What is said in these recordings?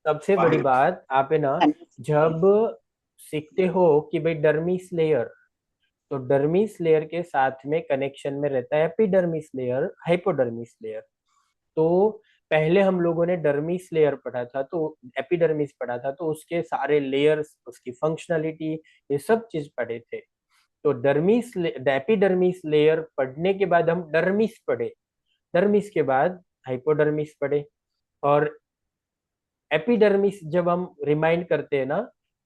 सबसे बड़ी बात आप है ना, जब सीखते हो कि भाई डर्मिस लेयर, तो डर्मिस लेयर के साथ में कनेक्शन में रहता है एपिडर्मिस लेयर, हाइपोडर्मिस लेयर। तो पहले हम लोगों ने डर्मिस लेयर पढ़ा था, तो एपिडर्मिस पढ़ा था, तो उसके सारे लेयर्स, उसकी फंक्शनलिटी, ये सब चीज पढ़े थे। तो एपिडर्मिस लेयर पढ़ने के बाद हम डर्मिस पढ़े, डर्मिस के बाद हाइपोडर्मिस पढ़े। और एपिडर्मिस जब हम रिमाइंड करते हैं ना,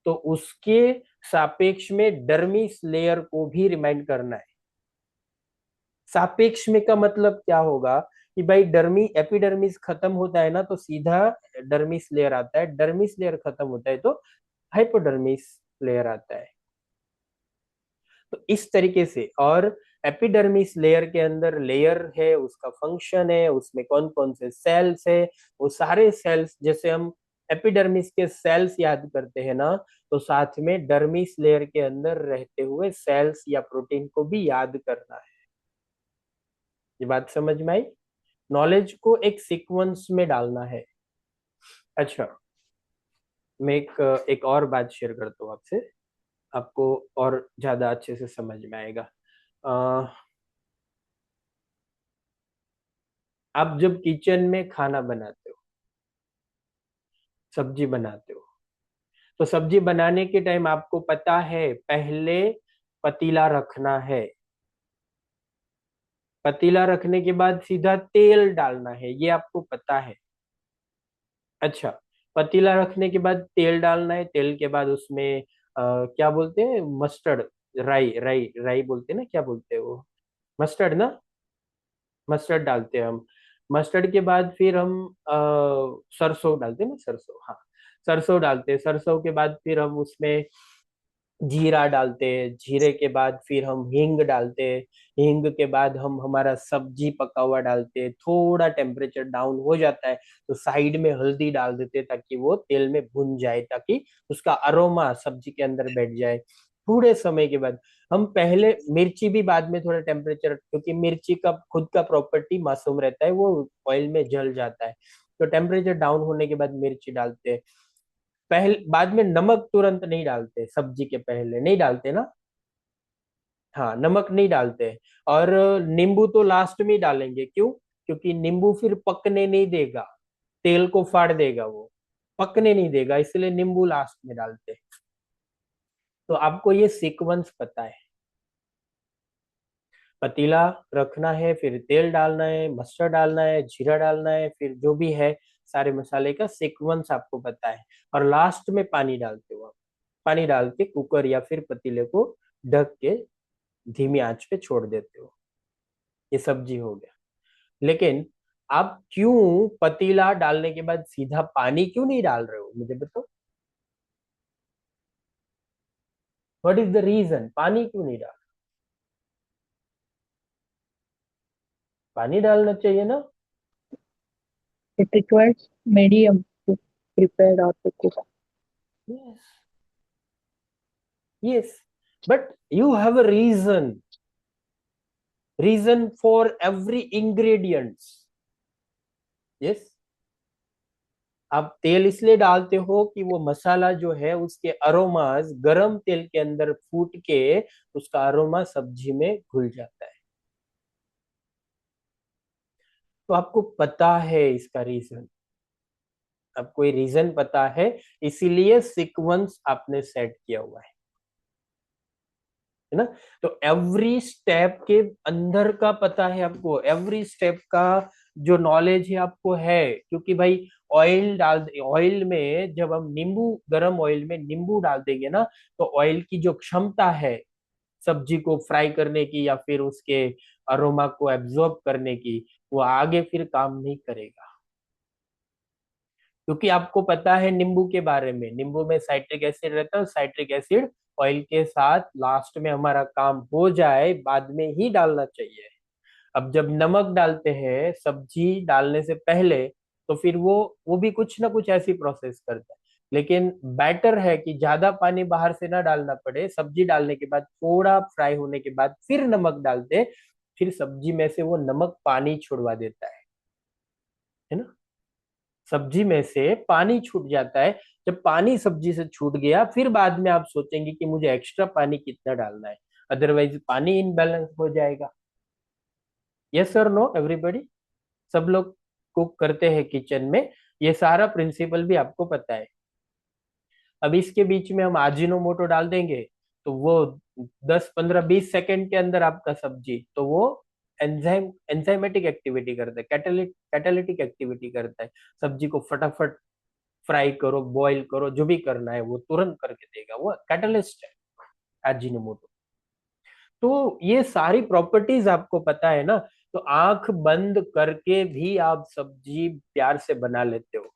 तो उसके सापेक्ष में डर्मिस लेयर को भी रिमाइंड करना है। सापेक्ष में का मतलब क्या होगा कि भाई एपिडर्मिस खत्म होता है ना, तो सीधा डर्मिस लेयर आता है, डर्मिस लेयर खत्म होता है तो हाइपोडर्मिस लेयर आता है। तो इस तरीके से। और एपिडर्मिस लेयर के अंदर लेयर है, उसका फंक्शन है, उसमें कौन कौन से सेल्स है, वो सारे सेल्स, जैसे हम एपिडर्मिस के सेल्स याद करते हैं ना, तो साथ में डर्मिस लेयर के अंदर रहते हुए सेल्स या प्रोटीन को भी याद करना है। ये बात समझ में आई? नॉलेज को एक सीक्वेंस में डालना है। अच्छा, मैं एक और बात शेयर करता हूँ आपसे, आपको और ज्यादा अच्छे से समझ में आएगा। आप जब किचन में खाना बनाते हो, सब्जी बनाते हो, तो सब्जी बनाने के टाइम आपको पता है पहले पतीला रखना है, पतीला रखने के बाद सीधा तेल डालना है, ये आपको पता है। अच्छा, पतीला रखने के बाद तेल डालना है, तेल के बाद उसमें क्या बोलते हैं, मस्टर्ड, राई राई राई बोलते हैं ना, क्या बोलते हैं वो, मस्टर्ड ना, मस्टर्ड डालते हैं हम। मस्टर्ड के बाद फिर हम सरसों डालते हैं ना, सरसों, हाँ, सरसों डालते हैं। सरसों के बाद फिर हम उसमें जीरा डालते हैं, जीरे के बाद फिर हम हींग डालते हैं, हींग के बाद हम हमारा सब्जी पका हुआ डालते हैं। थोड़ा टेम्परेचर डाउन हो जाता है तो साइड में हल्दी डाल देते हैं, ताकि वो तेल में भुन जाए, ताकि उसका अरोमा सब्जी के अंदर बैठ जाए। थोड़े समय के बाद हम पहले मिर्ची भी बाद में थोड़ा टेम्परेचर, क्योंकि मिर्ची का खुद का प्रॉपर्टी मासूम रहता है, वो ऑयल में जल जाता है, तो टेम्परेचर डाउन होने के बाद मिर्ची डालते हैं। पहले बाद में नमक तुरंत नहीं डालते, सब्जी के पहले नहीं डालते ना, हाँ नमक नहीं डालते। और नींबू तो लास्ट में ही डालेंगे, क्यों? क्योंकि नींबू फिर पकने नहीं देगा, तेल को फाड़ देगा, वो पकने नहीं देगा, इसलिए नींबू लास्ट में डालते हैं। तो आपको ये सीक्वेंस पता है, पतीला रखना है, फिर तेल डालना है, मस्टर्ड डालना है, जीरा डालना है, फिर जो भी है सारे मसाले का सीक्वेंस आपको पता है। और लास्ट में पानी डालते हो आप, पानी डाल के कुकर या फिर पतीले को ढक के धीमी आंच पे छोड़ देते हो। ये सब्जी हो गया। लेकिन आप क्यों पतीला डालने के बाद सीधा पानी क्यों नहीं डाल रहे हो, मुझे बताओ। व्हाट इज द रीजन, पानी क्यों नहीं डाल? पानी डालना चाहिए ना। It requires medium to prepare or to cook. Yes, yes, but you have a reason, reason for every ingredients. Yes, आप तेल इसलिए डालते हो कि वो मसाला जो है उसके अरोमास गरम तेल के अंदर फूट के उसका अरोमा सब्जी में घुल जाता है। तो आपको पता है इसका रीजन, आपको ये रीजन पता है, इसीलिए सीक्वेंस आपने सेट किया हुआ है ना। तो एवरी स्टेप के अंदर का पता है आपको, एवरी स्टेप का जो नॉलेज है आपको है, क्योंकि भाई ऑयल में जब हम नींबू, गरम ऑयल में नींबू डाल देंगे ना, तो ऑयल की जो क्षमता है सब्जी को फ्राई करने की या फिर उसके अरोमा को एब्जॉर्ब करने की, वो आगे फिर काम नहीं करेगा। क्योंकि आपको पता है नींबू के बारे में, नींबू में साइट्रिक एसिड रहता है, साइट्रिक एसिड ऑयल के साथ लास्ट में हमारा काम हो जाए बाद में ही डालना चाहिए। अब जब नमक डालते हैं सब्जी डालने से पहले, तो फिर वो भी कुछ ना कुछ ऐसी प्रोसेस करता है। लेकिन बेटर है कि ज्यादा पानी बाहर से ना डालना पड़े, सब्जी डालने के बाद थोड़ा फ्राई होने के बाद फिर नमक डालते, फिर सब्जी में से वो नमक पानी छुड़वा देता है ना। सब्जी में से पानी छूट जाता है। जब पानी सब्जी से छूट गया, फिर बाद में आप सोचेंगे कि मुझे एक्स्ट्रा पानी कितना डालना है, अदरवाइज पानी इनबैलेंस हो जाएगा। यस और नो एवरीबॉडी? सब लोग कुक करते हैं किचन में, ये सारा प्रिंसिपल भी आपको पता है। अब इसके बीच में हम आजिनोमोटो डाल देंगे, तो वो 10 15 20 सेकंड के अंदर आपका सब्जी, तो वो एंजाइमेटिक एक्टिविटी करता है, कैटालिटिक एक्टिविटी करता है। सब्जी को फटाफट फ्राई करो, बॉईल करो, जो भी करना है वो तुरंत करके देगा, वो कैटलिस्ट है एजिनोमोटो। तो ये सारी प्रॉपर्टीज आपको पता है ना, तो आंख बंद करके भी आप सब्जी प्यार से बना लेते हो।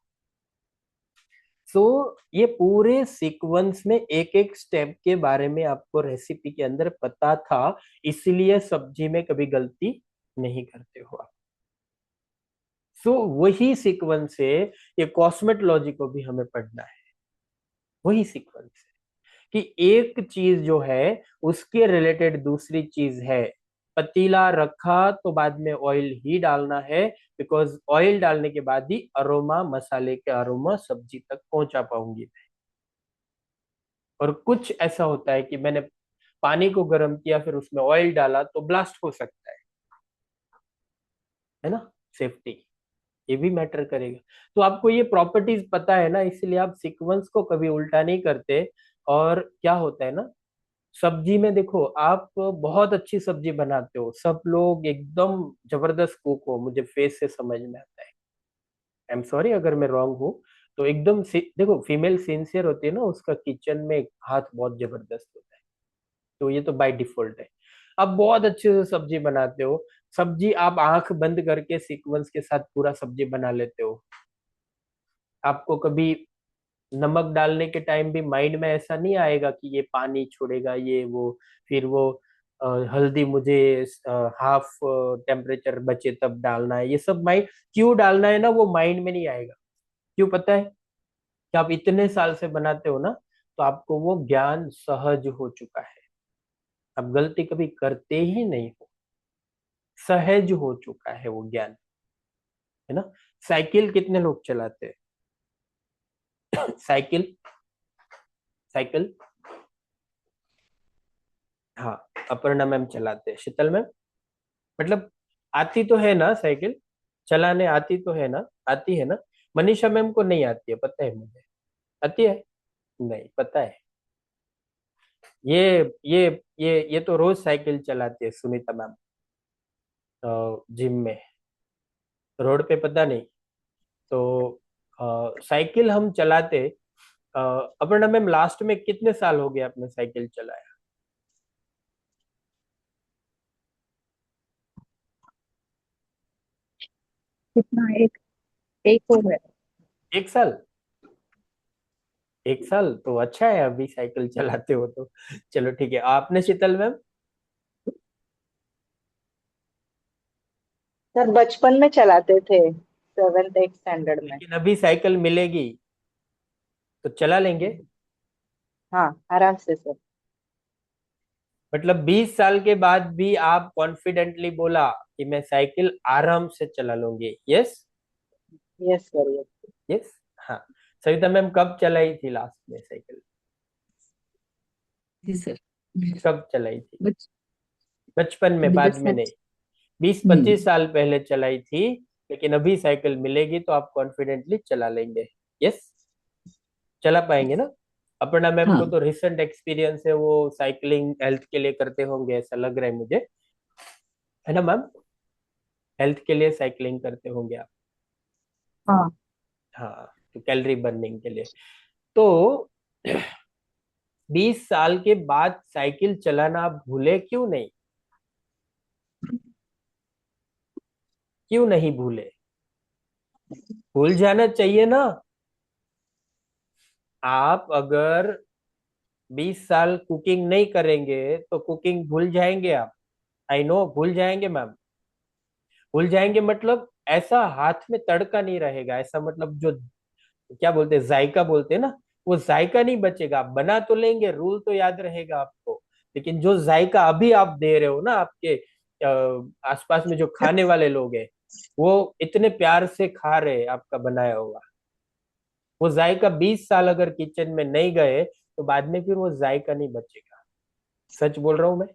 सो ये पूरे सीक्वेंस में एक एक स्टेप के बारे में आपको रेसिपी के अंदर पता था, इसलिए सब्जी में कभी गलती नहीं करते हो आप। सो वही सीक्वेंस है, ये कॉस्मेटोलॉजी को भी हमें पढ़ना है। वही सीक्वेंस है कि एक चीज जो है उसके रिलेटेड दूसरी चीज है। पतीला रखा तो बाद में ऑयल ही डालना है, बिकॉज ऑयल डालने के बाद ही अरोमा, मसाले के अरोमा सब्जी तक पहुंचा पाऊंगी। और कुछ ऐसा होता है कि मैंने पानी को गर्म किया फिर उसमें ऑयल डाला तो ब्लास्ट हो सकता है ना, सेफ्टी, ये भी मैटर करेगा। तो आपको ये प्रॉपर्टीज पता है ना, इसलिए आप सीक्वेंस को कभी उल्टा नहीं करते। और क्या होता है ना, सब्जी में देखो, आप बहुत अच्छी सब्जी बनाते हो, सब लोग एकदम जबरदस्त कुक हो, मुझे फेस से समझ में आता है। आई एम सॉरी अगर मैं रॉन्ग हूँ। तो एकदम देखो, फीमेल सिंसियर होती है ना, उसका किचन में हाथ बहुत जबरदस्त होता है। तो ये तो बाय डिफॉल्ट है। आप बहुत अच्छे से सब्जी बनाते हो, सब्जी आप आंख बंद करके सीक्वेंस के साथ पूरा सब्जी बना लेते हो। आपको कभी नमक डालने के टाइम भी माइंड में ऐसा नहीं आएगा कि ये पानी छोड़ेगा, ये वो, फिर वो हल्दी मुझे हाफ टेम्परेचर बचे तब डालना है, ये सब माइंड क्यों डालना है ना, वो माइंड में नहीं आएगा। क्यों पता है? कि आप इतने साल से बनाते हो ना, तो आपको वो ज्ञान सहज हो चुका है। आप गलती कभी करते ही नहीं हो, सहज हो चुका है वो ज्ञान, है ना। साइकिल कितने लोग चलाते हैं? साइकिल, साइकिल, हाँ, अपर्णा मैम चलाते हैं, शीतल मैम, मतलब आती तो है ना साइकिल चलाने, आती तो है ना, आती है ना। मनीषा मैम को नहीं आती है, पता है मुझे। आती है? नहीं पता है। ये ये ये तो रोज साइकिल चलाती है सुनीता मैम, जिम में, रोड पे पता नहीं। तो साइकिल हम चलाते। अ, अपर्णा मैम, लास्ट में कितने साल हो गए आपने साइकिल चलाया? कितना? एक हो गया। 1 साल? 1 साल तो अच्छा है, अभी साइकिल चलाते हो तो। चलो ठीक है, आपने शीतल मैम? सर बचपन में चलाते थे, 7th 8th स्टैंडर्ड में। लेकिन अभी साइकिल मिलेगी तो चला लेंगे। हाँ, आराम से सर। मतलब 20 साल के बाद भी आप कॉन्फिडेंटली बोला कि मैं साइकिल आराम से चला लूंगी। Yes? Yes sir, yes. Yes. हाँ। सविता मैम कब चलाई थी लास्ट में साइकिल? जी सर। कब चलाई थी? बच बचपन में, अभी बाद जस्ट में सर। नहीं। 20 25 साल पहले चलाई थी, लेकिन अभी साइकिल मिलेगी तो आप कॉन्फिडेंटली चला लेंगे। यस? चला पाएंगे ना? अपर्णा मैम को हाँ। तो रिसेंट एक्सपीरियंस है, वो साइकिलिंग हेल्थ के लिए करते होंगे ऐसा लग रहा है मुझे, है ना मैम? हेल्थ के लिए साइकिलिंग करते होंगे आप। हाँ। हाँ, तो कैलोरी बर्निंग के लिए। तो 20 साल के बाद साइकिल चलाना आप भूले क्यों नहीं? क्यों नहीं भूले? भूल जाना चाहिए ना। आप अगर 20 साल कुकिंग नहीं करेंगे तो कुकिंग भूल जाएंगे आप। आई नो, भूल जाएंगे मैम। भूल जाएंगे मतलब ऐसा हाथ में तड़का नहीं रहेगा, ऐसा मतलब जो क्या बोलते हैं, जायका बोलते हैं ना, वो जायका नहीं बचेगा। आप बना तो लेंगे, रूल तो याद रहेगा आपको, लेकिन जो जायका अभी आप दे रहे हो ना आपके आसपास में जो खाने वाले लोग हैं, वो इतने प्यार से खा रहे आपका बनाया हुआ, वो जायका 20 साल अगर किचन में नहीं गए तो बाद में फिर वो जायका नहीं बचेगा। सच बोल रहा हूं मैं?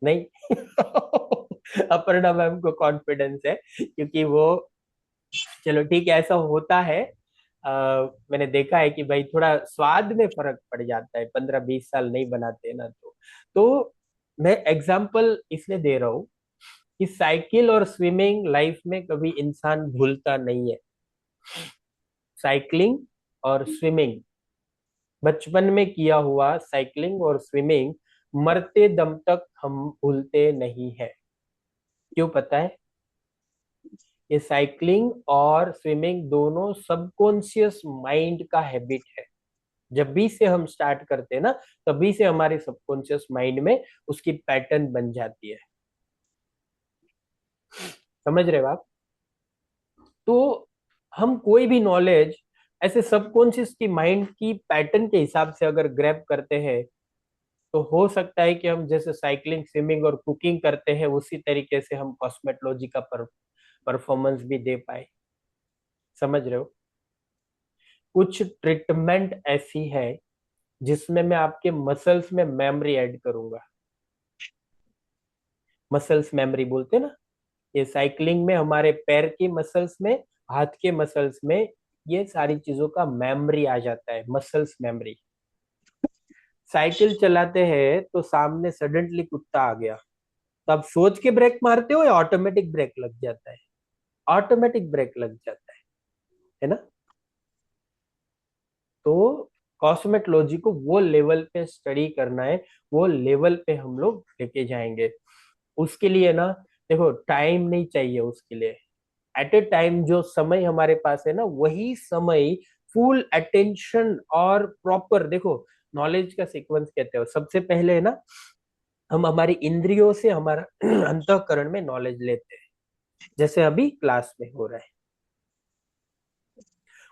नहीं? अपर्णा मैम को कॉन्फिडेंस है क्योंकि वो, चलो ठीक है, ऐसा होता है। मैंने देखा है कि भाई थोड़ा स्वाद में फर्क पड़ जाता है, 15-20 साल नहीं बनाते ना तो मैं एग्जाम्पल इसलिए दे रहा हूँ कि साइकिल और स्विमिंग लाइफ में कभी इंसान भूलता नहीं है। साइकिलिंग और स्विमिंग, बचपन में किया हुआ साइकिलिंग और स्विमिंग मरते दम तक हम भूलते नहीं है। क्यों पता है? ये साइकिलिंग और स्विमिंग दोनों सबकॉन्शियस माइंड का हैबिट है। जब भी से हम स्टार्ट करते हैं ना, तभी से हमारे सबकॉन्शियस माइंड में उसकी पैटर्न बन जाती है। समझ रहे हो आप? तो हम कोई भी नॉलेज ऐसे सबकॉन्शियस की माइंड की पैटर्न के हिसाब से अगर ग्रैब करते हैं, तो हो सकता है कि हम जैसे साइकिलिंग, स्विमिंग और कुकिंग करते हैं उसी तरीके से हम कॉस्मेटोलॉजी का परफॉर्मेंस भी दे पाए। समझ रहे हो? कुछ ट्रीटमेंट ऐसी है जिसमें मैं आपके मसल्स में मेमोरी ऐड करूंगा। मसल्स मेमोरी बोलते हैं ना, ये साइकिलिंग में हमारे पैर की मसल्स में, हाथ के मसल्स में, ये सारी चीजों का मेमोरी आ जाता है, मसल्स मेमोरी। साइकिल चलाते हैं तो सामने सडनली कुत्ता आ गया, तो आप सोच के ब्रेक मारते हो या ऑटोमेटिक ब्रेक लग जाता है? ऑटोमेटिक ब्रेक लग जाता है ना? तो कॉस्मेटोलॉजी को वो लेवल पे स्टडी करना है, वो लेवल पे हम लोग लेके जाएंगे। उसके लिए ना, देखो टाइम नहीं चाहिए उसके लिए। एट ए टाइम जो समय हमारे पास है ना, वही समय फुल अटेंशन और प्रॉपर, देखो नॉलेज का सीक्वेंस कहते हो, सबसे पहले है ना, हम हमारी इंद्रियों से हमारा अंतःकरण में नॉलेज लेते हैं, जैसे अभी क्लास में हो रहा है।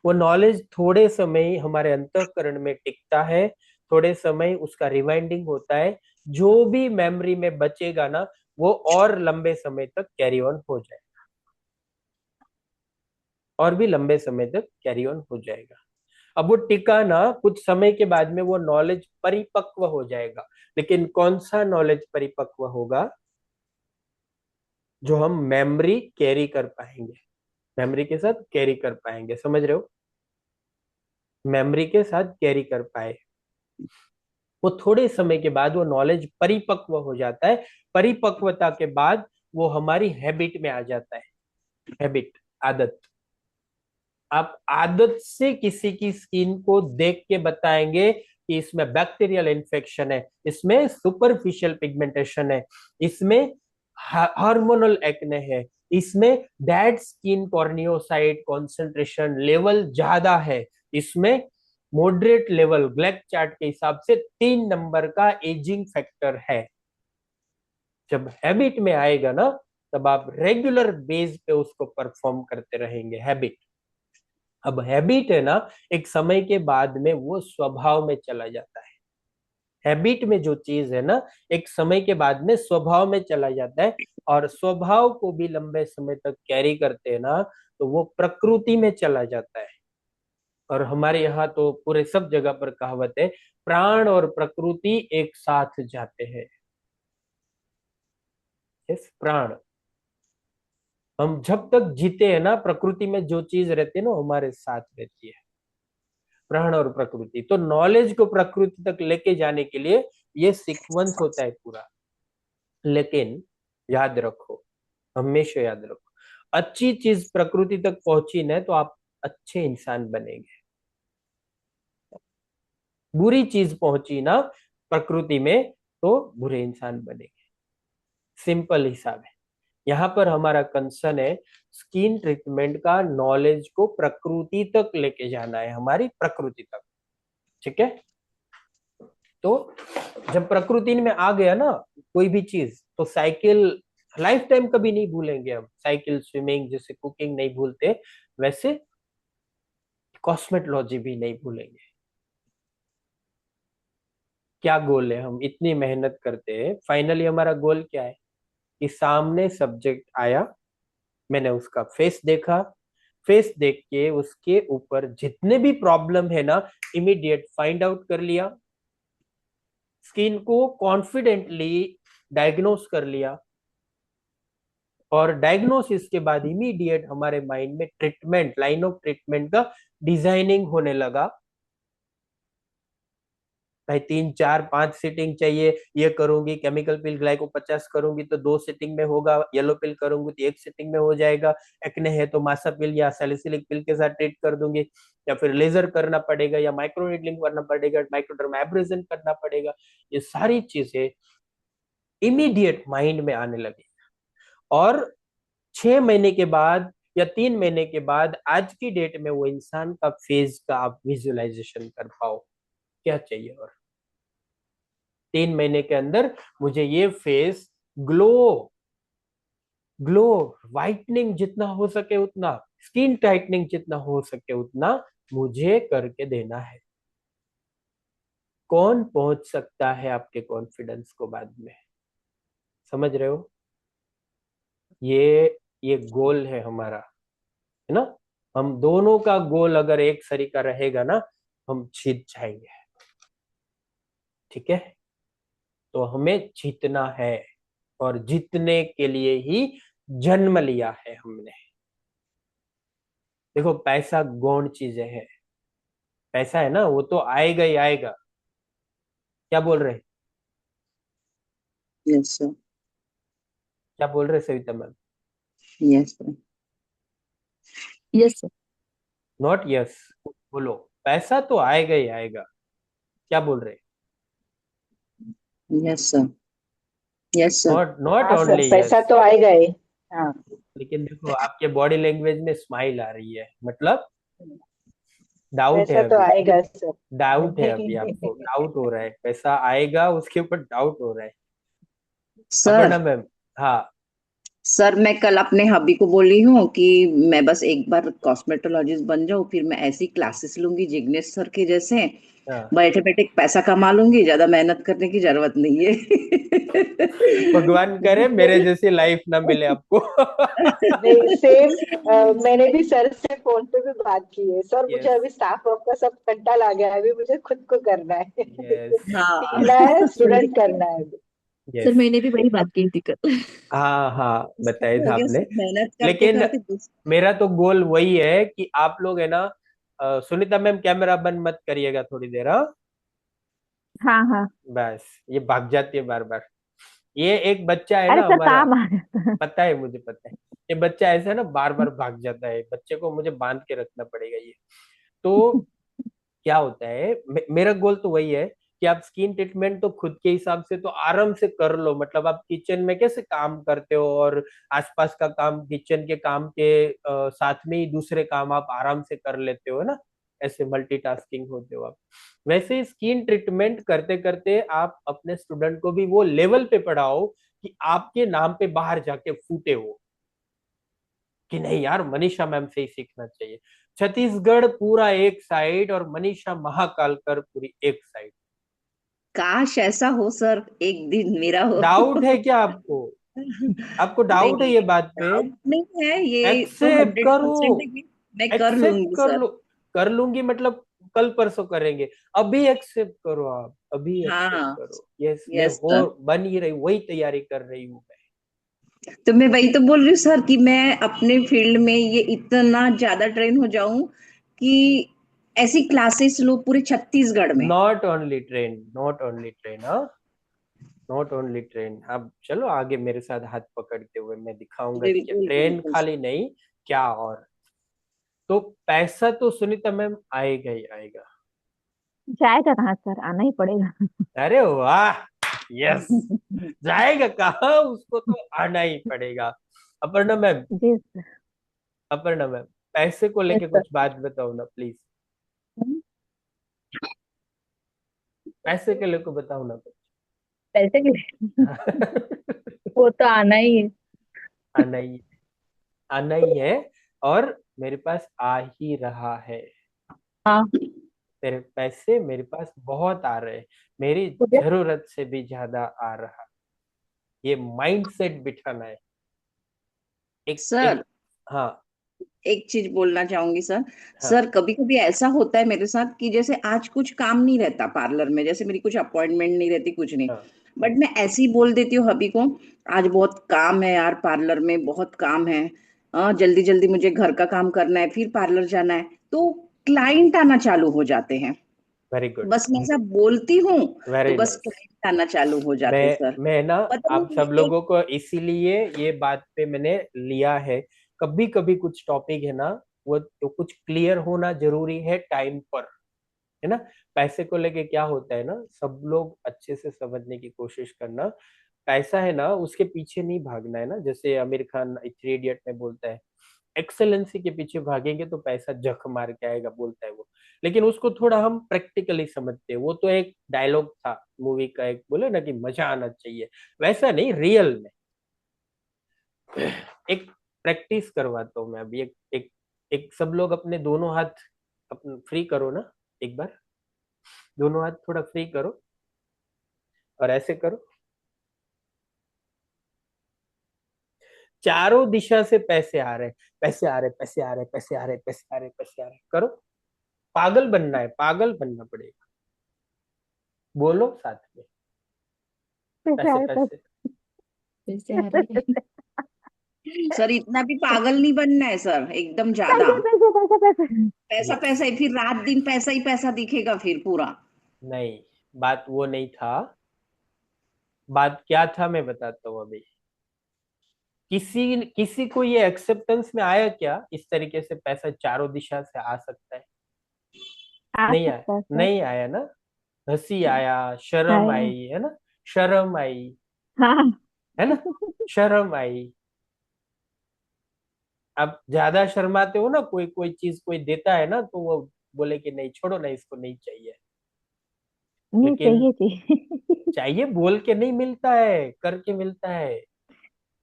वो नॉलेज थोड़े समय हमारे अंतःकरण में टिकता है, थोड़े समय उसका रिवाइंडिंग होता है, जो भी मेमोरी में बचेगा ना, वो और लंबे समय तक कैरी ऑन हो जाए, और भी लंबे समय तक कैरी ऑन हो जाएगा। अब वो टिका ना, कुछ समय के बाद में वो नॉलेज परिपक्व हो जाएगा। लेकिन कौन सा नॉलेज परिपक्व होगा? जो हम मेमोरी कैरी कर पाएंगे, मेमोरी के साथ कैरी कर पाएंगे। समझ रहे हो? मेमोरी के साथ कैरी कर पाए, वो थोड़े समय के बाद वो नॉलेज परिपक्व हो जाता है। परिपक्वता के बाद वो हमारी हैबिट में आ जाता है। हैबिट, आदत। आप आदत से किसी की स्किन को देख के बताएंगे कि इसमें बैक्टीरियल इन्फेक्शन है, इसमें सुपरफिशियल पिगमेंटेशन है, इसमें हार्मोनल एक्ने है, इसमें डेड स्किन कॉर्नियोसाइट कॉन्सेंट्रेशन लेवल ज्यादा है, इसमें मॉडरेट लेवल ब्लैक चार्ट के हिसाब से 3 नंबर का एजिंग फैक्टर है। जब हैबिट में आएगा ना, तब आप रेगुलर बेस पे उसको परफॉर्म करते रहेंगे। हैबिट, अब हैबिट है ना, एक समय के बाद में वो स्वभाव में चला जाता है। हैबिट में जो चीज है ना, एक समय के बाद में स्वभाव में चला जाता है, और स्वभाव को भी लंबे समय तक कैरी करते हैं ना, तो वो प्रकृति में चला जाता है। और हमारे यहाँ तो पूरे सब जगह पर कहावत है, प्राण और प्रकृति एक साथ जाते हैं। यस, प्राण। हम जब तक जीते हैं ना, प्रकृति में जो चीज रहती है ना, वो हमारे साथ रहती है। प्राण और प्रकृति, तो नॉलेज को प्रकृति तक लेके जाने के लिए ये सीक्वेंस होता है पूरा। लेकिन याद रखो, हमेशा याद रखो, अच्छी चीज प्रकृति तक पहुंची ना, तो आप अच्छे इंसान बनेंगे। बुरी चीज पहुंची ना प्रकृति में, तो बुरे इंसान बनेंगे। सिंपल हिसाब है। यहाँ पर हमारा कंसर्न है स्किन ट्रीटमेंट का नॉलेज को प्रकृति तक लेके जाना है, हमारी प्रकृति तक। ठीक है? तो जब प्रकृति में आ गया ना कोई भी चीज, तो साइकिल लाइफ टाइम कभी नहीं भूलेंगे हम। साइकिल, स्विमिंग, जैसे कुकिंग नहीं भूलते, वैसे कॉस्मेटोलॉजी भी नहीं भूलेंगे। क्या गोल है? हम इतनी मेहनत करते हैं, फाइनली हमारा गोल क्या है? कि सामने सब्जेक्ट आया, मैंने उसका फेस देखा, फेस देख के उसके ऊपर जितने भी प्रॉब्लम है ना, इमीडिएट फाइंड आउट कर लिया, स्किन को कॉन्फिडेंटली डायग्नोस कर लिया, और डायग्नोसिस के बाद इमीडिएट हमारे माइंड में ट्रीटमेंट, लाइन ऑफ ट्रीटमेंट का डिजाइनिंग होने लगा। भाई 3 4 5 सिटिंग चाहिए, ये करूंगी, केमिकल पिल ग्लाइको 50 करूंगी तो 2 सिटिंग में होगा, येलो पिल करूंगी तो 1 सिटिंग में हो जाएगा, एक्ने है तो मासा पिल या सैलिसिलिक पिल के साथ ट्रीट कर दूंगी, या फिर लेजर करना पड़ेगा, या माइक्रो नीडलिंग करना पड़ेगा, माइक्रोडर्म एब्रेजन करना पड़ेगा। ये सारी चीजें इमीडिएट माइंड में आने लगी। और 6 महीने के बाद या 3 महीने के बाद आज की डेट में वो इंसान का फेस का आप विजुअलाइजेशन कर पाओ, क्या चाहिए और। 3 महीने के अंदर मुझे ये फेस ग्लो, ग्लो, वाइटनिंग जितना हो सके उतना, स्किन टाइटनिंग जितना हो सके उतना मुझे करके देना है। कौन पहुंच सकता है आपके कॉन्फिडेंस को बाद में, समझ रहे हो? ये गोल है हमारा, है ना। हम दोनों का गोल अगर एक सरी का रहेगा ना, हम जीत जाएंगे। ठीक है, तो हमें जीतना है, और जीतने के लिए ही जन्म लिया है हमने। देखो पैसा गौण चीजें हैं, पैसा है ना वो तो आएगा ही आएगा। क्या बोल रहे, यस सर। क्या बोल रहे Savita ma'am? Yes sir. Yes sir. Not yes, बोलो। पैसा तो आएगा ही आएगा। क्या बोल रहे? Yes sir. Yes sir. Not not हाँ सर, ओनली पैसा यस। तो आएगा ही। हाँ। लेकिन देखो आपके बॉडी लैंग्वेज में स्माइल आ रही है, मतलब डाउट है पैसा तो अभी, आएगा सर। डाउट है अभी, आपको डाउट हो रहा है, पैसा आएगा उसके ऊपर डाउट हो रहा है। सर। अपर्णा मैम। हाँ। सर मैं कल अपने हबी को बोली हूँ कि मैं बस एक बार कॉस्मेटोलॉजिस्ट बन जाऊँ, फिर मैं ऐसी क्लासेस लूंगी जिग्नेश सर के जैसे, हाँ। बैठे बैठे पैसा कमा लूंगी, ज्यादा मेहनत करने की जरूरत नहीं भगवान करे मेरे जैसी लाइफ ना मिले आपको। नहीं सेम। मैंने भी सर से फोन पे भी बात की है। सर मुझे यस, अभी स्टाफ वर्क का सब कंटाल आ गया है, अभी मुझे खुद को करना है। यस, हाँ सीखना है, स्टूडेंट करना है अभी। Sir yes. मैंने भी वही बात की थी कल। हाँ हाँ, उसका बताया भी था हो गया आपने। सर, मेहनत करते लेकिन करते मेरा तो गोल वही है कि आप लोग है ना, सुनीता मैम कैमरा बंद मत करिएगा थोड़ी देर, हाँ। हाँ हाँ। बस, ये भाग जाती है बार बार। ये एक बच्चा है अरे ना सर हमारा, काम आ जाता है। पता है, मुझे पता है। ये बच्चा ऐसा है ना, बार बार भाग जाता है, बच्चे को मुझे बांध के रखना पड़ेगा ये। तो क्या होता है, मेरा गोल तो वही है कि आप स्किन ट्रीटमेंट तो खुद के हिसाब से तो आराम से कर लो, मतलब आप किचन में कैसे काम करते हो और आसपास का काम, किचन के काम के साथ में ही दूसरे काम आप आराम से कर लेते हो ना, ऐसे मल्टीटास्किंग होते हो आप। वैसे ही स्किन ट्रीटमेंट करते करते आप अपने स्टूडेंट को भी वो लेवल पे पढ़ाओ कि आपके नाम पे बाहर जाके फूटे हो, कि नहीं यार मनीषा मैम से ही सीखना चाहिए। छत्तीसगढ़ पूरा एक साइड और मनीषा महाकालकर पूरी एक साइड। काश ऐसा हो सर, एक दिन मेरा हो। डाउट है क्या आपको? आपको डाउट है नहीं, ये बात पे? डाउट नहीं है, ये तो एक्सेप्ट हंड्रेड करो, परसेंट है कि मैं कर एक्सेप्ट लूंगी कर सर। लो। कर लूंगी मतलब कल परसों करेंगे, अभी एक्सेप्ट करो, आप अभी एक्सेप्ट हाँ। करो। यस, मैं यस हो सर। बन ही रही, वही तैयारी कर रही हूँ मैं। तो मैं वही तो बोल रही हूँ सर कि मैं अपने फील्ड में ये इतना ज्यादा ट्रेन हो जाऊं कि ऐसी क्लासेस लो पूरे छत्तीसगढ़ में। Not only train, not only train, हाँ, नॉट ओनली ट्रेन। अब चलो आगे मेरे साथ हाथ पकड़ते हुए मैं दिखाऊंगा कि बिल्कुल ट्रेन बिल्कुल खाली नहीं, क्या और। तो पैसा तो सुनीता मैम आएगा ही आएगा। जाएगा कहाँ सर, आना ही पड़ेगा। अरे वाह, यस। जाएगा कहाँ, उसको तो आना ही पड़ेगा। अपर्णा मैम, जी सर। अपर्णा मैम, पैसे को यस लेके सर। कुछ बात बताओ ना प्लीज। पैसे के लेके बताओ ना कुछ। पैसे के लिए वो तो आना ही है। आना ही, आना ही है, और मेरे पास आ ही रहा है। हाँ। तेरे पैसे मेरे पास बहुत आ रहे हैं, मेरी हो गया। जरूरत से भी ज्यादा आ रहा। ये माइंडसेट बिठाना है। एक सर एक हाँ एक चीज बोलना चाहूंगी सर। हाँ सर कभी कभी ऐसा होता है मेरे साथ कि जैसे आज कुछ काम नहीं रहता पार्लर में, जैसे मेरी कुछ अपॉइंटमेंट नहीं रहती, कुछ नहीं, हाँ हाँ बट मैं ऐसे ही बोल देती हूँ हबी को, आज बहुत काम है यार, पार्लर में बहुत काम है, जल्दी जल्दी मुझे घर का काम करना है, फिर पार्लर जाना है। तो क्लाइंट आना चालू हो जाते हैं। वेरी गुड, बस मैं ऐसा बोलती हूँ तो वेरी बस नाइस। क्लाइंट आना चालू हो जाते सर। मैं ना पता आप नहीं सब एक। लोगों को इसीलिए ये बात पे मैंने लिया है। कभी कभी कुछ टॉपिक है ना, वो तो कुछ क्लियर होना जरूरी है टाइम पर, है ना। पैसे को लेके क्या होता है ना, सब लोग अच्छे से समझने की कोशिश करना। पैसा है ना, उसके पीछे नहीं भागना है ना। जैसे आमिर खान थ्री इडियट में बोलता है, एक्सेलेंसी के पीछे भागेंगे तो पैसा जख मार के आएगा, बोलता है वो। लेकिन उसको थोड़ा हम प्रैक्टिकली समझते हैं। वो तो एक डायलॉग था मूवी का, एक बोले ना कि मजा आना चाहिए, वैसा नहीं रियल में। एक प्रैक्टिस करवाता हूँ मैं अभी। एक सब लोग अपने दोनों हाथ अपने फ्री करो ना, एक बार दोनों हाथ थोड़ा फ्री करो और ऐसे करो। चारों दिशा से पैसे आ रहे हैं, पैसे आ रहे, पैसे आ रहे, पैसे आ रहे, पैसे आ रहे, पैसे आ रहे, करो। पागल बनना है, पागल बनना पड़ेगा। बोलो साथ में, पैसे पैसे आ रहे, पैसे। पैसे आ रहे हैं। सर इतना भी पागल नहीं बनना है सर, एकदम ज्यादा। पैसे पैसे पैसे पैसे। पैसा यस, पैसा ही, फिर रात दिन पैसा ही पैसा दिखेगा फिर पूरा। नहीं, बात वो नहीं था। बात क्या था मैं बताता हूँ अभी। किसी किसी को ये एक्सेप्टेंस में आया क्या, इस तरीके से पैसा चारों दिशा से आ सकता है? आ नहीं आया, सकता है सर। नहीं आया ना। हंसी आया, शर्म आया। आई, है ना, शर्म आई, हाँ। है ना, शर्म आई। अब ज्यादा शर्माते हो ना, कोई कोई चीज कोई देता है ना, तो वो बोले कि नहीं छोड़ो ना, इसको नहीं चाहिए। नहीं, लेकिन चाहिए चाहिए। चाहिए बोल के नहीं मिलता है, करके मिलता है।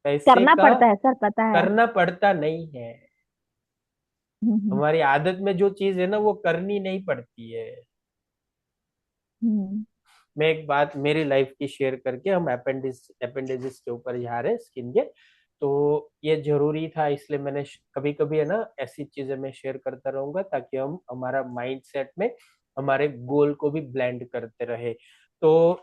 पैसे करना का पड़ता है सर, पता है। करना पड़ता नहीं है। हम्म। हमारी आदत में जो चीज है ना, वो करनी नहीं पड़ती है। हम्म। मैं एक बात मेरी लाइफ की शेयर करके, हम अपेंडिजिस के ऊपर जा रहे हैं, स्किन के। तो ये जरूरी था, इसलिए मैंने कभी कभी है ना ऐसी चीजें मैं शेयर करता रहूंगा, ताकि हम हमारा माइंड सेट में हमारे गोल को भी ब्लेंड करते रहे। तो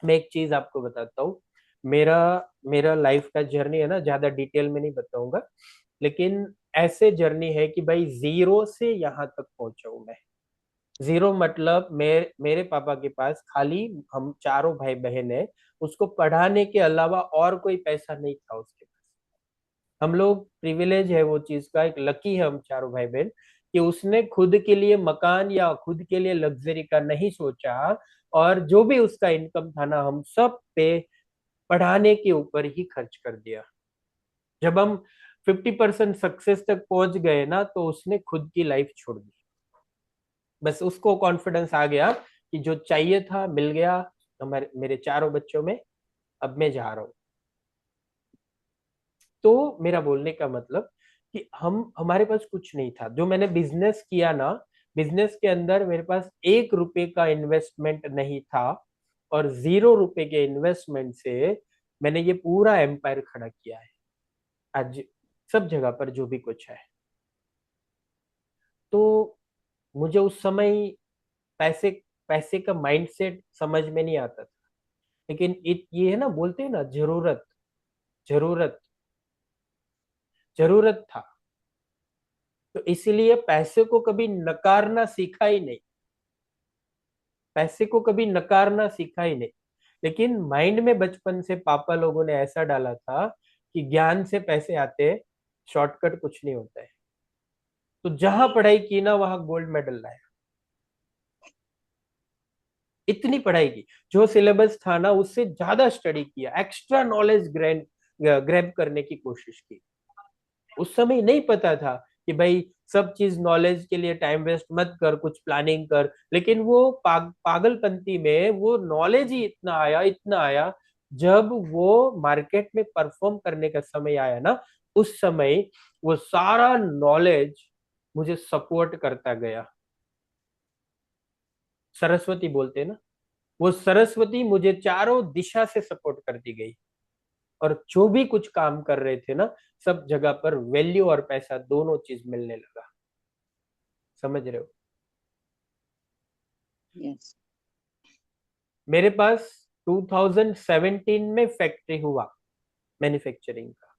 मैं एक चीज आपको बताता हूँ। मेरा मेरा लाइफ का जर्नी है ना, ज्यादा डिटेल में नहीं बताऊंगा, लेकिन ऐसे जर्नी है कि भाई जीरो से यहाँ तक पहुंचा हूं मैं। जीरो मतलब मेरे पापा के पास खाली, हम चारों भाई बहन है, उसको पढ़ाने के अलावा और कोई पैसा नहीं था उसके पास। हम लोग प्रिविलेज है वो चीज का, एक लकी है हम चारों भाई बहन, कि उसने खुद के लिए मकान या खुद के लिए लग्जरी का नहीं सोचा। और जो भी उसका इनकम था ना, हम सब पे पढ़ाने के ऊपर ही खर्च कर दिया। जब हम 50% सक्सेस तक पहुंच गए ना, तो उसने खुद की लाइफ छोड़ दी। बस उसको कॉन्फिडेंस आ गया कि जो चाहिए था मिल गया हमारे मेरे चारों बच्चों में, अब मैं जा रहा हूँ। तो मेरा बोलने का मतलब कि हम हमारे पास कुछ नहीं था। जो मैंने बिजनेस किया ना, बिजनेस के अंदर मेरे पास 1 रुपए का इन्वेस्टमेंट नहीं था, और 0 रुपए के इन्वेस्टमेंट से मैंने ये पूरा एम्पायर खड़ा किया है आज, सब जगह पर जो भी कुछ है। तो मुझे उस समय पैसे पैसे का माइंडसेट समझ में नहीं आता था। लेकिन ये है ना, बोलते हैं ना, जरूरत, जरूरत, जरूरत था। तो इसीलिए पैसे को कभी नकारना सीखा ही नहीं, पैसे को कभी नकारना सीखा ही नहीं। लेकिन माइंड में बचपन से पापा लोगों ने ऐसा डाला था कि ज्ञान से पैसे आते हैं, शॉर्टकट कुछ नहीं होता है। तो जहां पढ़ाई की ना, वहां गोल्ड मेडल लाया। इतनी पढ़ाई की, जो सिलेबस था ना उससे ज्यादा स्टडी किया, एक्स्ट्रा नॉलेज ग्रैब करने की कोशिश की। उस समय नहीं पता था कि भाई सब चीज नॉलेज के लिए टाइम वेस्ट मत कर, कुछ प्लानिंग कर। लेकिन वो पागलपंती में वो नॉलेज ही इतना आया, इतना आया। जब वो मार्केट में परफॉर्म करने का समय आया ना, उस समय वो सारा नॉलेज मुझे सपोर्ट करता गया। सरस्वती बोलते हैं ना, वो सरस्वती मुझे चारों दिशा से सपोर्ट करती गई। और जो भी कुछ काम कर रहे थे ना, सब जगह पर वैल्यू और पैसा दोनों चीज मिलने लगा। समझ रहे हो? यस। मेरे पास 2017 में फैक्ट्री हुआ मैन्युफैक्चरिंग का,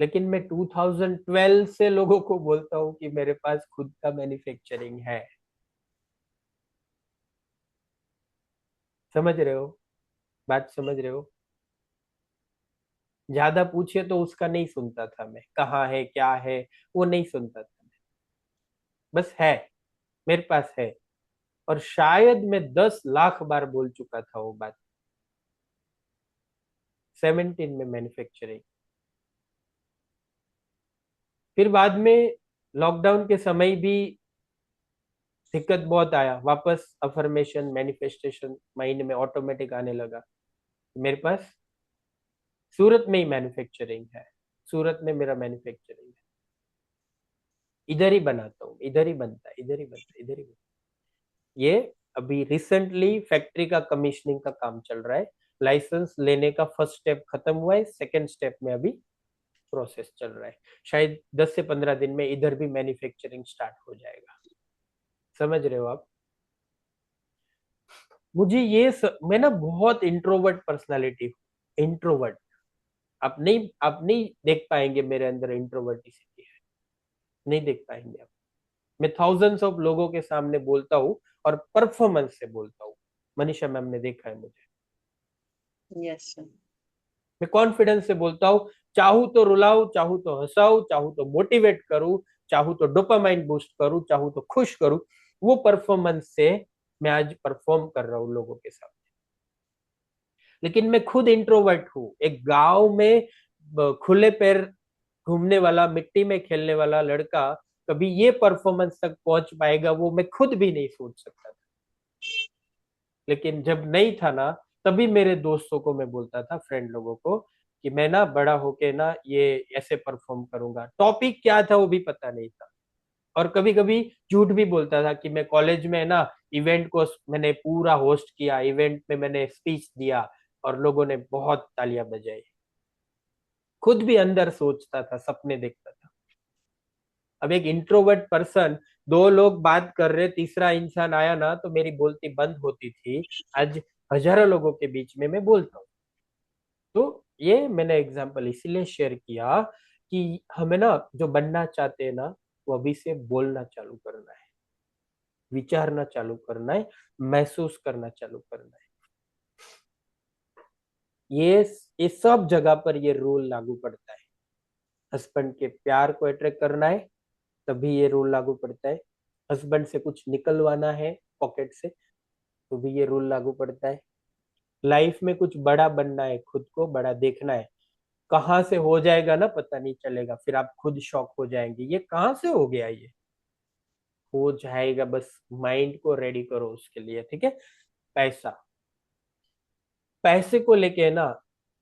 लेकिन मैं 2012 से लोगों को बोलता हूँ कि मेरे पास खुद का मैन्युफैक्चरिंग है। समझ रहे हो? बात समझ रहे हो? ज्यादा पूछे तो उसका नहीं सुनता था मैं, कहाँ है क्या है वो नहीं सुनता था मैं, बस है, मेरे पास है। और शायद मैं 10 लाख बार बोल चुका था वो बात 17 में मैन्युफैक्चरिंग। फिर बाद में लॉकडाउन के समय भी दिक्कत बहुत आया, वापस अफर्मेशन मैनिफेस्टेशन माइंड में ऑटोमेटिक आने लगा। मेरे पास सूरत में ही मैन्युफैक्चरिंग है, सूरत में मेरा मैन्युफैक्चरिंग है, इधर ही बनाता हूँ, इधर ही बनता है, इधर ही बनता है, इधर ही बनता है। ये अभी रिसेंटली फैक्ट्री का कमीशनिंग का काम चल रहा है, लाइसेंस लेने का फर्स्ट स्टेप खत्म हुआ है, सेकेंड स्टेप में अभी प्रोसेस चल रहा है। शायद 10 से 15 दिन में इधर भी मैन्युफैक्चरिंग स्टार्ट हो जाएगा। समझ रहे हो आप? मुझे मैं ना बहुत इंट्रोवर्ट पर्सनालिटी हूँ, इंट्रोवर्ट। आप नहीं देख पाएंगे मेरे अंदर इंट्रोवर्टिसिटी है, नहीं देख पाएंगे आप। मैं थाउजेंड्स ऑफ लोगों के सामने बोलता हूँ और परफॉर्मेंस से बोलता हूँ। मनीषा मैम ने देखा है मुझे, यस सर। मैं कॉन्फिडेंस से बोलता हूँ। चाहूँ तो रुलाऊं, चाहूँ तो हंसाऊं, चाहूँ तो मोटिवेट करूँ, चाहूँ तो डोपामाइन बूस्ट करूँ, चाहूँ तो खुश करूँ। वो परफॉर्मेंस से मैं आज परफॉर्म कर रहा हूँ लोगों के साथ। लेकिन मैं खुद इंट्रोवर्ट हूँ, एक गांव में खुले पैर घूमने वाला, मिट्टी में खेलने वाला लड़का कभी ये परफॉर्मेंस तक पहुंच पाएगा, वो मैं खुद भी नहीं सोच सकता था। लेकिन जब नहीं था ना, तभी मेरे दोस्तों को मैं बोलता था, फ्रेंड लोगों को, कि मैं ना बड़ा होके ना ये ऐसे परफॉर्म करूंगा। टॉपिक क्या था वो भी पता नहीं था, और कभी कभी झूठ भी बोलता था कि मैं कॉलेज में ना इवेंट को मैंने पूरा होस्ट किया, इवेंट में मैंने स्पीच दिया और लोगों ने बहुत तालियां बजाई। खुद भी अंदर सोचता था, सपने देखता था। अब एक इंट्रोवर्ट पर्सन, दो लोग बात कर रहे, तीसरा इंसान आया ना तो मेरी बोलती बंद होती थी। आज हजारों लोगों के बीच में मैं बोलता हूँ। तो ये मैंने एग्जांपल इसीलिए शेयर किया कि हमें ना जो बनना चाहते हैं ना, वो अभी से बोलना चालू करना है, विचारना चालू करना है, महसूस करना चालू करना है। ये ये सब जगह पर ये रूल लागू पड़ता है। हस्बैंड के प्यार को अट्रैक्ट करना है, तभी ये रूल लागू पड़ता है। हस्बैंड से कुछ निकलवाना है पॉकेट से, तो भी ये रूल लागू पड़ता है। लाइफ में कुछ बड़ा बनना है, खुद को बड़ा देखना है, कहाँ से हो जाएगा ना पता नहीं चलेगा, फिर आप खुद शॉक हो जाएंगे, ये कहाँ से हो गया, ये हो जाएगा, बस माइंड को रेडी करो उसके लिए। ठीक है? पैसा, पैसे को लेके ना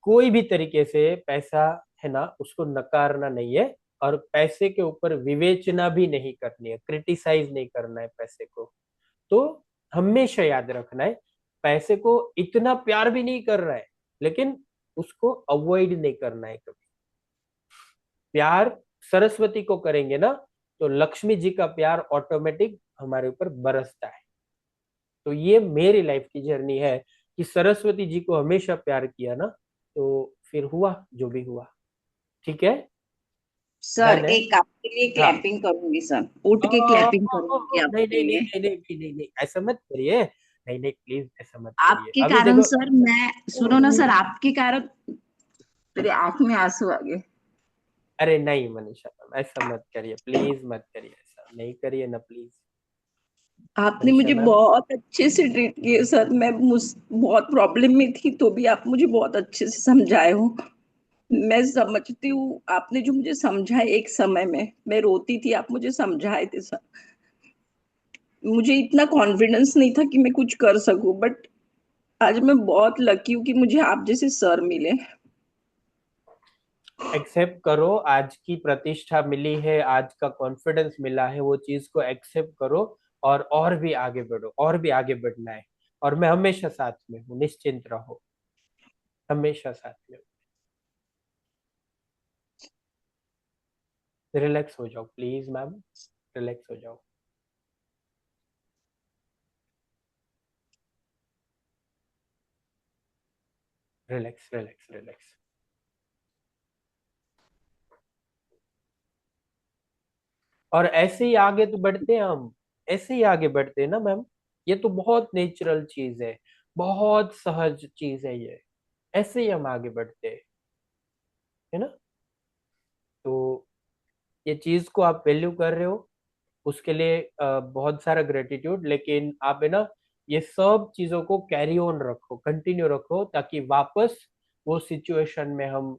कोई भी तरीके से पैसा है ना उसको नकारना नहीं है, और पैसे के ऊपर विवेचना भी नहीं करनी है, क्रिटिसाइज नहीं करना है पैसे को। तो हमेशा याद रखना है, पैसे को इतना प्यार भी नहीं कर रहा है, लेकिन उसको अवॉइड नहीं करना है कभी। प्यार सरस्वती को करेंगे ना, तो लक्ष्मी जी का प्यार ऑटोमेटिक हमारे ऊपर बरसता है। तो ये मेरी लाइफ की जर्नी है कि सरस्वती जी को हमेशा प्यार किया ना, तो फिर हुआ जो भी हुआ। ठीक है? सर डन है? एक आपके लिए हाँ। क्लैपिंग करूंगी सर, उठ के क्लैपिंग करूंगी नहीं आपके नहीं नहीं लिए। नहीं नहीं नहीं नहीं नहीं, ऐसा मत करिए, नहीं नहीं प्लीज ऐसा मत करिए, आपके अभी कारण देखो। सर, मैं सुनो ना सर, आपके कारण मेरी आंख में आंसू आ गए। अरे नहीं मनीषा मैम, ऐसा मत करिए, प्लीज मत करिए, ऐसा नहीं करिए ना प्लीज। आपने मनीषा मुझे मैम, बहुत अच्छे से ट्रीट किए सर, मैं बहुत प्रॉब्लम में थी तो भी आप मुझे बहुत अच्छे से समझाए हो। मैं समझती हूँ आपने जो मुझे समझाए, एक समय में मैं रोती थी, आप मुझे समझाए थे सर। मुझे इतना कॉन्फिडेंस नहीं था कि मैं कुछ कर सकूं, बट आज मैं बहुत लकी हूँ कि मुझे आप जैसे सर मिले। एक्सेप्ट करो, आज की प्रतिष्ठा मिली है, आज का कॉन्फिडेंस मिला है, वो चीज को एक्सेप्ट करो, और भी आगे बढ़ो, और भी आगे बढ़ना है। और मैं हमेशा साथ में हूँ, निश्चिंत रहो, हमेशा साथ में हूँ। रिलैक्स हो जाओ प्लीज मैम, रिलैक्स हो जाओ। Relax relax relax. और ऐसे ही आगे तो बढ़ते हैं हम, ऐसे ही आगे बढ़ते हैं ना मैम। ये तो बहुत नेचुरल चीज है, बहुत सहज चीज है ये। ऐसे ही हम आगे बढ़ते हैं, है ना। तो ये चीज को आप वैल्यू कर रहे हो, उसके लिए बहुत सारा ग्रेटिट्यूड। लेकिन आप है ना, ये सब चीजों को कैरी ऑन रखो, कंटिन्यू रखो, ताकि वापस वो सिचुएशन में हम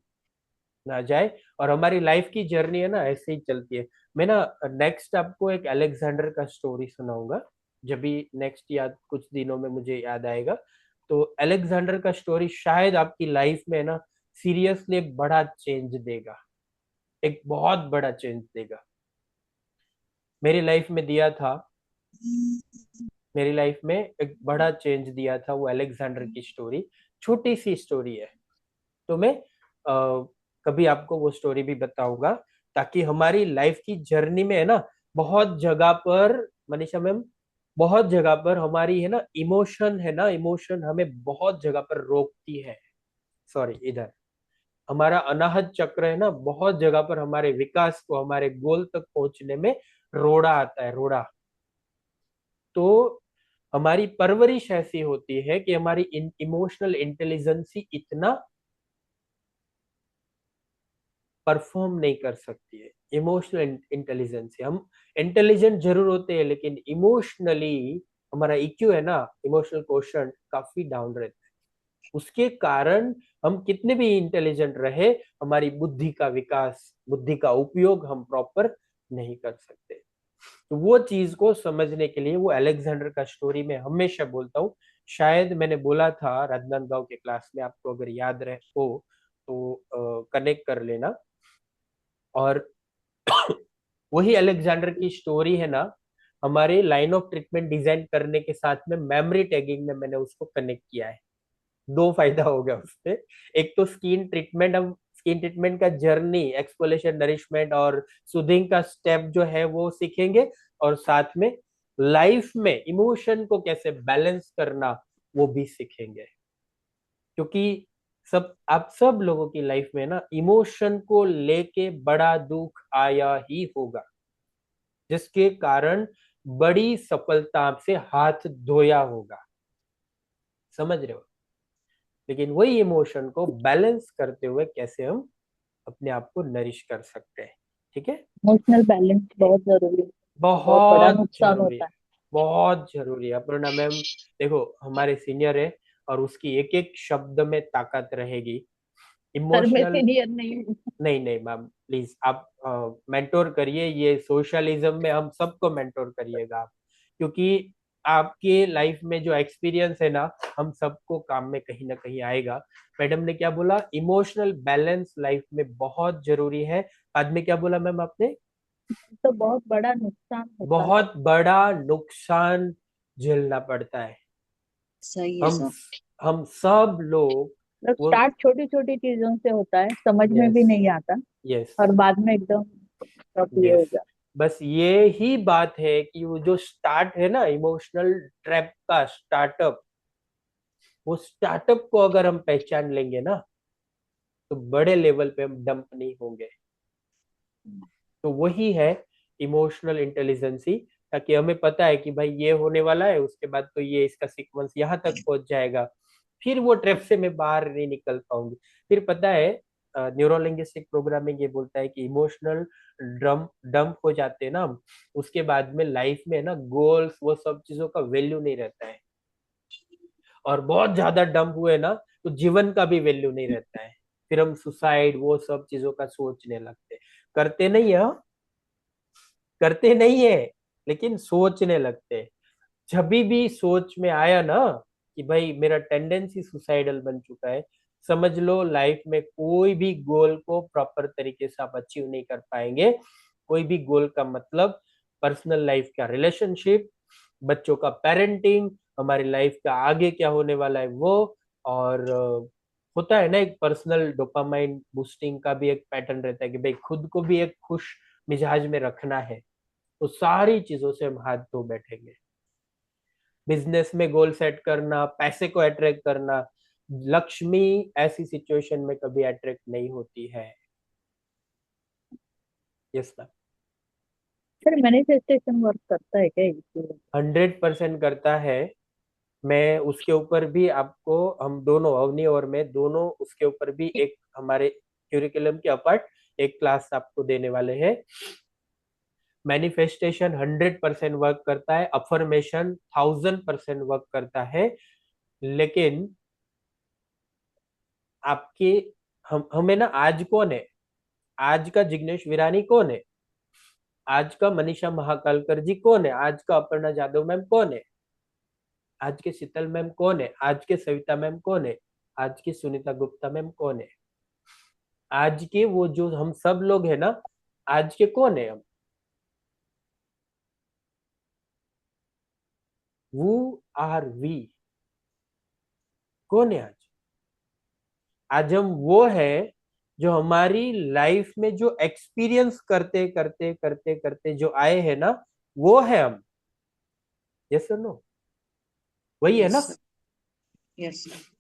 ना जाए। और हमारी लाइफ की जर्नी है ना ऐसे ही चलती है। मैं ना नेक्स्ट आपको एक अलेक्जेंडर का स्टोरी सुनाऊंगा, जब भी नेक्स्ट याद कुछ दिनों में मुझे याद आएगा। तो अलेक्जेंडर का स्टोरी शायद आपकी लाइफ में ना सीरियसली एक बड़ा चेंज देगा, एक बहुत बड़ा चेंज देगा। मेरी लाइफ में दिया था, मेरी लाइफ में एक बड़ा चेंज दिया था वो अलेक्जेंडर की स्टोरी। छोटी सी स्टोरी है, तो मैं कभी आपको वो स्टोरी भी बताऊंगा, ताकि हमारी लाइफ की जर्नी में है ना बहुत जगह पर, मनीषा मैम, बहुत जगह पर हमारी है ना इमोशन, है ना इमोशन हमें बहुत जगह पर रोकती है। सॉरी, इधर हमारा अनाहत चक्र है ना बहुत जगह पर हमारे विकास को, हमारे गोल तक पहुंचने में रोड़ा आता है, रोड़ा। तो हमारी परवरिश ऐसी होती है कि हमारी इमोशनल इंटेलिजेंसी इतना परफॉर्म नहीं कर सकती है। इमोशनल इंटेलिजेंसी, हम इंटेलिजेंट जरूर होते हैं, लेकिन इमोशनली हमारा इक्यू है ना, इमोशनल क्वोशंट काफी डाउन रहता है। उसके कारण हम कितने भी इंटेलिजेंट रहे, हमारी बुद्धि का विकास, बुद्धि का उपयोग हम प्रॉपर नहीं कर सकते। तो वो चीज को समझने के लिए वो अलेक्जेंडर का स्टोरी मैं हमेशा बोलता हूँ। शायद मैंने बोला था राजनांदगांव के क्लास में, आपको अगर याद रहे हो तो कनेक्ट कर लेना। और वही अलेक्जेंडर की स्टोरी है ना, हमारे लाइन ऑफ ट्रीटमेंट डिजाइन करने के साथ में मेमोरी टैगिंग में मैंने उसको कनेक्ट किया है। दो फायदा हो गया उससे। एक तो स्किन ट्रीटमेंट, हम स्किन ट्रीटमेंट का जर्नी, एक्सफोलिएशन, नरिशमेंट और सूदिंग का स्टेप जो है वो सीखेंगे। और साथ में लाइफ में इमोशन को कैसे बैलेंस करना वो भी सीखेंगे। क्योंकि सब, आप सब लोगों की लाइफ में ना इमोशन को लेके बड़ा दुख आया ही होगा, जिसके कारण बड़ी सफलता से हाथ धोया होगा। समझ रहे हो। लेकिन वही इमोशन को बैलेंस करते हुए कैसे हम अपने आप को नरिश कर सकते हैं। ठीक है, इमोशनल बैलेंस बहुत जरूरी है। बहुत बड़ा बहुत नुकसान जरूरी होता है, है। बहुत जरूरी है। अपर्णा मैम देखो, हमारे सीनियर है, और उसकी एक एक शब्द में ताकत रहेगी। पर मैं इमोशनल, सीनियर नहीं हूँ। नहीं नहीं मैम, प्लीज आप मेंटोर करिए, ये सोशलिज्म में हम सबको मेंटोर करिएगा आप। क्योंकि आपके लाइफ में जो एक्सपीरियंस है ना, हम सबको काम में कहीं ना कहीं आएगा। मैडम ने क्या बोला, इमोशनल बैलेंस लाइफ में बहुत जरूरी है। बाद में क्या बोला मैम आपने, तो बहुत बड़ा नुकसान होता है। बहुत बड़ा नुकसान झेलना पड़ता है। सही है हम सर। हम सब लोग मतलब वो, स्टार्ट छोटी छोटी चीजों से होता है, समझ में यस भी नहीं आता, यस और बाद में एकदम सब ये यस, हो जाता बस ये ही बात है कि वो जो स्टार्ट है ना इमोशनल ट्रैप का स्टार्टअप, वो स्टार्टअप को अगर हम पहचान लेंगे ना, तो बड़े लेवल पे हम डंप नहीं होंगे। तो वही है इमोशनल इंटेलिजेंसी। ताकि हमें पता है कि भाई ये होने वाला है, उसके बाद तो ये इसका सीक्वेंस यहाँ तक पहुंच जाएगा, फिर वो ट्रैप से मैं बाहर नहीं निकल पाऊंगी। फिर पता है, न्यूरोलिंग्विस्टिक प्रोग्रामिंग ये बोलता है कि इमोशनल ड्रम डंप हो जाते हैं ना हम, उसके बाद में लाइफ में ना गोल्स, वो सब चीजों का वैल्यू नहीं रहता है। और बहुत ज्यादा डंप हुए ना, तो जीवन का भी वैल्यू नहीं रहता है। फिर हम सुसाइड, वो सब चीजों का सोचने लगते हैं। करते नहीं है, करते नहीं है, लेकिन सोचने लगते हैं। जब भी सोच में आया ना कि भाई मेरा टेंडेंसी सुसाइडल बन चुका है, समझ लो लाइफ में कोई भी गोल को प्रॉपर तरीके से आप अचीव नहीं कर पाएंगे। कोई भी गोल का मतलब पर्सनल लाइफ का रिलेशनशिप, बच्चों का पेरेंटिंग, हमारी लाइफ का आगे क्या होने वाला है वो। और होता है ना एक पर्सनल डोपामाइन बूस्टिंग का भी एक पैटर्न रहता है कि भाई खुद को भी एक खुश मिजाज में रखना है, तो सारी चीजों से हम हाथ धो बैठेंगे। बिजनेस में गोल सेट करना, पैसे को अट्रैक्ट करना, लक्ष्मी ऐसी सिचुएशन में कभी अट्रैक्ट नहीं होती है। Yes ma'am. Sir manifestation work करता है क्या इसलिए? 100% करता है। मैं उसके ऊपर भी आपको, हम दोनों, अवनी और मैं दोनों, उसके ऊपर भी एक हमारे क्यूरिकुलम के अपार्ट एक क्लास आपको देने वाले हैं। मैनिफेस्टेशन 100% वर्क करता है, अफर्मेशन 1000% वर्क करता है, लेकिन आपके, हम हमें ना, आज कौन है, आज का जिग्नेश विरानी कौन है, आज का मनीषा महाकालकर जी कौन है, आज का अपर्णा जादव मैम कौन है, आज के शीतल मैम कौन है, आज के सविता मैम कौन है, आज की सुनीता गुप्ता मैम कौन है, आज के वो जो हम सब लोग हैं ना, आज के कौन है हम, वो आर वी, कौन है आज? आज हम वो है जो हमारी लाइफ में जो एक्सपीरियंस करते करते करते करते जो आए हैं ना, वो है हम। यस और नो? वही है ना? यस यस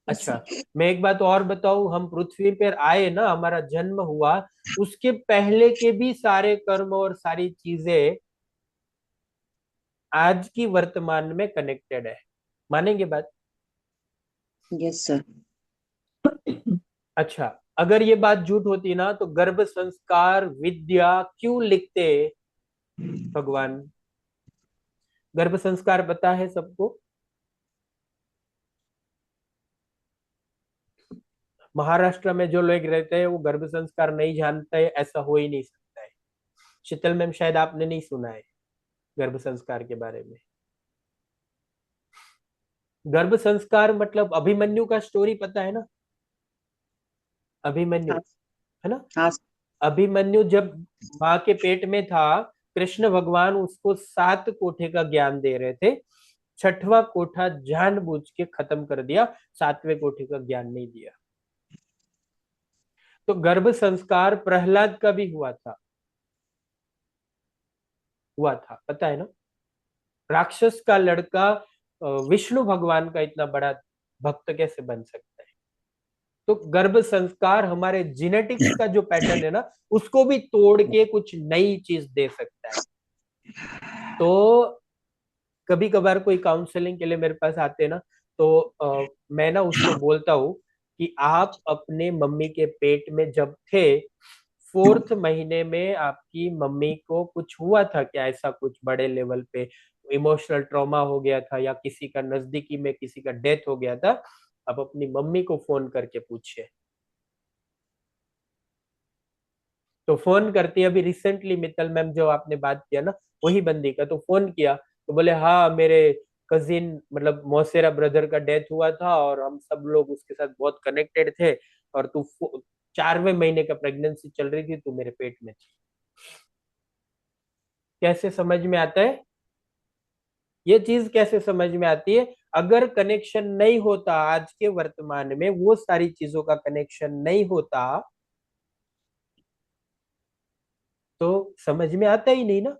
अच्छा, मैं एक बात और बताऊं, हम पृथ्वी पर आए ना, हमारा जन्म हुआ, उसके पहले के भी सारे कर्म और सारी चीजें आज की वर्तमान में कनेक्टेड है। मानेंगे बात? Yes sir. अच्छा, अगर ये बात झूठ होती ना, तो गर्भ संस्कार विद्या क्यों लिखते भगवान? गर्भ संस्कार पता है सबको? महाराष्ट्र में जो लोग रहते हैं वो गर्भ संस्कार नहीं जानते हैं, ऐसा हो ही नहीं सकता है। शीतल मैम, शायद आपने नहीं सुना है गर्भ संस्कार के बारे में। गर्भ संस्कार मतलब अभिमन्यु का स्टोरी पता है ना? अभिमन्यु, हाँ है ना? हाँ अभिमन्यु जब माँ के पेट में था, कृष्ण भगवान उसको 7 कोठे का ज्ञान दे रहे थे, 6वां कोठा जानबूझ के खत्म कर दिया, 7वें कोठे का ज्ञान नहीं दिया। तो गर्भ संस्कार प्रहलाद का भी हुआ था, पता है ना? राक्षस का लड़का विष्णु भगवान का इतना बड़ा भक्त कैसे बन सकता है? तो गर्भ संस्कार हमारे जेनेटिक्स का जो पैटर्न है ना, उसको भी तोड़ के कुछ नई चीज दे सकता है। तो कभी कभार कोई काउंसलिंग के लिए मेरे पास आते हैं ना, तो मैं ना उसको बोलता हूँ कि आप अपने मम्मी के पेट में जब थे, 4th महीने में आपकी मम्मी को कुछ हुआ था क्या, ऐसा कुछ बड़े लेवल पे इमोशनल ट्रॉमा हो गया था, या किसी का नजदीकी में किसी का डेथ हो गया था? आप अपनी मम्मी को फोन करके पूछिए। तो फोन करती है, अभी रिसेंटली मित्तल मैम जो आपने बात किया ना, वही बंदी का तो फोन किया, तो बोले हाँ मेरे कजिन, मतलब मौसेरा ब्रदर का डेथ हुआ था और हम सब लोग उसके साथ बहुत कनेक्टेड थे, और तू 4वें महीने का प्रेगनेंसी चल रही थी, तू मेरे पेट में थी। कैसे समझ में आता है ये चीज? कैसे समझ में आती है? अगर कनेक्शन नहीं होता, आज के वर्तमान में वो सारी चीजों का कनेक्शन नहीं होता, तो समझ में आता ही नहीं ना।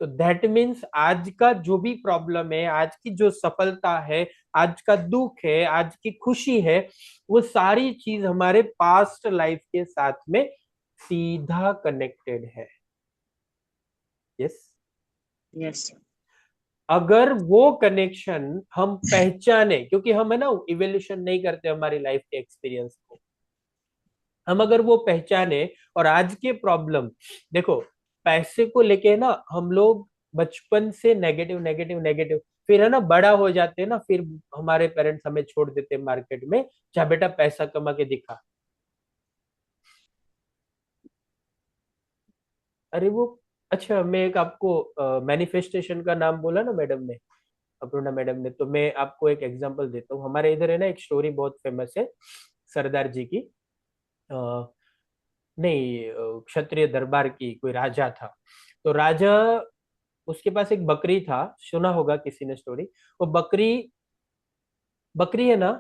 तो दैट मीन्स आज का जो भी प्रॉब्लम है, आज की जो सफलता है, आज का दुख है, आज की खुशी है, वो सारी चीज हमारे पास्ट लाइफ के साथ में सीधा कनेक्टेड है। यस। यस अगर वो कनेक्शन हम पहचाने, क्योंकि हम है ना इवेल्यूशन नहीं करते हमारी लाइफ के एक्सपीरियंस को, हम अगर वो पहचाने, और आज के प्रॉब्लम देखो, पैसे को लेके ना हम लोग बचपन से नेगेटिव नेगेटिव नेगेटिव, फिर है ना बड़ा हो जाते हैं ना, फिर हमारे पेरेंट्स हमें छोड़ देते हैं मार्केट में, जा बेटा पैसा कमा के दिखा। अरे वो, अच्छा मैं एक आपको मैनिफेस्टेशन का नाम बोला ना मैडम ने, अपर्णा मैडम ने, तो मैं आपको एक एग्जांपल देता हूँ। हमारे इधर है ना एक स्टोरी बहुत फेमस है सरदार जी की, नहीं, क्षत्रिय दरबार की, कोई राजा था। तो राजा, उसके पास एक बकरी था, सुना होगा किसी ने स्टोरी। वो बकरी, बकरी है ना,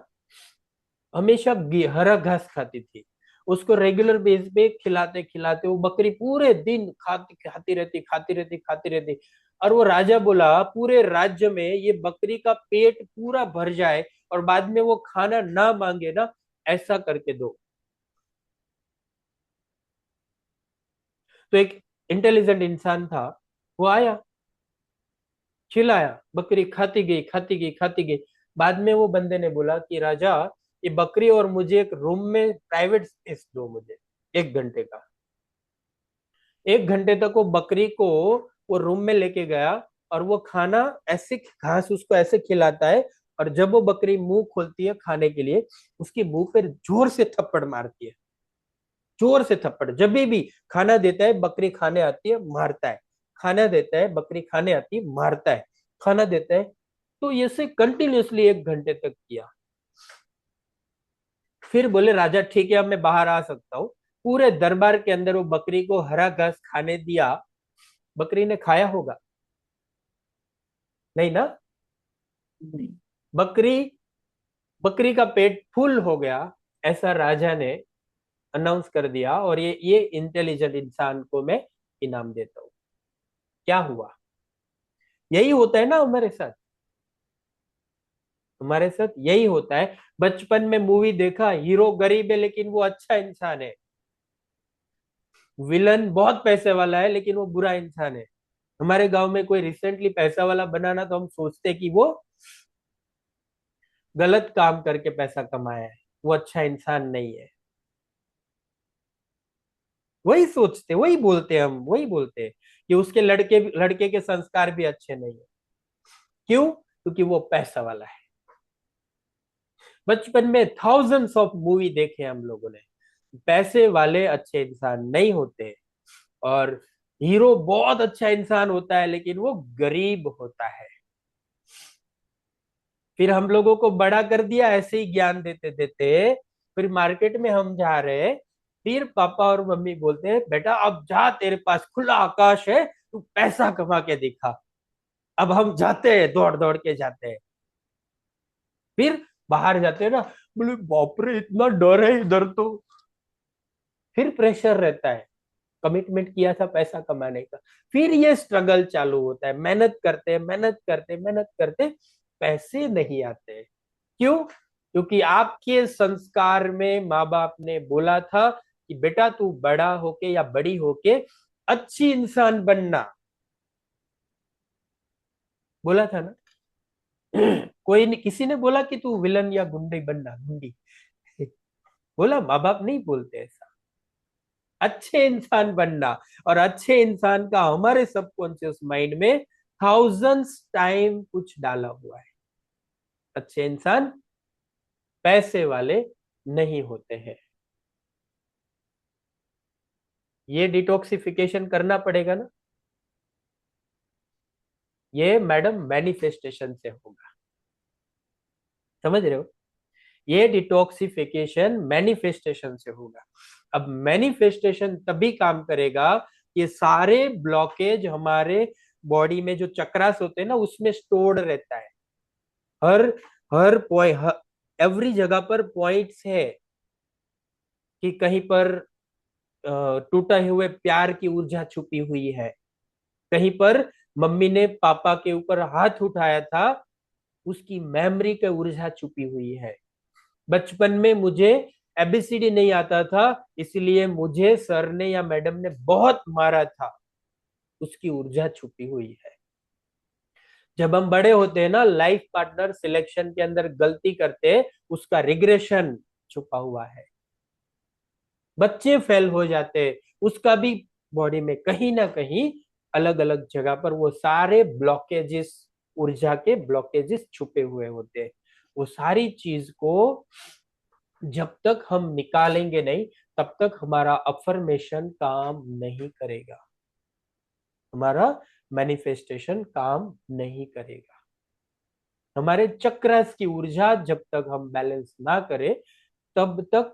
हमेशा हरा घास खाती थी। उसको रेगुलर बेस पे खिलाते खिलाते वो बकरी पूरे दिन खाती खाती रहती खाती रहती खाती रहती। और वो राजा बोला पूरे राज्य में ये बकरी का पेट पूरा भर जाए और बाद में वो खाना ना मांगे ना, ऐसा करके दो। तो एक इंटेलिजेंट इंसान था, वो आया, खिलाया, बकरी खाती गई खाती गई खाती गई। बाद में वो बंदे ने बोला कि राजा, ये बकरी और मुझे एक रूम में प्राइवेट स्पेस दो मुझे, 1 घंटे का। 1 घंटे तक वो बकरी को वो रूम में लेके गया और वो खाना ऐसे, घास उसको ऐसे खिलाता है, और जब वो बकरी मुंह खोलती है खाने के लिए, उसकी मुंह पर जोर से थप्पड़ मारती है। जोर से थप्पड़, जब भी खाना देता है बकरी खाने आती है मारता है, खाना देता है बकरी खाने आती है मारता है, खाना देता है। तो ये से कंटिन्यूअसली 1 घंटे तक किया। फिर बोले राजा ठीक है, अब मैं बाहर आ सकता हूँ। पूरे दरबार के अंदर वो बकरी को हरा घास खाने दिया। बकरी ने खाया होगा? नहीं ना। नहीं। बकरी बकरी का पेट फुल हो गया, ऐसा राजा ने अनाउंस कर दिया, और ये इंटेलिजेंट इंसान को मैं इनाम देता हूँ। क्या हुआ? यही होता है ना हमारे साथ। हमारे साथ यही होता है। बचपन में मूवी देखा, हीरो गरीब है लेकिन वो अच्छा इंसान है, विलन बहुत पैसे वाला है लेकिन वो बुरा इंसान है। हमारे गांव में कोई रिसेंटली पैसा वाला बनाना तो हम सोचते हैं कि वो गलत काम करके पैसा कमाया है, वो अच्छा इंसान नहीं है। वही सोचते, वही बोलते, हम वही बोलते हैं कि उसके लड़के लड़के के संस्कार भी अच्छे नहीं है। क्यों? क्योंकि वो पैसा वाला है। बचपन में थाउजेंड्स ऑफ मूवी देखे हम लोगों ने। पैसे वाले अच्छे इंसान नहीं होते, और हीरो बहुत अच्छा इंसान होता है लेकिन वो गरीब होता है। फिर हम लोगों को बड़ा कर दिया ऐसे ही ज्ञान देते देते। फिर मार्केट में हम जा रहे हैं, फिर पापा और मम्मी बोलते हैं बेटा अब जा, तेरे पास खुला आकाश है, तू पैसा कमा के दिखा। अब हम जाते हैं, दौड़ दौड़ के जाते हैं। फिर बाहर जाते हैं ना, बोले बाप रे इतना डर है इधर तो। फिर प्रेशर रहता है, कमिटमेंट किया था पैसा कमाने का। फिर ये स्ट्रगल चालू होता है, मेहनत करते मेहनत करते मेहनत करते, पैसे नहीं आते। क्यों? क्योंकि आपके संस्कार में माँ बाप ने बोला था कि बेटा तू बड़ा होके या बड़ी होके अच्छी इंसान बनना। बोला था ना। कोई नहीं, किसी ने बोला कि तू विलन या गुंडे बनना, गुंडी? बोला? माँ बाप नहीं बोलते ऐसा। अच्छे इंसान बनना। और अच्छे इंसान का हमारे सबकॉन्शियस माइंड में थाउजेंड्स टाइम कुछ डाला हुआ है। अच्छे इंसान पैसे वाले नहीं होते हैं। ये डिटॉक्सिफिकेशन करना पड़ेगा ना। ये मैडम मैनिफेस्टेशन से होगा, समझ रहे हो? ये डिटॉक्सिफिकेशन मैनिफेस्टेशन से होगा। अब मैनिफेस्टेशन तभी काम करेगा, ये सारे ब्लॉकेज हमारे बॉडी में जो चक्रास होते हैं ना उसमें स्टोर्ड रहता है। हर हर पॉइंट, एवरी जगह पर पॉइंट्स है कि कहीं पर टूटे हुए प्यार की ऊर्जा छुपी हुई है, कहीं पर मम्मी ने पापा के ऊपर हाथ उठाया था, उसकी मेमोरी की ऊर्जा छुपी हुई है। बचपन में मुझे एबीसीडी नहीं आता था, इसलिए मुझे सर ने या मैडम ने बहुत मारा था, उसकी ऊर्जा छुपी हुई है। जब हम बड़े होते हैं ना, लाइफ पार्टनर सिलेक्शन के अंदर गलती करते हैं, उसका रिग्रेशन छुपा हुआ है। बच्चे फेल हो जाते हैं, उसका भी बॉडी में कहीं ना कहीं अलग अलग जगह पर वो सारे ब्लॉकेजेस, ऊर्जा के ब्लॉकेजेस छुपे हुए होते हैं। वो सारी चीज को जब तक हम निकालेंगे नहीं, तब तक हमारा अफर्मेशन काम नहीं करेगा, हमारा मैनिफेस्टेशन काम नहीं करेगा। हमारे चक्रस की ऊर्जा जब तक हम बैलेंस ना करें, तब तक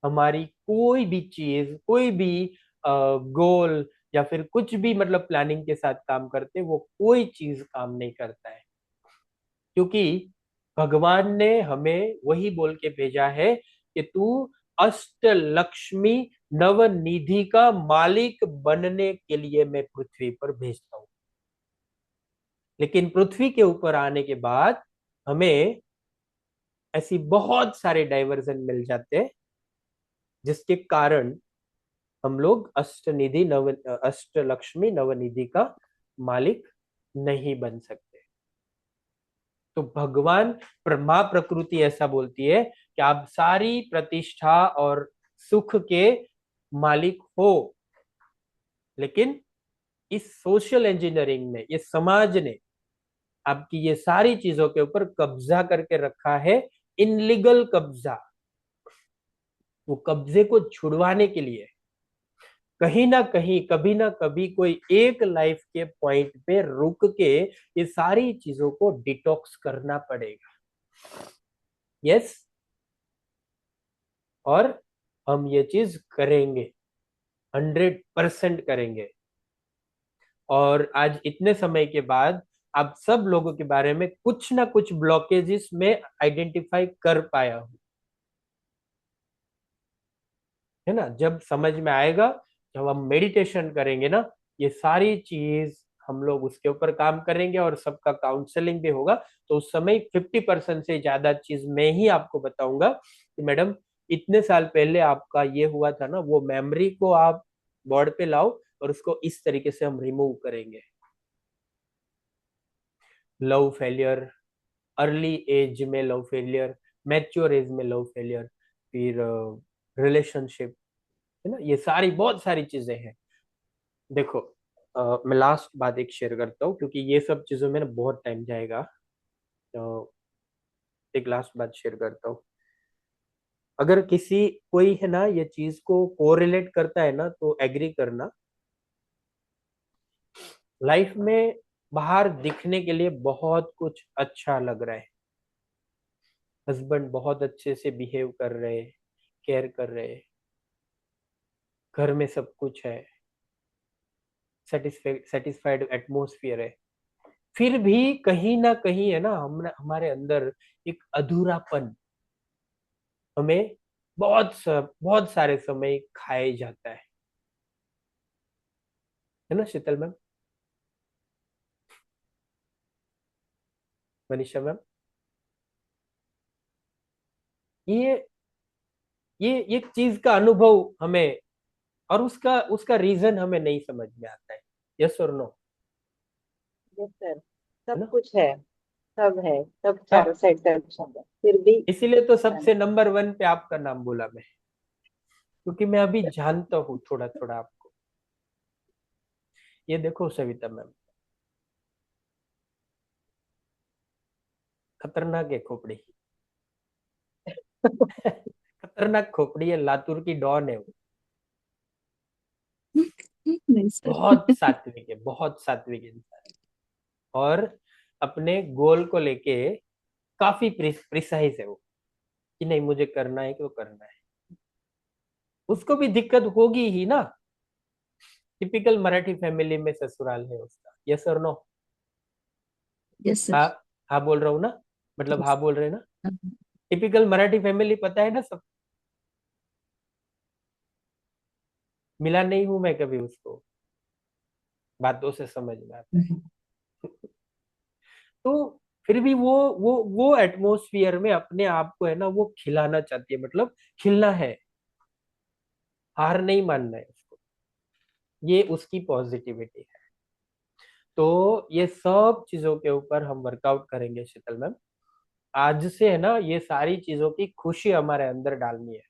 हमारी कोई भी चीज, कोई भी गोल या फिर कुछ भी मतलब प्लानिंग के साथ काम करते, वो कोई चीज काम नहीं करता है। क्योंकि भगवान ने हमें वही बोल के भेजा है कि तू अष्ट लक्ष्मी नवनिधि का मालिक बनने के लिए मैं पृथ्वी पर भेजता हूं। लेकिन पृथ्वी के ऊपर आने के बाद हमें ऐसी बहुत सारे डाइवर्जन मिल जाते हैं, जिसके कारण हम लोग अष्ट लक्ष्मी नवनिधि का मालिक नहीं बन सकते। तो भगवान मां प्रकृति ऐसा बोलती है कि आप सारी प्रतिष्ठा और सुख के मालिक हो, लेकिन इस सोशल इंजीनियरिंग में ये समाज ने आपकी ये सारी चीजों के ऊपर कब्जा करके रखा है, इनलीगल कब्जा। वो कब्जे को छुड़वाने के लिए कहीं ना कहीं कभी ना कभी कोई एक लाइफ के पॉइंट पे रुक के ये सारी चीजों को डिटॉक्स करना पड़ेगा। यस, और हम ये चीज करेंगे, 100% करेंगे। और आज इतने समय के बाद आप सब लोगों के बारे में कुछ ना कुछ ब्लॉकेजेस में आइडेंटिफाई कर पाया हूं, है ना। जब समझ में आएगा, जब हम मेडिटेशन करेंगे ना, ये सारी चीज हम लोग उसके ऊपर काम करेंगे और सबका काउंसलिंग भी होगा, तो उस समय 50% से ज्यादा चीज मैं ही आपको बताऊंगा कि मैडम इतने साल पहले आपका ये हुआ था ना, वो मेमोरी को आप बोर्ड पे लाओ और उसको इस तरीके से हम रिमूव करेंगे। लव फेलियर, अर्ली एज में लव फेलियर, मैच्योर एज में लव फेलियर, फिर रिलेशनशिप, है ना, ये सारी बहुत सारी चीजें हैं। देखो, मैं लास्ट बात एक शेयर करता हूँ, क्योंकि ये सब चीजों में ना बहुत टाइम जाएगा। तो एक लास्ट बात शेयर करता हूँ। अगर किसी कोई है ना ये चीज को कोरिलेट करता है ना, तो एग्री करना। लाइफ में बाहर दिखने के लिए बहुत कुछ अच्छा लग रहा है, हस्बैंड बहुत अच्छे से बिहेव कर रहे, केयर कर रहे, घर में सब कुछ है, सेटिस्फाइड एटमोसफियर है, फिर भी कहीं ना कहीं है ना हम हमारे अंदर एक अधूरापन हमें बहुत सारे समय खाए जाता है ना शीतल मैम, मनीषा मैम। ये ये एक चीज का अनुभव हमें, और उसका उसका रीजन हमें नहीं समझ में आता है। यस और नो, यस सर, है सब ना। कुछ है, सब है, सब चारों सब, साइड का है, फिर भी इसीलिए तो सबसे नंबर 1 पे आपका नाम बोला मैं, क्योंकि मैं अभी जानता हूँ थोड़ा थोड़ा आपको। ये देखो सविता मैम, खतरनाक है खोपड़ी। खतरनाक खोपड़ी है, लातूर की डॉन है वो। नहीं सर। बहुत सात्विक है, बहुत सात्विक इंसान, और अपने गोल को लेके काफी प्रिसाइज है वो, कि नहीं मुझे करना है कि वो करना है। उसको भी दिक्कत होगी ही ना, टिपिकल मराठी फैमिली में ससुराल है उसका। यस और नो। Yes sir. हाँ, हाँ बोल रहा हूँ ना, मतलब यस। हाँ बोल रहे हैं ना। टिपिकल मराठी फैमिली पता है ना सब, मिला नहीं हूं मैं कभी उसको, बातों से समझ में आता है। तो फिर भी वो एटमोसफियर में अपने आप को है ना वो खिलाना चाहती है, मतलब खिलना है, हार नहीं मानना है उसको। ये उसकी पॉजिटिविटी है। तो ये सब चीजों के ऊपर हम वर्कआउट करेंगे शीतल मैम। आज से है ना ये सारी चीजों की खुशी हमारे अंदर डालनी है।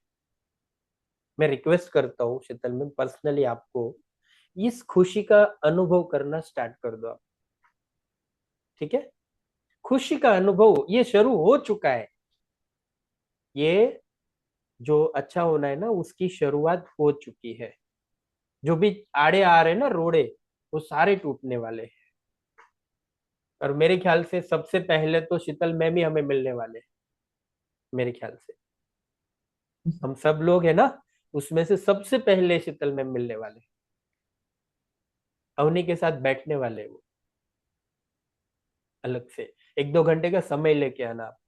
मैं रिक्वेस्ट करता हूँ शीतल मैम, पर्सनली आपको इस खुशी का अनुभव करना स्टार्ट कर दो आप। ठीक है, खुशी का अनुभव ये शुरू हो चुका है। ये जो अच्छा होना है ना उसकी शुरुआत हो चुकी है। जो भी आड़े आ रहे हैं ना रोड़े, वो सारे टूटने वाले हैं। और मेरे ख्याल से सबसे पहले तो शीतल मैम ही हमें मिलने वाले हैं, मेरे ख्याल से। हम सब लोग है ना, उसमें से सबसे पहले शीतल मैम मिलने वाले, अवनी के साथ बैठने वाले वो, अलग से 1-2 घंटे का समय लेके आना आप।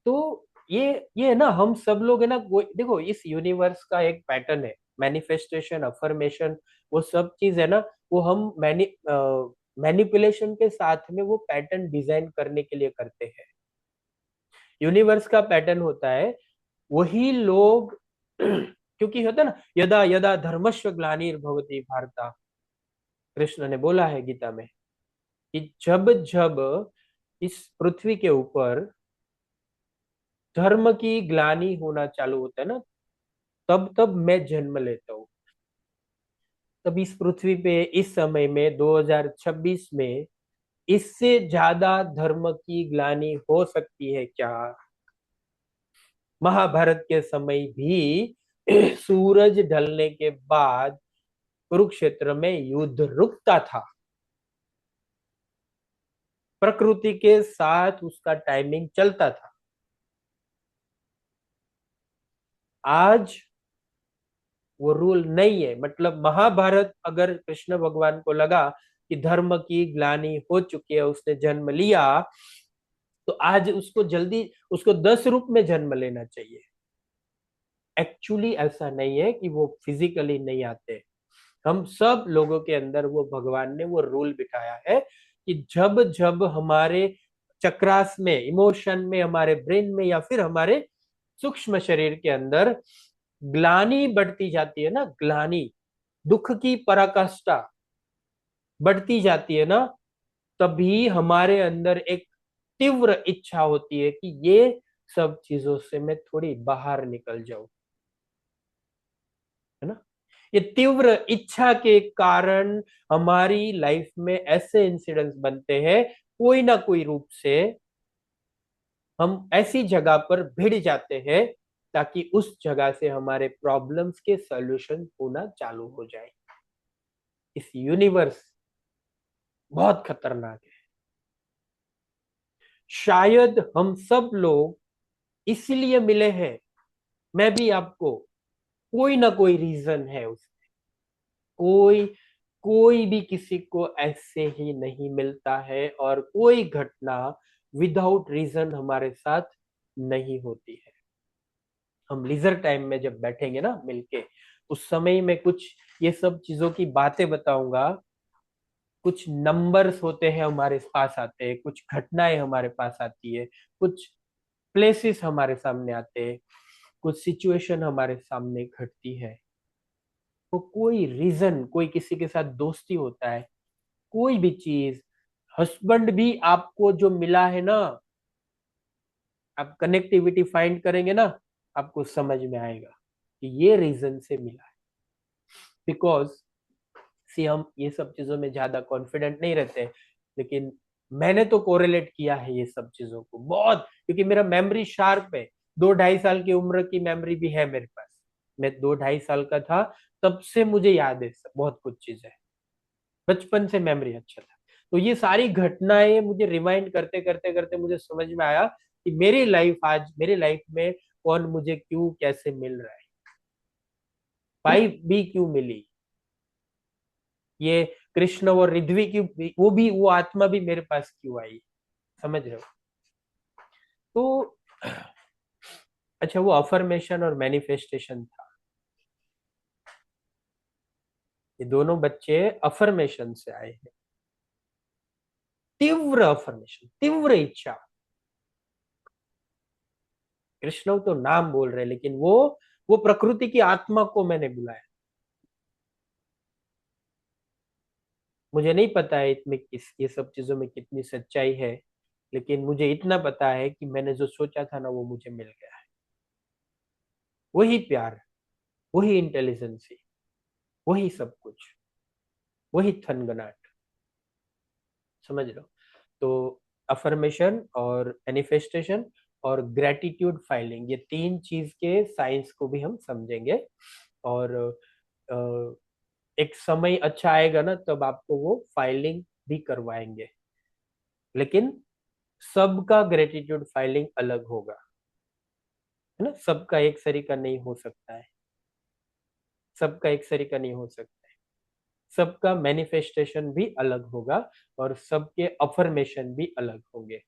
तो ये ना हम सब लोग है ना, देखो इस यूनिवर्स का एक पैटर्न है, मैनिफेस्टेशन, अफर्मेशन, वो सब चीज है ना, वो हम मैनिपुलेशन के साथ में वो पैटर्न डिजाइन करने के लिए करते हैं। यूनिवर्स का पैटर्न होता है, वही लोग क्योंकि होता है ना, यदा यदा धर्मस्व ग्लानिर्भवति भारत, कृष्ण ने बोला है गीता में कि जब जब इस पृथ्वी के ऊपर धर्म की ग्लानि होना चालू होता है ना, तब तब मैं जन्म लेता हूँ। तब इस पृथ्वी पे इस समय में 2026 में इससे ज्यादा धर्म की ग्लानि हो सकती है क्या? महाभारत के समय भी सूरज ढलने के बाद कुरुक्षेत्र में युद्ध रुकता था, प्रकृति के साथ उसका टाइमिंग चलता था। आज वो रूल नहीं है। मतलब महाभारत, अगर कृष्ण भगवान को लगा कि धर्म की ग्लानि हो चुकी है, उसने जन्म लिया, तो आज उसको जल्दी उसको 10 रूप में जन्म लेना चाहिए। एक्चुअली ऐसा नहीं है कि वो फिजिकली नहीं आते। हम सब लोगों के अंदर वो भगवान ने वो रूल बिठाया है कि जब जब हमारे चक्रास में, इमोशन में, हमारे ब्रेन में या फिर हमारे सूक्ष्म शरीर के अंदर ग्लानि बढ़ती जाती है ना, ग्लानि, दुख की पराकाष्ठा बढ़ती जाती है ना, तभी हमारे अंदर एक तीव्र इच्छा होती है कि ये सब चीजों से मैं थोड़ी बाहर निकल जाऊं, है ना। ये तीव्र इच्छा के कारण हमारी लाइफ में ऐसे इंसिडेंट्स बनते हैं, कोई ना कोई रूप से हम ऐसी जगह पर भिड़ जाते हैं ताकि उस जगह से हमारे प्रॉब्लम्स के सॉल्यूशन होना चालू हो जाए। इस यूनिवर्स बहुत खतरनाक है। शायद हम सब लोग इसलिए मिले हैं, मैं भी आपको, कोई ना कोई रीजन है उसमें। कोई कोई भी किसी को ऐसे ही नहीं मिलता है, और कोई घटना विदाउट रीजन हमारे साथ नहीं होती है। हम लीजर टाइम में जब बैठेंगे ना मिलके, उस समय में कुछ ये सब चीजों की बातें बताऊंगा। कुछ नंबर्स होते हैं हमारे पास आते हैं, कुछ घटनाएं हमारे पास आती है, कुछ प्लेसेस हमारे सामने आते हैं, कुछ सिचुएशन हमारे सामने घटती है। तो कोई रीजन, कोई किसी के साथ दोस्ती होता है, कोई भी चीज, हस्बैंड भी आपको जो मिला है ना, आप कनेक्टिविटी फाइंड करेंगे ना, आपको समझ में आएगा कि ये रीजन से मिला है। बिकॉज सी, हम ये सब चीजों में ज्यादा कॉन्फिडेंट नहीं रहते, लेकिन मैंने तो कोरिलेट किया है ये सब चीजों को बहुत, क्योंकि मेरा मेमोरी शार्प है। 2-2.5 साल की उम्र की मेमोरी भी है मेरे पास। मैं 2-2.5 साल का था तब से मुझे याद है बहुत कुछ चीजें, बचपन से मेमोरी अच्छा था। तो ये सारी घटनाएं मुझे रिमाइंड करते करते करते मुझे समझ में आया कि मेरी लाइफ, आज मेरी लाइफ में कौन मुझे क्यों कैसे मिल रहा है, वाइफ भी क्यों मिली, ये कृष्ण और रिध्वी की वो आत्मा भी मेरे पास क्यों आई, समझ रहे हो। तो अच्छा, वो अफर्मेशन और मैनिफेस्टेशन था। ये दोनों बच्चे अफर्मेशन से आए हैं। तीव्र अफर्मेशन, तीव्र इच्छा। कृष्ण तो नाम बोल रहे, लेकिन वो प्रकृति की आत्मा को मैंने बुलाया। मुझे नहीं पता है इसमें ये सब चीजों में कितनी सच्चाई है, लेकिन मुझे इतना पता है कि मैंने जो सोचा था ना, वो मुझे मिल गया है। वही प्यार, वही इंटेलिजेंसी, वही सब कुछ, वही थनगनाट, समझ लो। तो अफर्मेशन और मैनिफेस्टेशन और ग्रेटिट्यूड फाइलिंग, ये तीन चीज के साइंस को भी हम समझेंगे। और अ, एक समय अच्छा आएगा ना, तब आपको वो फाइलिंग भी करवाएंगे। लेकिन सबका ग्रेटिट्यूड फाइलिंग अलग होगा, है ना। सबका एक सरीका नहीं हो सकता है, सबका एक सरीका नहीं हो सकता है। सबका मैनिफेस्टेशन भी अलग होगा, और सबके अफर्मेशन भी अलग होंगे।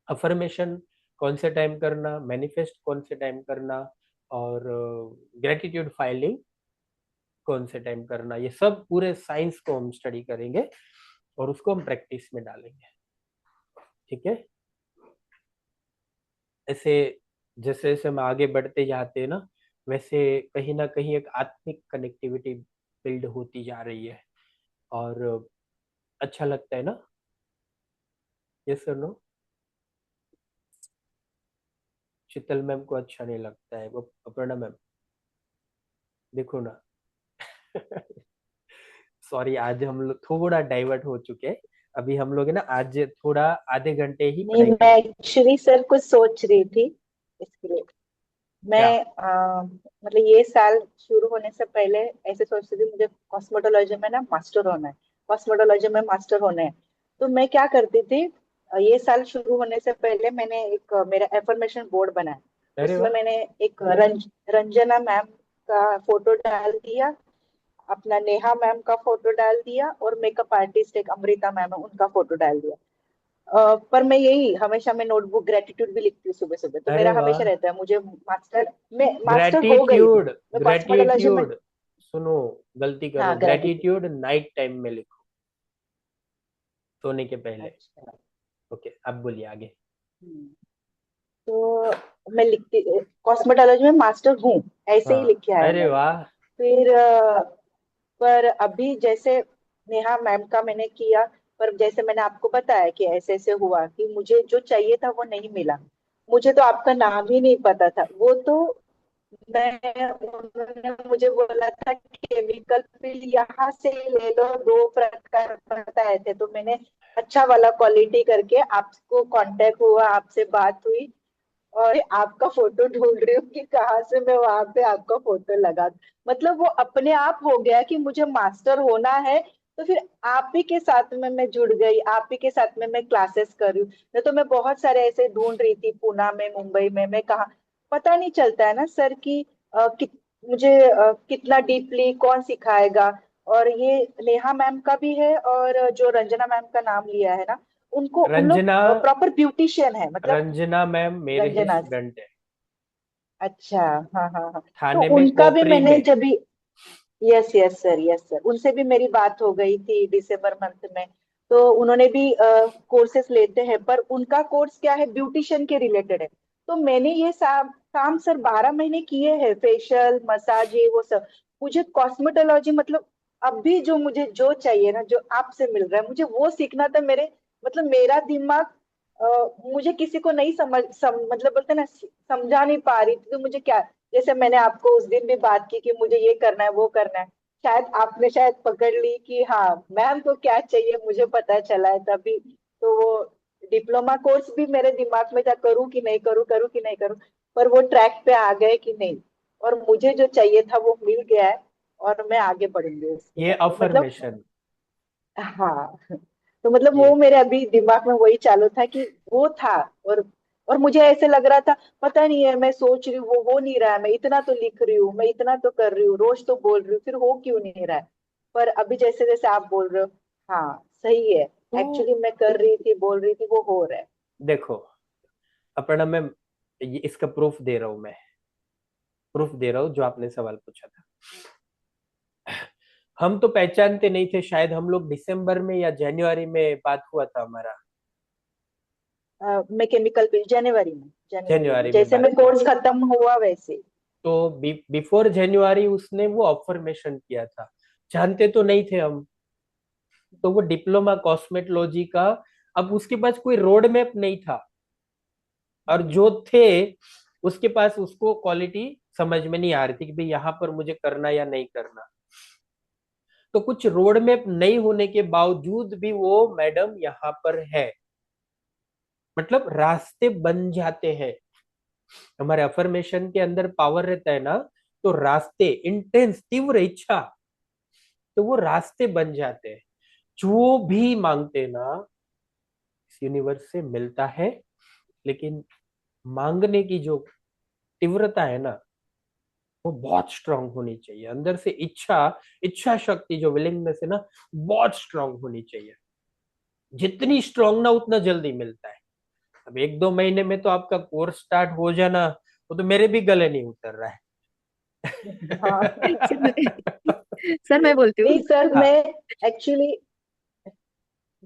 अफर्मेशन कौन से टाइम करना, मैनिफेस्ट कौन से टाइम करना, और ग्रेटिट्यूड फाइलिंग कौन से टाइम करना, ये सब पूरे साइंस को हम स्टडी करेंगे और उसको हम प्रैक्टिस में डालेंगे। ठीक है। ऐसे जैसे जैसे हम आगे बढ़ते जाते हैं ना, वैसे कहीं ना कहीं एक आत्मिक कनेक्टिविटी बिल्ड होती जा रही है, और अच्छा लगता है ना। यस और नो? शीतल मैम को अच्छा नहीं लगता है, वो अपर्णा मैम देखो ना। सॉरी, आज हम लोग थोड़ा डाइवर्ट हो चुके हैं। अभी हम लोग है ना, आज थोड़ा आधे घंटे ही नहीं, पढ़ाई मैं करेंगे। एक्चुअली सर कुछ सोच रही थी इसके लिए। क्या? मैं मतलब ये साल शुरू होने से पहले ऐसे सोचती थी मुझे कॉस्मेटोलॉजी में ना मास्टर होना है, कॉस्मेटोलॉजी में मास्टर होना है। तो मैं क्या करती थी, ये साल शुरू होने से पहले मैंने एक मेरा एफर्मेशन बोर्ड बनाया। अरे उसमें वाह। मैंने एक रंजना मैम का फोटो डाल दिया, अपना नेहा मैम का फोटो डाल दिया, और मेकअप आर्टिस्ट एक अमृता मैम है उनका फोटो डाल दिया। पर मैं यही हमेशा मैं नोटबुक ग्रेटिट्यूड भी लिखती हूँ सुबह सुबह, तो अरे मेरा वाह। हमेशा रहता है मुझे मास्टर, मैं मास्टर हो गई थी ग्रेटिट्यूड, मैं कॉस्मेटोलॉजी में। ग्रेटिट्यूड, सुनो, गलती कर रहे हाँ, हो, ग्रेटिट्यूड। ग्रेटिट्यूड नाइट टाइम में लिखो, सोने के पहले। अच्छा। ओके, अब बोलिए आगे। हम्म, तो मैं लिखती, कॉस्मेटोलॉजी में मास्टर हूँ, ऐसे ही हाँ, लिखे आया अरे मैंने। वाह। फिर पर अभी जैसे नेहा मैम का मैंने किया, पर जैसे मैंने आपको बताया कि ऐसे ऐसे हुआ कि मुझे जो चाहिए था वो नहीं मिला। मुझे तो आपका नाम ही नहीं पता था, वो तो मैं, उन्होंने मुझे बोला था केमिकल पिल यहाँ से ले लो, 2 प्रकार बताए थे, तो मैंने अच्छा वाला क्वालिटी करके आपको कांटेक्ट हुआ, आपसे बात हुई, और आपका फोटो ढूंढ रही हूँ कि कहाँ से मैं वहां पे आपका फोटो लगा। मतलब वो अपने आप हो गया कि मुझे मास्टर होना है, तो फिर आप ही के साथ में मैं जुड़ गई, आप ही के साथ में मैं क्लासेस कर रही हूँ। नहीं तो मैं बहुत सारे ऐसे ढूंढ रही थी, पुणे में, मुंबई में, मैं कहा, पता नहीं चलता है ना सर कि मुझे कितना डीपली कौन सिखाएगा। और ये नेहा मैम का भी है, और जो रंजना मैम का नाम लिया है ना, उनको, उन लोग रंजना, प्रॉपर ब्यूटिशियन है मतलब। रंजना मैम मेरे ही रंजना, स्टूडेंट है, अच्छा। हाँ हाँ हाँ। तो थाने में उनका भी कोपरी मैंने में। जब भी, yes yes sir, yes sir, उनसे भी मेरी बात हो गई थी दिसंबर मंथ में। तो उन्होंने भी कोर्सेस लेते हैं, पर उनका कोर्स क्या है, ब्यूटिशियन के रिलेटेड है। तो मैंने ये काम सर 12 महीने किए हैं, फेशियल मसाज ये वो सब। मुझे कॉस्मेटोलॉजी मतलब अभी जो मुझे जो चाहिए ना, जो आपसे मिल रहा है मुझे वो सीखना था। मेरे मतलब मेरा दिमाग मुझे किसी को नहीं मतलब बोलते हैं ना, समझा नहीं पा रही थी, तो मुझे क्या, जैसे मैंने आपको उस दिन भी बात की कि मुझे ये करना है वो करना है, शायद आपने शायद पकड़ ली कि हाँ मैम को क्या चाहिए, मुझे पता चला है तभी। तो वो डिप्लोमा कोर्स भी मेरे दिमाग में था, करूँ कि नहीं करूँ, करूँ कि नहीं करूँ, पर वो ट्रैक पे आ गए कि नहीं, और मुझे जो चाहिए था वो मिल गया है, और मैं आगे बढ़ूंगी उसके ये साथ, तो मतलब अफर्मेशन। हाँ। तो मतलब वो ये मेरे अभी दिमाग में वही चालू था कि वो था, और मुझे ऐसे लग रहा था, पता नहीं है, मैं सोच रही हूँ वो हो नहीं रहा है, मैं इतना तो लिख रही हूँ, मैं इतना तो कर रही हूँ, रोज तो बोल रही हूँ, फिर हो क्यों नहीं रहा है। पर अभी जैसे जैसे आप बोल रहे हो, हाँ सही है, तो एक्चुअली मैं कर रही थी, बोल रही थी, वो हो रहा है। देखो अपर्णा मैम, ये इसका प्रूफ दे रहा हूं मैं, प्रूफ दे रहा हूँ जो आपने सवाल पूछा था। हम तो पहचानते नहीं थे, शायद हम लोग दिसंबर में या जनवरी में बात हुआ था हमारा। मैं केमिकल पे जनवरी में जनवरी में जैसे बात मैं हुआ। कोर्स खत्म हुआ वैसे। तो बिफोर जनवरी उसने वो अफर्मेशन किया था, जानते तो नहीं थे हम। तो वो डिप्लोमा कॉस्मेटोलॉजी का, अब उसके पास कोई रोड मैप नहीं था, और हम्म। जो थे उसके पास उसको क्वालिटी समझ में नहीं आ रही थी कि भाई यहाँ पर मुझे करना या नहीं करना। तो कुछ रोड मैप नहीं होने के बावजूद भी वो मैडम यहाँ पर है, मतलब रास्ते बन जाते हैं। हमारे अफर्मेशन के अंदर पावर रहता है ना, तो रास्ते, इंटेंस तीव्र इच्छा, तो वो रास्ते बन जाते हैं। जो भी मांगते हैं ना, इस यूनिवर्स से मिलता है। लेकिन मांगने की जो तीव्रता है ना, वो बहुत स्ट्रांग होनी चाहिए अंदर से। इच्छा, इच्छा शक्ति जो विलिंगनेस है ना, बहुत स्ट्रांग होनी चाहिए। जितनी स्ट्रांग ना उतना जल्दी मिलता है। अब 1-2 महीने में तो आपका कोर्स स्टार्ट हो जाना, वो तो मेरे भी गले नहीं उतर रहा हाँ। है। सर मैं बोलती नहीं हूँ। सर, हाँ मैं एक्चुअली,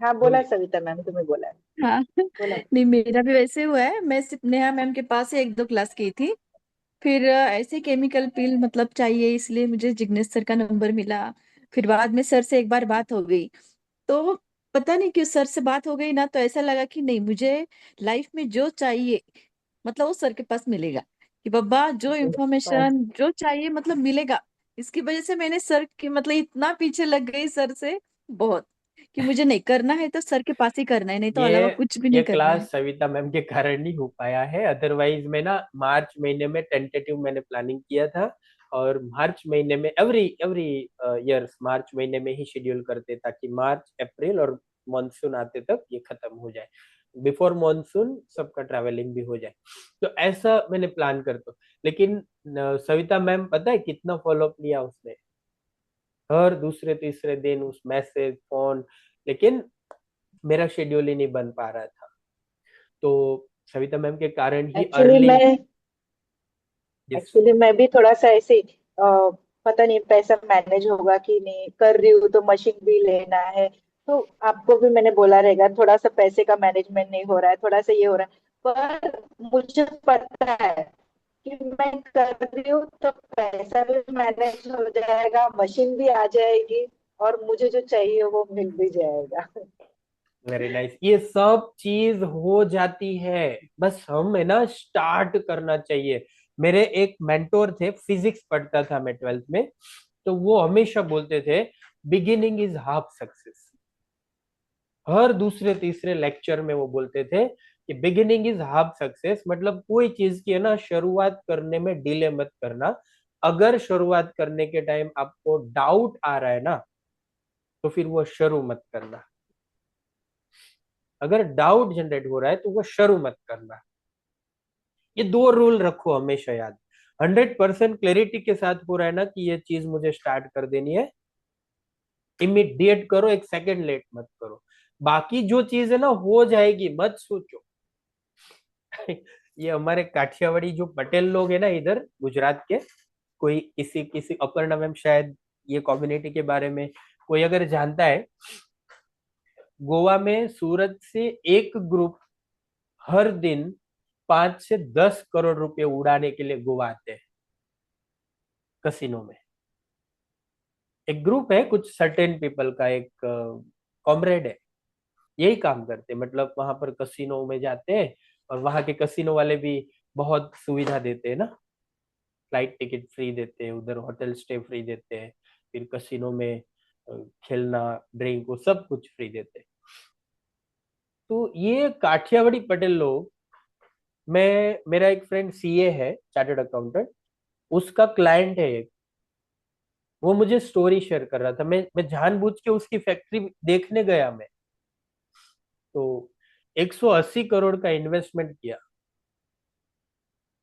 हाँ बोला बोलिए। सविता मैम, तुम्हें बोला है, हाँ, बोला। नहीं मेरा भी वैसे हुआ है। मैं सिर्फ नेहा मैम के पास ही 1-2 क्लास की थी। फिर ऐसे केमिकल पील मतलब चाहिए, इसलिए मुझे जिग्नेश सर का नंबर मिला। फिर बाद में सर से एक बार बात हो गई, तो पता नहीं क्यों सर से बात हो गई ना, तो ऐसा लगा कि नहीं, मुझे लाइफ में जो चाहिए मतलब वो सर के पास मिलेगा। कि बाबा जो हाँ, इंफॉर्मेशन जो चाहिए मतलब मिलेगा। इसकी वजह से मैंने सर की मतलब इतना पीछे लग गई सर से, बहुत, कि मुझे नहीं करना है तो सर के पास ही करना है, नहीं तो अलावा ये कुछ भी ये नहीं करना है। क्लास सविता मैम के कारण नहीं हो पाया है, अदरवाइज मैं ना मार्च महीने में टेंटेटिव मैंने प्लानिंग किया था, और मार्च महीने में एवरी एवरी ईयर्स मार्च महीने में ही शेड्यूल करते, ताकि मार्च अप्रैल और मॉनसून आते तक ये खत्म हो जाए, बिफोर मॉनसून सबका ट्रैवलिंग भी हो जाए। तो ऐसा मैंने प्लान करता हूँ। लेकिन सविता मैम पता है कितना फॉलोअप लिया उसने, हर दूसरे तीसरे दिन उस मैसेज फोन, लेकिन मेरा शेड्यूल ही नहीं बन पा रहा था। तो सविता मैम के कारण ही एक्चुअली अर्ली मैं जिस एक्चुअली मैं भी थोड़ा सा ऐसे पता नहीं पैसा मैनेज होगा कि नहीं, कर रही हूँ तो मशीन भी लेना है, तो आपको भी मैंने बोला रहेगा, थोड़ा सा पैसे का मैनेजमेंट नहीं हो रहा है, थोड़ा सा ये हो रहा है, पर मुझे पता है कि मैं कर रही हूँ तो पैसा भी मैनेज हो जाएगा, मशीन भी आ जाएगी, और मुझे जो चाहिए वो मिल भी जाएगा। वेरी नाइस, ये सब चीज हो जाती है, बस हम है ना स्टार्ट करना चाहिए। मेरे एक मेंटोर थे, फिजिक्स पढ़ता था मैं 12th में, तो वो हमेशा बोलते थे बिगिनिंग इज हाफ सक्सेस। हर दूसरे तीसरे लेक्चर में वो बोलते थे कि बिगिनिंग इज हाफ सक्सेस, मतलब कोई चीज की है ना शुरुआत करने में डिले मत करना। अगर शुरुआत करने के टाइम आपको डाउट आ रहा है ना, तो फिर वो शुरू मत करना। अगर डाउट जनरेट हो रहा है तो वो शुरू मत करना। ये दो रूल रखो हमेशा याद। 100% क्लैरिटी के साथ हो रहा है ना कि ये चीज मुझे स्टार्ट कर देनी है, इमीडिएट करो, एक सेकंड लेट मत करो। बाकी जो चीज है ना हो जाएगी, मत सोचो। ये हमारे काठियावाड़ी जो पटेल लोग है ना इधर गुजरात के, कोई किसी किसी अपर्णा मैम शायद ये कम्युनिटी के बारे में कोई अगर जानता है, गोवा में सूरत से एक ग्रुप हर दिन 5 से 10 करोड़ रुपए उड़ाने के लिए गोवा आते हैं कसिनो में। एक ग्रुप है कुछ सर्टेन पीपल का, एक कॉमरेड है, यही काम करते हैं, मतलब वहां पर कसिनो में जाते हैं, और वहां के कसिनो वाले भी बहुत सुविधा देते हैं ना, फ्लाइट टिकट फ्री देते हैं, उधर होटल स्टे फ्री देते हैं, फिर कसिनो में खेलना ड्रिंक वो सब कुछ फ्री देते हैं। तो ये काठियावाड़ी पटेल लोग, मैं मेरा एक फ्रेंड सीए है, चार्टर्ड अकाउंटेंट, उसका क्लाइंट है एक, वो मुझे स्टोरी शेयर कर रहा था, मैं जानबूझ के उसकी फैक्ट्री देखने गया मैं। तो 180 करोड़ का इन्वेस्टमेंट किया,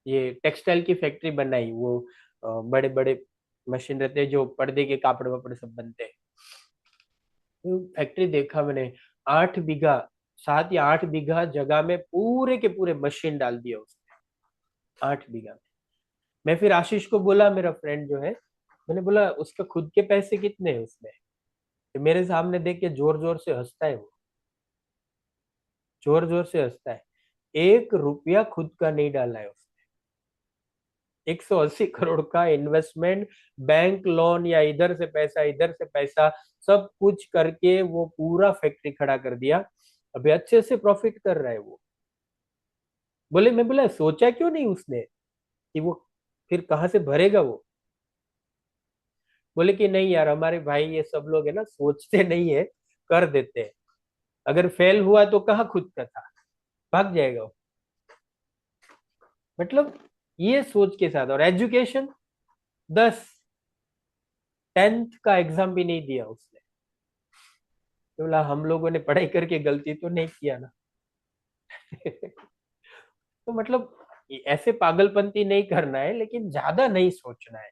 ये टेक्सटाइल की फैक्ट्री बनाई, वो बड़े बड़े मशीन रहते हैं जो पर्दे के कापड़ वापड़ सब बनते हैं। वो फैक्ट्री देखा मैंने, 8 बीघा, 7 या 8 बीघा जगह में पूरे के पूरे मशीन डाल दिया उसने, 8 बीघा में। मैं फिर आशीष को बोला, मेरा फ्रेंड जो है, मैंने बोला उसका खुद के पैसे कितने हैं उसमें। तो मेरे सामने देख के जोर जोर से हंसता है वो, जोर जोर से हंसता है। 1 रुपया खुद का नहीं डाला है उसने, 180 करोड़ का इन्वेस्टमेंट, बैंक लोन या इधर से पैसा इधर से पैसा, सब कुछ करके वो पूरा फैक्ट्री खड़ा कर दिया। अभी अच्छे से प्रॉफिट कर रहा है वो। बोले, मैं बोला सोचा क्यों नहीं उसने कि वो फिर कहाँ से भरेगा वो। बोले कि नहीं यार, हमारे भाई ये सब लोग है ना सोचते नहीं है, कर देते हैं, अगर फेल हुआ तो कहाँ खुद का था, भाग जाएगा वो। मतलब ये सोच के साथ, और एजुकेशन 10, 10th का एग्जाम भी नहीं दिया उसने। तो बोला हम लोगों ने पढ़ाई करके गलती तो नहीं किया ना। तो मतलब ऐसे पागलपंती नहीं करना है, लेकिन ज्यादा नहीं सोचना है।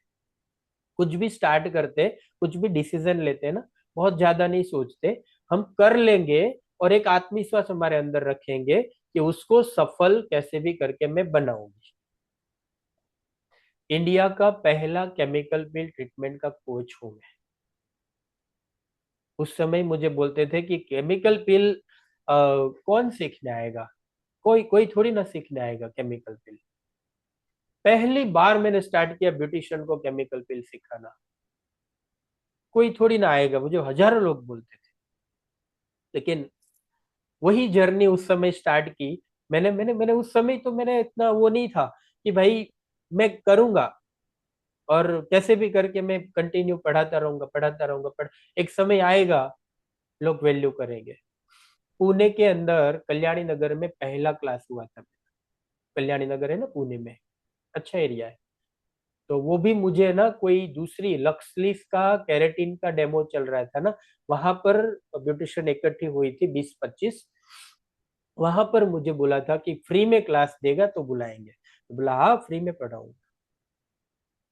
कुछ भी स्टार्ट करते, कुछ भी डिसीजन लेते हैं ना, बहुत ज्यादा नहीं सोचते, हम कर लेंगे, और एक आत्मविश्वास हमारे अंदर रखेंगे कि उसको सफल कैसे भी करके मैं बनाऊंगी। इंडिया का पहला केमिकल पिल ट्रीटमेंट का कोच हूं मैं। उस समय मुझे बोलते थे कि केमिकल पिल कौन सीखने आएगा, कोई कोई थोड़ी ना सीखने आएगा केमिकल पिल। पहली बार मैंने स्टार्ट किया ब्यूटिशियन को केमिकल पिल सिखाना, कोई थोड़ी ना आएगा, मुझे हजारों लोग बोलते थे। लेकिन वही जर्नी उस समय स्टार्ट की। मैंने मैंने मैंने उस समय तो मैंने इतना वो नहीं था कि भाई मैं करूंगा और कैसे भी करके मैं कंटिन्यू पढ़ाता रहूंगा पढ़ाता रहूंगा एक समय आएगा लोग वैल्यू करेंगे। पुणे के अंदर कल्याणी नगर में पहला क्लास हुआ था। कल्याणी नगर है ना पुणे में, अच्छा एरिया है। तो वो भी मुझे ना कोई दूसरी लक्सलिफ का केराटिन का डेमो चल रहा था ना, वहां पर ब्यूटिशियन इकट्ठी हुई थी 20-25। वहां पर मुझे बोला था कि फ्री में क्लास देगा तो बुलाएंगे, तो बोला हाँ फ्री में पढ़ाऊंगा।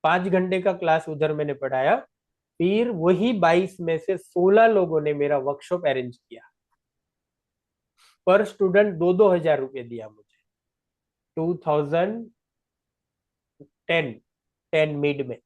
5 घंटे का क्लास उधर मैंने पढ़ाया। फिर वही 22 में से 16 लोगों ने मेरा वर्कशॉप अरेंज किया। पर स्टूडेंट 2-2 हजार रुपये दिया मुझे। 2010 10 मिड में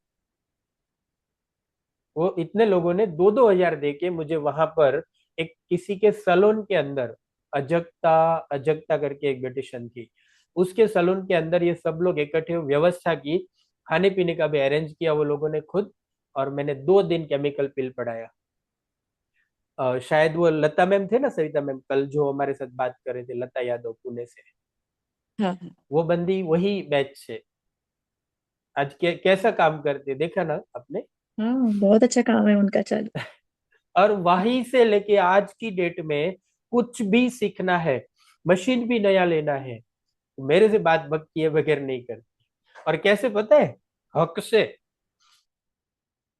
वो इतने लोगों ने 2-2 हजार दे के मुझे वहां पर एक किसी के सलोन के अंदर, अजक्ता अजक्ता करके एक ब्यूटिशियन थी, उसके सलून के अंदर ये सब लोग इकट्ठे हुए, व्यवस्था की, खाने पीने का भी अरेंज किया वो लोगों ने खुद। और मैंने 2 दिन केमिकल पिल पढ़ाया। शायद वो लता मैम थे ना, सविता मैम कल जो हमारे साथ बात कर रहे थे, लता यादव पुणे से, हाँ हाँ। वो बंदी वही बैच से आज कैसा काम करते देखा ना आपने। हाँ, बहुत अच्छा काम है उनका चालू। और वहीं से लेके आज की डेट में कुछ भी सीखना है, मशीन भी नया लेना है, तो मेरे से बात बक किए बगैर नहीं करती। और कैसे पता है, हक से,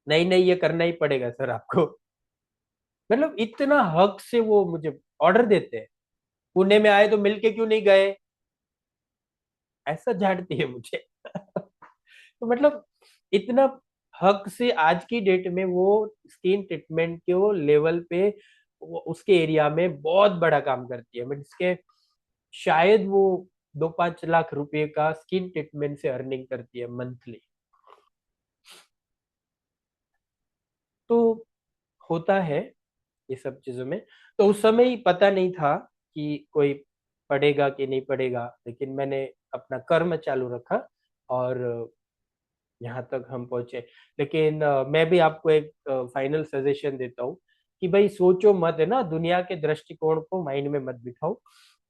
नहीं नहीं ये करना ही पड़ेगा सर आपको। मतलब इतना हक से वो मुझे ऑर्डर देते हैं। पुणे में आए तो मिलके क्यों नहीं गए, ऐसा झाड़ती है मुझे। तो मतलब इतना हक से आज की डेट में वो स्किन ट्रीटमेंट के वो लेवल पे, वो उसके एरिया में बहुत बड़ा काम करती है। मीन्स के शायद वो 2-5 लाख रुपए का स्किन ट्रीटमेंट से अर्निंग करती है मंथली। तो होता है ये सब चीजों में। तो उस समय ही पता नहीं था कि कोई पढ़ेगा कि नहीं पढ़ेगा, लेकिन मैंने अपना कर्म चालू रखा और यहाँ तक हम पहुंचे। लेकिन मैं भी आपको एक फाइनल सजेशन देता हूँ कि भाई सोचो मत, है ना, दुनिया के दृष्टिकोण को माइंड में मत बिठाओ।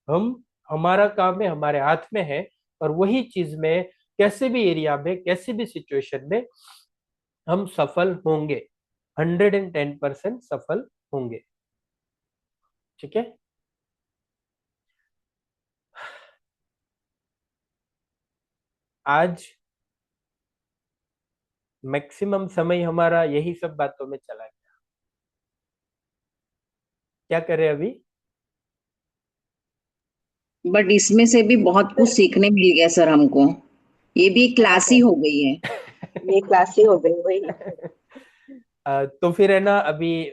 हम, हमारा काम है, हमारे हाथ में है, और वही चीज में कैसे भी एरिया में कैसे भी सिचुएशन में हम सफल होंगे, 110% सफल होंगे। ठीक है। आज मैक्सिमम समय हमारा यही सब बातों में चला गया। क्या करें अभी। बट इसमें से भी बहुत कुछ सीखने मिल गया सर हमको। ये भी एक हाँ क्लास ही सर, हो गई है। ये क्लास ही हो गई वही। तो फिर है ना अभी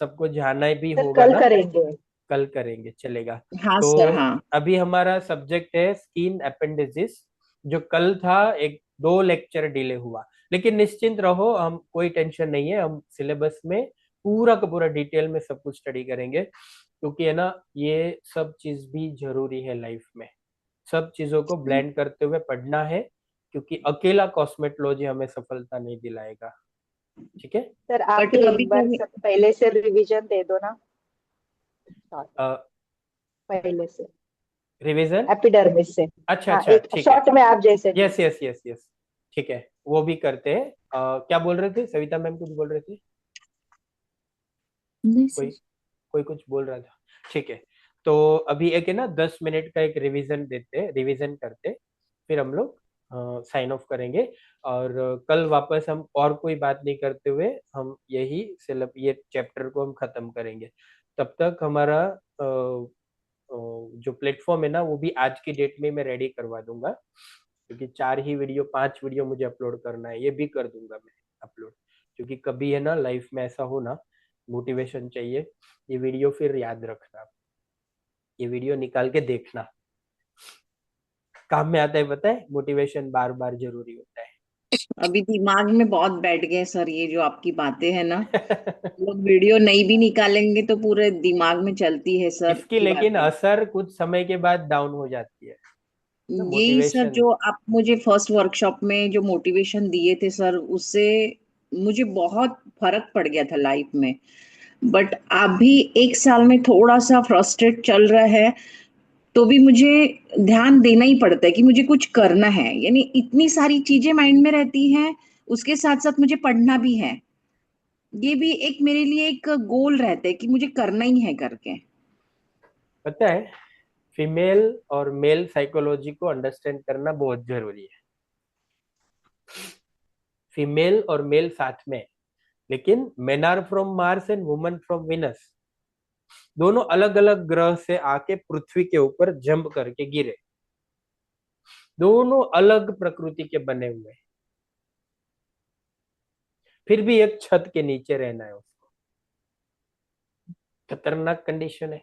सबको जाना भी सर होगा कल ना। करेंगे। कल करेंगे चलेगा। हाँ तो सर हाँ। अभी हमारा सब्जेक्ट है स्किन अपेंडिसिस, जो कल था, एक 2 लेक्चर डिले हुआ। लेकिन निश्चिंत रहो, हम कोई टेंशन नहीं है, हम सिलेबस में पूरा का पूरा डिटेल में सब कुछ स्टडी करेंगे, क्योंकि है ना ये सब चीज भी जरूरी है लाइफ में। सब चीजों को ब्लेंड करते हुए पढ़ना है, क्योंकि अकेला कॉस्मेटोलॉजी हमें सफलता नहीं दिलाएगा। ठीक है। सर आप बट ही कभी एक बार कभी सब पहले से रिवीजन दे दो ना, शॉर्ट, पहले से, रिवीजन। एपिडर्मिस से। अच्छा हाँ, अच्छा एक ठीक है। शॉर्ट में आप जैसे दे यस दो। Yes yes yes. ठीक है, वो भी करते हैं। क्या बोल रहे थे सविता मैम, कुछ बोल रहे थे। नहीं कोई सर। कोई कुछ बोल रहा था। ठीक है। तो अभी एक है ना 10 मिनट का एक रिवीजन देते, रिवीजन करते, फिर हम लोग साइन ऑफ करेंगे। और कल वापस हम और कोई बात नहीं करते हुए हम यही सिलेब ये चैप्टर को हम खत्म करेंगे। तब तक हमारा जो प्लेटफॉर्म है ना वो भी आज की डेट में मैं रेडी करवा दूंगा, क्योंकि 4 ही वीडियो 5 वीडियो मुझे अपलोड करना है, ये भी कर दूंगा मैं अपलोड। क्योंकि कभी है ना लाइफ में ऐसा हो ना, मोटिवेशन चाहिए, ये वीडियो फिर याद रखना। ये वीडियो निकाल के देखना, काम में आता है। पता है, मोटिवेशन बार बार जरूरी होता अभी दिमाग में बहुत बैठ गए सर ये जो आपकी बातें हैं ना। है। लोग वीडियो नहीं भी निकालेंगे तो पूरे दिमाग में चलती है सर इसकी की लेकिन बातें। असर कुछ समय के बाद डाउन हो जाती है ना, यही सर मोटिवेशन। जो आप मुझे फर्स्ट वर्कशॉप में जो मोटिवेशन दिए थे सर, उससे मुझे बहुत फर्क पड़ गया था लाइफ में। बट अभी एक साल में थोड़ा सा फ्रस्ट्रेट चल रहा है, तो भी मुझे ध्यान देना ही पड़ता है कि मुझे कुछ करना है। यानी इतनी सारी चीजें माइंड में रहती हैं, उसके साथ साथ मुझे पढ़ना भी है। ये भी एक मेरे लिए एक गोल रहता है कि मुझे करना ही है करके। पता है, फीमेल और मेल साइकोलॉजी को अंडरस्टैंड करना बहुत जरूरी है। फीमेल और मेल साथ में, लेकिन men are from Mars and woman from Venus. दोनों अलग अलग ग्रह से आके पृथ्वी के ऊपर जंप करके गिरे। दोनों अलग प्रकृति के बने हुए हैं, फिर भी एक छत के नीचे रहना है उसको। खतरनाक कंडीशन है,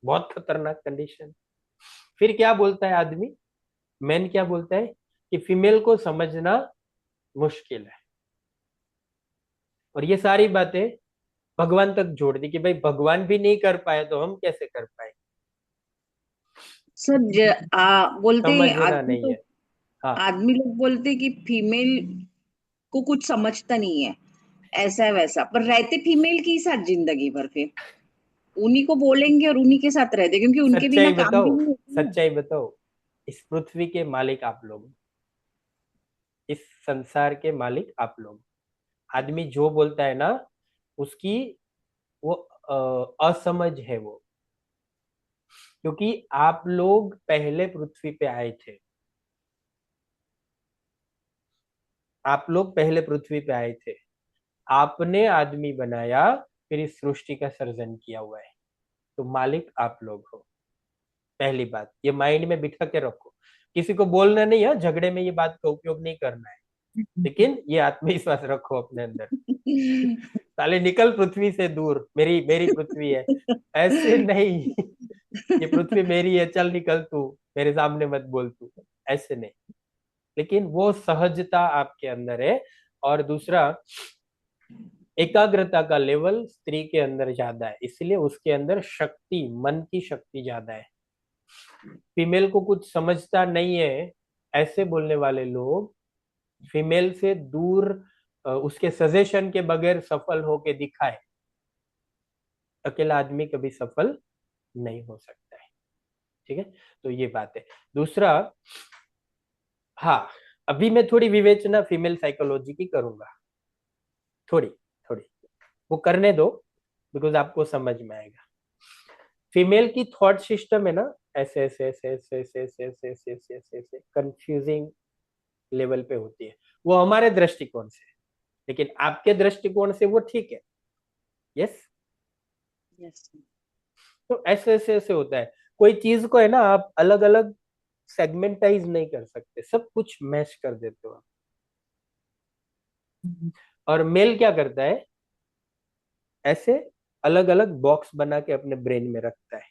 बहुत खतरनाक कंडीशन। फिर क्या बोलता है आदमी, मैन क्या बोलता है कि फीमेल को समझना मुश्किल है। और ये सारी बातें भगवान तक जोड़ दी कि भाई भगवान भी नहीं कर पाए तो हम कैसे कर पाए। सर बोलते हैं समझना नहीं है। हाँ, आदमी लोग बोलते हैं कि फीमेल को कुछ समझता नहीं है, ऐसा है वैसा, पर रहते फीमेल के ही साथ जिंदगी भर फिर उन्हीं को बोलेंगे और उन्हीं के साथ रहते, क्योंकि उनके बिना सच्चाई काम भी बताओ, नहीं होता ना। सच्चाई बताओ, इस पृथ्वी के मालिक आप लोग, इस संसार के मालिक आप लोग। आदमी जो बोलता है ना, उसकी वो असमझ है वो। क्योंकि आप लोग पहले पृथ्वी पे आए थे, आप लोग पहले पृथ्वी पे आए थे, आपने आदमी बनाया, फिर इस सृष्टि का सर्जन किया हुआ है। तो मालिक आप लोग हो। पहली बात ये माइंड में बिठा के रखो। किसी को बोलना नहीं है, झगड़े में ये बात का उपयोग नहीं करना है, लेकिन ये आत्मविश्वास रखो अपने अंदर। साले निकल पृथ्वी से दूर, मेरी मेरी पृथ्वी है, ऐसे नहीं। ये पृथ्वी मेरी है, चल निकल तू, मेरे सामने मत बोल तू, ऐसे नहीं। लेकिन वो सहजता आपके अंदर है। और दूसरा, एकाग्रता का लेवल स्त्री के अंदर ज्यादा है, इसलिए उसके अंदर शक्ति, मन की शक्ति ज्यादा है। फीमेल को कुछ समझता नहीं है, ऐसे बोलने वाले लोग फीमेल से दूर, उसके सजेशन के बगैर सफल होके दिखाए, अकेला आदमी कभी सफल नहीं हो सकता है। ठीक है, तो ये बात है। दूसरा, हाँ, अभी मैं थोड़ी विवेचना फीमेल साइकोलॉजी की करूंगा, थोड़ी थोड़ी, वो करने दो, बिकॉज आपको समझ में आएगा। फीमेल की थॉट सिस्टम है ना, ऐसे ऐसे ऐसे ऐसे ऐसे ऐसे ऐसे ऐसे ऐसे ऐसे ऐसे कंफ्यूजिंग लेवल पे होती है। वो हमारे दृष्टिकोण से, लेकिन आपके दृष्टिकोण से वो ठीक है। यस। यस। तो ऐसे ऐसे ऐसे होता है। कोई चीज को है ना, आप अलग अलग सेगमेंटाइज नहीं कर सकते, सब कुछ मैश कर देते हो आप। और मेल क्या करता है, ऐसे अलग अलग बॉक्स बना के अपने ब्रेन में रखता है।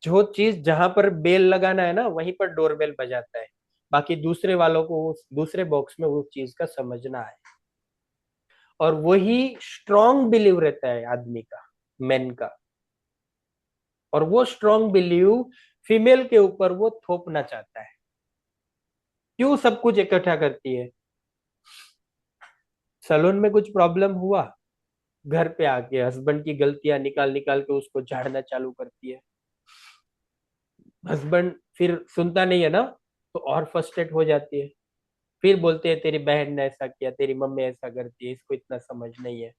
जो चीज जहां पर बेल लगाना है ना, वहीं पर डोरबेल बजाता है। बाकी दूसरे वालों को उस दूसरे बॉक्स में उस चीज का समझना है। और वही स्ट्रॉन्ग बिलीव रहता है आदमी का, मेन का। और वो स्ट्रॉन्ग बिलीव फीमेल के ऊपर वो थोपना चाहता है। क्यों सब कुछ इकट्ठा करती है। सैलून में कुछ प्रॉब्लम हुआ, घर पे आके हस्बैंड की गलतियां निकाल निकाल के उसको झाड़ना चालू करती है। हस्बैंड फिर सुनता नहीं है ना, तो और फ्रस्ट्रेट हो जाती है। फिर बोलते हैं तेरी बहन ने ऐसा किया, तेरी मम्मी ऐसा करती है, इसको इतना समझ नहीं है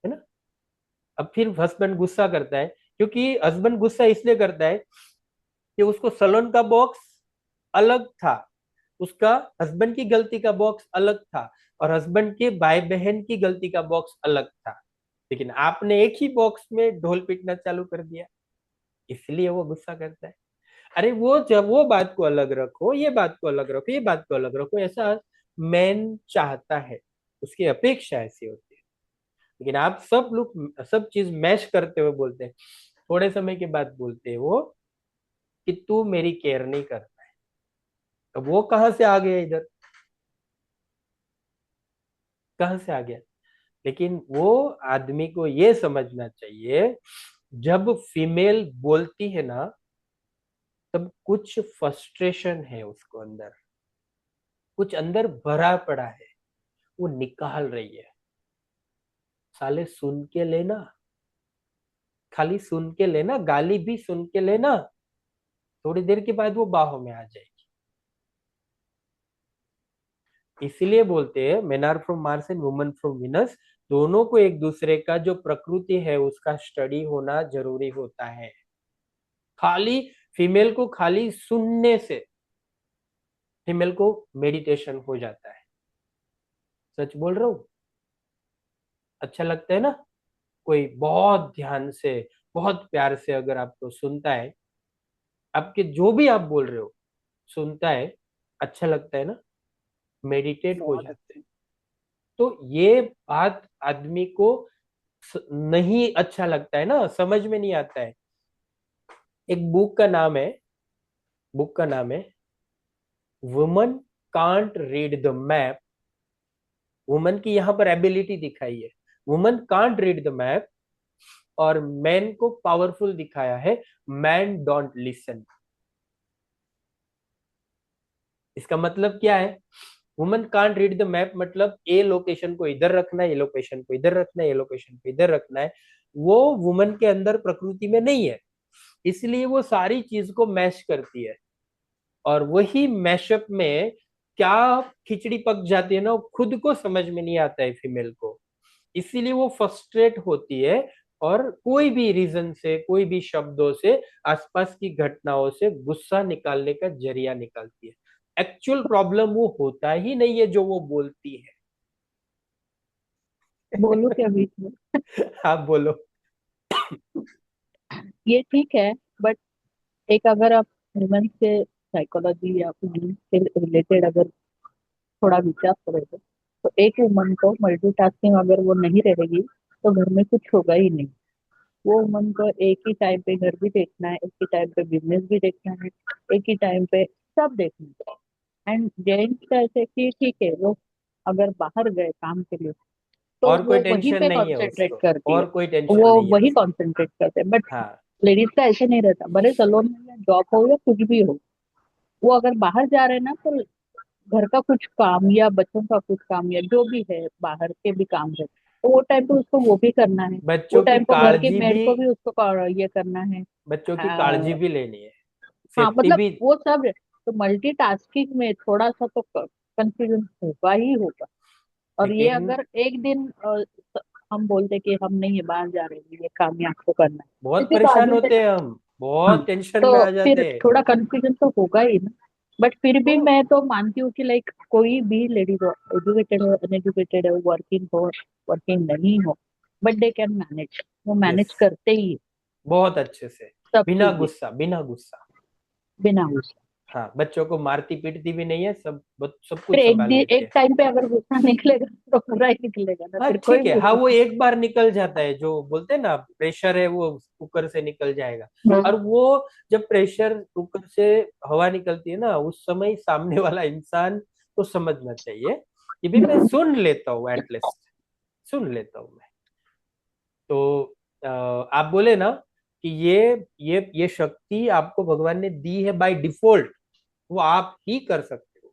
ना। अब फिर हस्बैंड गुस्सा करता है, क्योंकि हस्बैंड गुस्सा इसलिए करता है कि उसको सलोन का बॉक्स अलग था, उसका हस्बैंड की गलती का बॉक्स अलग था, और हस्बैंड के भाई बहन की गलती का बॉक्स अलग था। लेकिन आपने एक ही बॉक्स में ढोल पीटना चालू कर दिया, इसलिए वो गुस्सा करता है। अरे वो जब वो बात को अलग रखो, ये बात को अलग रखो, ये बात को अलग रखो, ऐसा मैन चाहता है, उसकी अपेक्षा ऐसी होती है। लेकिन आप सब लोग सब चीज मैश करते हुए बोलते हैं थोड़े समय के बाद बोलते हैं वो कि तू मेरी केयर नहीं करता है। अब वो कहाँ से आ गया इधर, कहाँ से आ गया? लेकिन वो आदमी को ये समझना चाहिए, जब फीमेल बोलती है ना, तब कुछ फ्रस्ट्रेशन है उसको अंदर, कुछ अंदर भरा पड़ा है, वो निकाल रही है। साले सुन के लेना, खाली सुन के लेना, गाली भी सुन के लेना, थोड़ी देर के बाद वो बाहों में आ जाएगी। इसीलिए बोलते हैं men are from Mars and woman from Venus, दोनों को एक दूसरे का जो प्रकृति है उसका स्टडी होना जरूरी होता है। खाली फीमेल को खाली सुनने से फीमेल को मेडिटेशन हो जाता है। सच बोल रहा हूँ? अच्छा लगता है ना? कोई बहुत ध्यान से, बहुत प्यार से अगर आपको सुनता है, आपके जो भी आप बोल रहे हो सुनता है, अच्छा लगता है ना? मेडिटेट हो बहुत जाते हैं। अच्छी। तो ये बात आदमी को नहीं अच्छा लगता है ना, समझ में नहीं आता है। एक बुक का नाम है woman can't read the map. Woman की यहाँ पर एबिलिटी दिखाई है, woman can't read the map, और मैन को पावरफुल दिखाया है, मैन डोंट लिसन। इसका मतलब क्या है? Woman can't read the map मतलब ए लोकेशन को इधर रखना है, ये लोकेशन को इधर रखना है, ये लोकेशन को इधर रखना है, वो वुमन के अंदर प्रकृति में नहीं है। इसलिए वो सारी चीज को मैश करती है, और वही मैशअप में क्या खिचड़ी पक जाती है ना, वो खुद को समझ में नहीं आता है फीमेल को। इसीलिए वो फ्रस्ट्रेट होती है, और कोई भी रीजन से, कोई भी शब्दों से, आसपास की घटनाओं से गुस्सा निकालने का जरिया निकालती है। एक्चुअल प्रॉब्लम वो होता ही नहीं है जो वो बोलती बोलूं क्या है। बीच में? आप बोलो। ये ठीक है, बट एक अगर आप ह्यूमन से साइकोलॉजी या ह्यूमन से रिलेटेड अगर थोड़ा विचार करें तो एक वुमन को मल्टीटास्किंग अगर वो नहीं रहेगी तो घर में कुछ होगा ही नहीं। वो वुमन को एक ही टाइम पे घर भी देखना है, एक ही टाइम पे बिजनेस भी देखना है, एक ही टाइम पे सब देखना है। एंड जेंट्स का ऐसे कि ठीक है, वो अगर बाहर गए काम के लिए तो और कोई वो वहीं टेंशन पे नहीं है कॉन्सेंट्रेट उसको, करती है, और कोई टेंशन वो नहीं है वही उसको। कॉन्सेंट्रेट करते हैं। बट हाँ। लेडीज का ऐसे नहीं रहता, भले सलोन में या जॉब हो या कुछ भी हो, वो अगर बाहर जा रहे हैं ना तो घर का कुछ काम या बच्चों का कुछ काम या जो भी है बाहर के भी काम है, तो वो टाइम पे उसको वो भी करना है। वो बच्चों की टाइम पे घर के काळजी मेड भी, को भी उसको ये करना है। बच्चों की काळजी हाँ, भी लेनी है, हाँ, सेफ्टी मतलब भी। वो सब है। तो मल्टीटास्किंग में थोड़ा सा तो कंफ्यूजन होगा ही होगा। और ये लेकिन अगर एक दिन हम बोलते कि हम नहीं बाहर जा रहे हैं, ये काम ही आपको करना है, बहुत किसी को परेशान आदमी से। होते हैं हम, हाँ, बहुत टेंशन में तो आ फिर जाते हैं। थोड़ा कंफ्यूजन तो होगा ही ना। बट फिर भी तो मैं तो मानती हूँ कि लाइक कोई भी लेडीज हो, एजुकेटेड हो, अनएजुकेटेड हो, वर्किंग हो, वर्किंग नहीं हो, बट दे कैन मैनेज, वो यस, मैनेज करते ही हैं बहुत अच्छे से, सब बिना चीजें गुस्सा, बिना गुस्सा। बिना उसके। हाँ, बच्चों को मारती पीटती भी नहीं है, सब फिर कुछ संभाल लेती एक है। टाइम पे अगर गुस्सा निकलेगा तो पूरा ही निकलेगा ना, हाँ फिर कोई ठीक है, हाँ भी वो एक बार निकल जाता है, जो बोलते हैं ना प्रेशर है वो कुकर से निकल जाएगा। और वो जब प्रेशर कुकर से हवा निकलती है ना, उस समय सामने वाला इंसान को समझना चाहिए कि भी मैं सुन लेता हूँ, एटलीस्ट सुन लेता हूँ मैं। तो आप बोले ना कि ये शक्ति आपको भगवान ने दी है बाय डिफॉल्ट, वो आप ही कर सकते हो।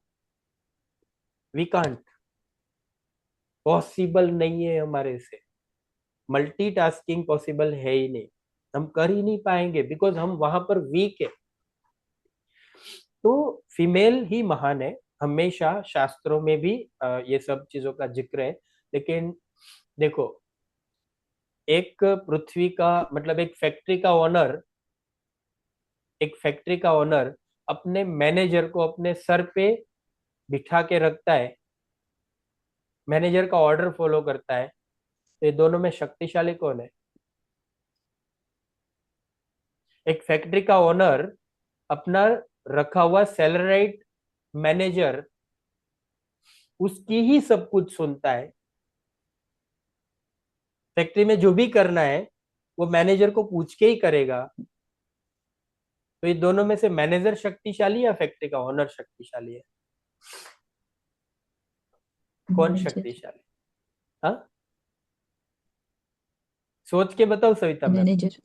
वी कांट, पॉसिबल नहीं है हमारे से, मल्टीटास्किंग पॉसिबल है ही नहीं, हम कर ही नहीं पाएंगे, बिकॉज हम वहां पर वीक है। तो फीमेल ही महान है, हमेशा शास्त्रों में भी ये सब चीजों का जिक्र है। लेकिन देखो, एक पृथ्वी का मतलब एक फैक्ट्री का ओनर अपने मैनेजर को अपने सर पे बिठा के रखता है, मैनेजर का ऑर्डर फॉलो करता है, तो ये दोनों में शक्तिशाली कौन है? एक फैक्ट्री का ओनर अपना रखा हुआ सैलराइड मैनेजर, उसकी ही सब कुछ सुनता है, फैक्ट्री में जो भी करना है वो मैनेजर को पूछ के ही करेगा। तो ये दोनों में से मैनेजर शक्तिशाली या फैक्ट्री का ओनर शक्तिशाली है? कौन मैनेजर। शक्तिशाली? हाँ, सोच के बताओ सविता मैम। मैनेजर।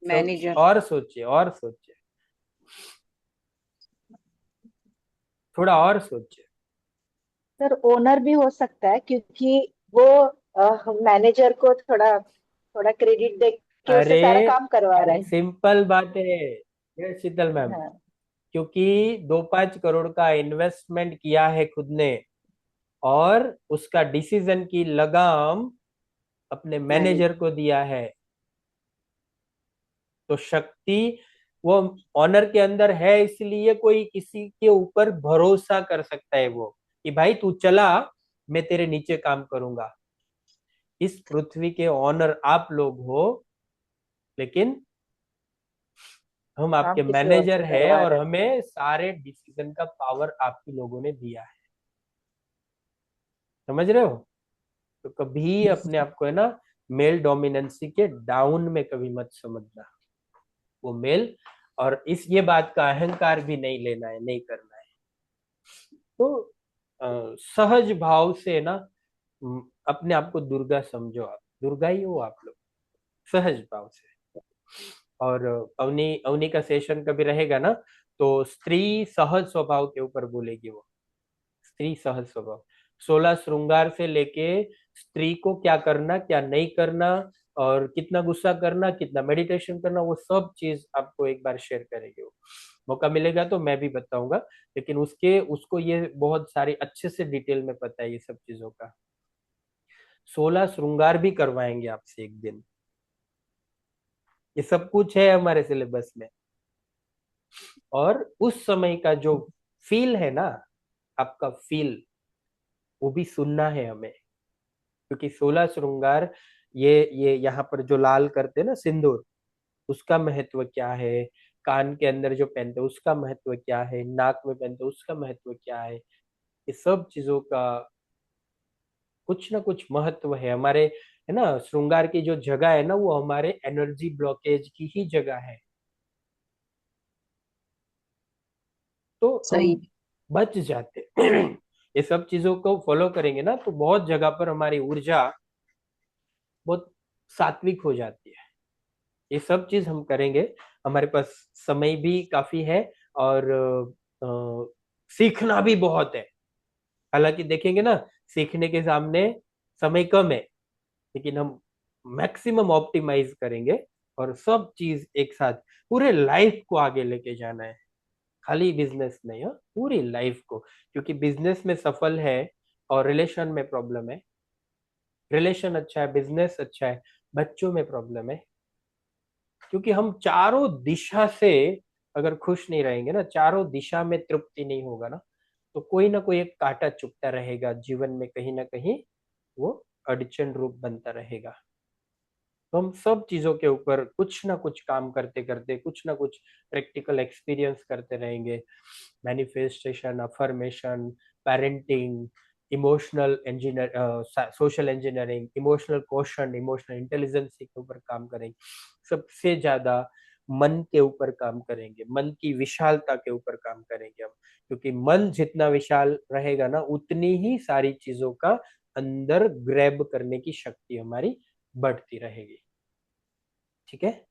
मैनेजर। और सोचिए, और सोचिए, थोड़ा और सोचिए। सर ओनर भी हो सकता है, क्योंकि वो मैनेजर को थोड़ा थोड़ा क्रेडिट दे के उससे अरे सारा काम करवा रहा है। सिंपल बात है ये शीतल मैम, हाँ। क्योंकि 2-5 करोड़ का इन्वेस्टमेंट किया है खुद ने, और उसका डिसीजन की लगाम अपने मैनेजर मैनेजर। को दिया है। तो शक्ति वो ऑनर के अंदर है, इसलिए कोई किसी के ऊपर भरोसा कर सकता है वो, कि भाई तू चला, मैं तेरे नीचे काम करूंगा। इस पृथ्वी के ऑनर आप लोग हो, लेकिन हम काम आपके किसी और मैनेजर से है, करवा और रहे हैं। हमें सारे डिसीजन का पावर आप ही लोगों ने दिया है। समझ रहे हो? तो कभी अपने आप को है ना, मेल डोमिनेंसी के डाउन में कभी मत समझना। वो मेल, और इस ये बात का अहंकार भी नहीं लेना है, नहीं करना है। तो सहज भाव से ना, अपने आप को दुर्गा समझो, आप दुर्गा ही हो आप लोग, सहज भाव से। और अवनी अवनी का सेशन कभी रहेगा ना, तो स्त्री सहज स्वभाव के ऊपर बोलेगी वो। स्त्री सहज स्वभाव, 16 श्रृंगार से लेके स्त्री को क्या करना क्या नहीं करना, और कितना गुस्सा करना, कितना मेडिटेशन करना, वो सब चीज आपको एक बार शेयर करेगी वो। मौका मिलेगा तो मैं भी बताऊंगा, लेकिन उसके उसको ये बहुत सारी अच्छे से डिटेल में पता है ये सब चीजों का। 16 श्रृंगार भी करवाएंगे आपसे एक दिन, ये सब कुछ है हमारे सिलेबस में। और उस समय का जो फील है ना, आपका फील, वो भी सुनना है हमें। क्योंकि 16 श्रृंगार, ये यहाँ पर जो लाल करते हैं ना सिंदूर, उसका महत्व क्या है, कान के अंदर जो पहनते हैं उसका महत्व क्या है, नाक में पहनते हैं उसका महत्व क्या है, ये सब चीजों का कुछ ना कुछ महत्व है हमारे, है ना। श्रृंगार की जो जगह है ना, वो हमारे एनर्जी ब्लॉकेज की ही जगह है। तो हम सही। बच जाते ये सब चीजों को फॉलो करेंगे ना, तो बहुत जगह पर हमारी ऊर्जा बहुत सात्विक हो जाती है। ये सब चीज हम करेंगे, हमारे पास समय भी काफी है, और सीखना भी बहुत है। हालांकि देखेंगे ना, सीखने के सामने समय कम है, लेकिन हम मैक्सिमम ऑप्टिमाइज करेंगे, और सब चीज एक साथ पूरे लाइफ को आगे लेके जाना है। खाली बिजनेस नहीं, हाँ, पूरी लाइफ को। क्योंकि बिजनेस में सफल है और रिलेशन में प्रॉब्लम है, रिलेशन अच्छा है, बिजनेस अच्छा है, बच्चों में प्रॉब्लम है। क्योंकि हम चारों दिशा से अगर खुश नहीं रहेंगे ना, चारों दिशा में तृप्ति नहीं होगा ना, तो कोई ना कोई एक कांटा चुभता रहेगा जीवन में, कहीं ना कहीं वो अड़चन रूप बनता रहेगा। तो हम सब चीजों के ऊपर कुछ ना कुछ काम करते करते, कुछ ना कुछ प्रैक्टिकल एक्सपीरियंस करते रहेंगे। Manifestation, affirmation, parenting, emotional engineer, social engineering, emotional question, emotional intelligence के ऊपर काम करेंगे। सबसे ज्यादा मन के ऊपर काम करेंगे, मन की विशालता के ऊपर काम करेंगे हम। क्योंकि मन जितना विशाल रहेगा ना, उतनी ही सारी चीजों का अंदर ग्रैब करने की शक्ति हमारी बढ़ती रहेगी। ठीक है,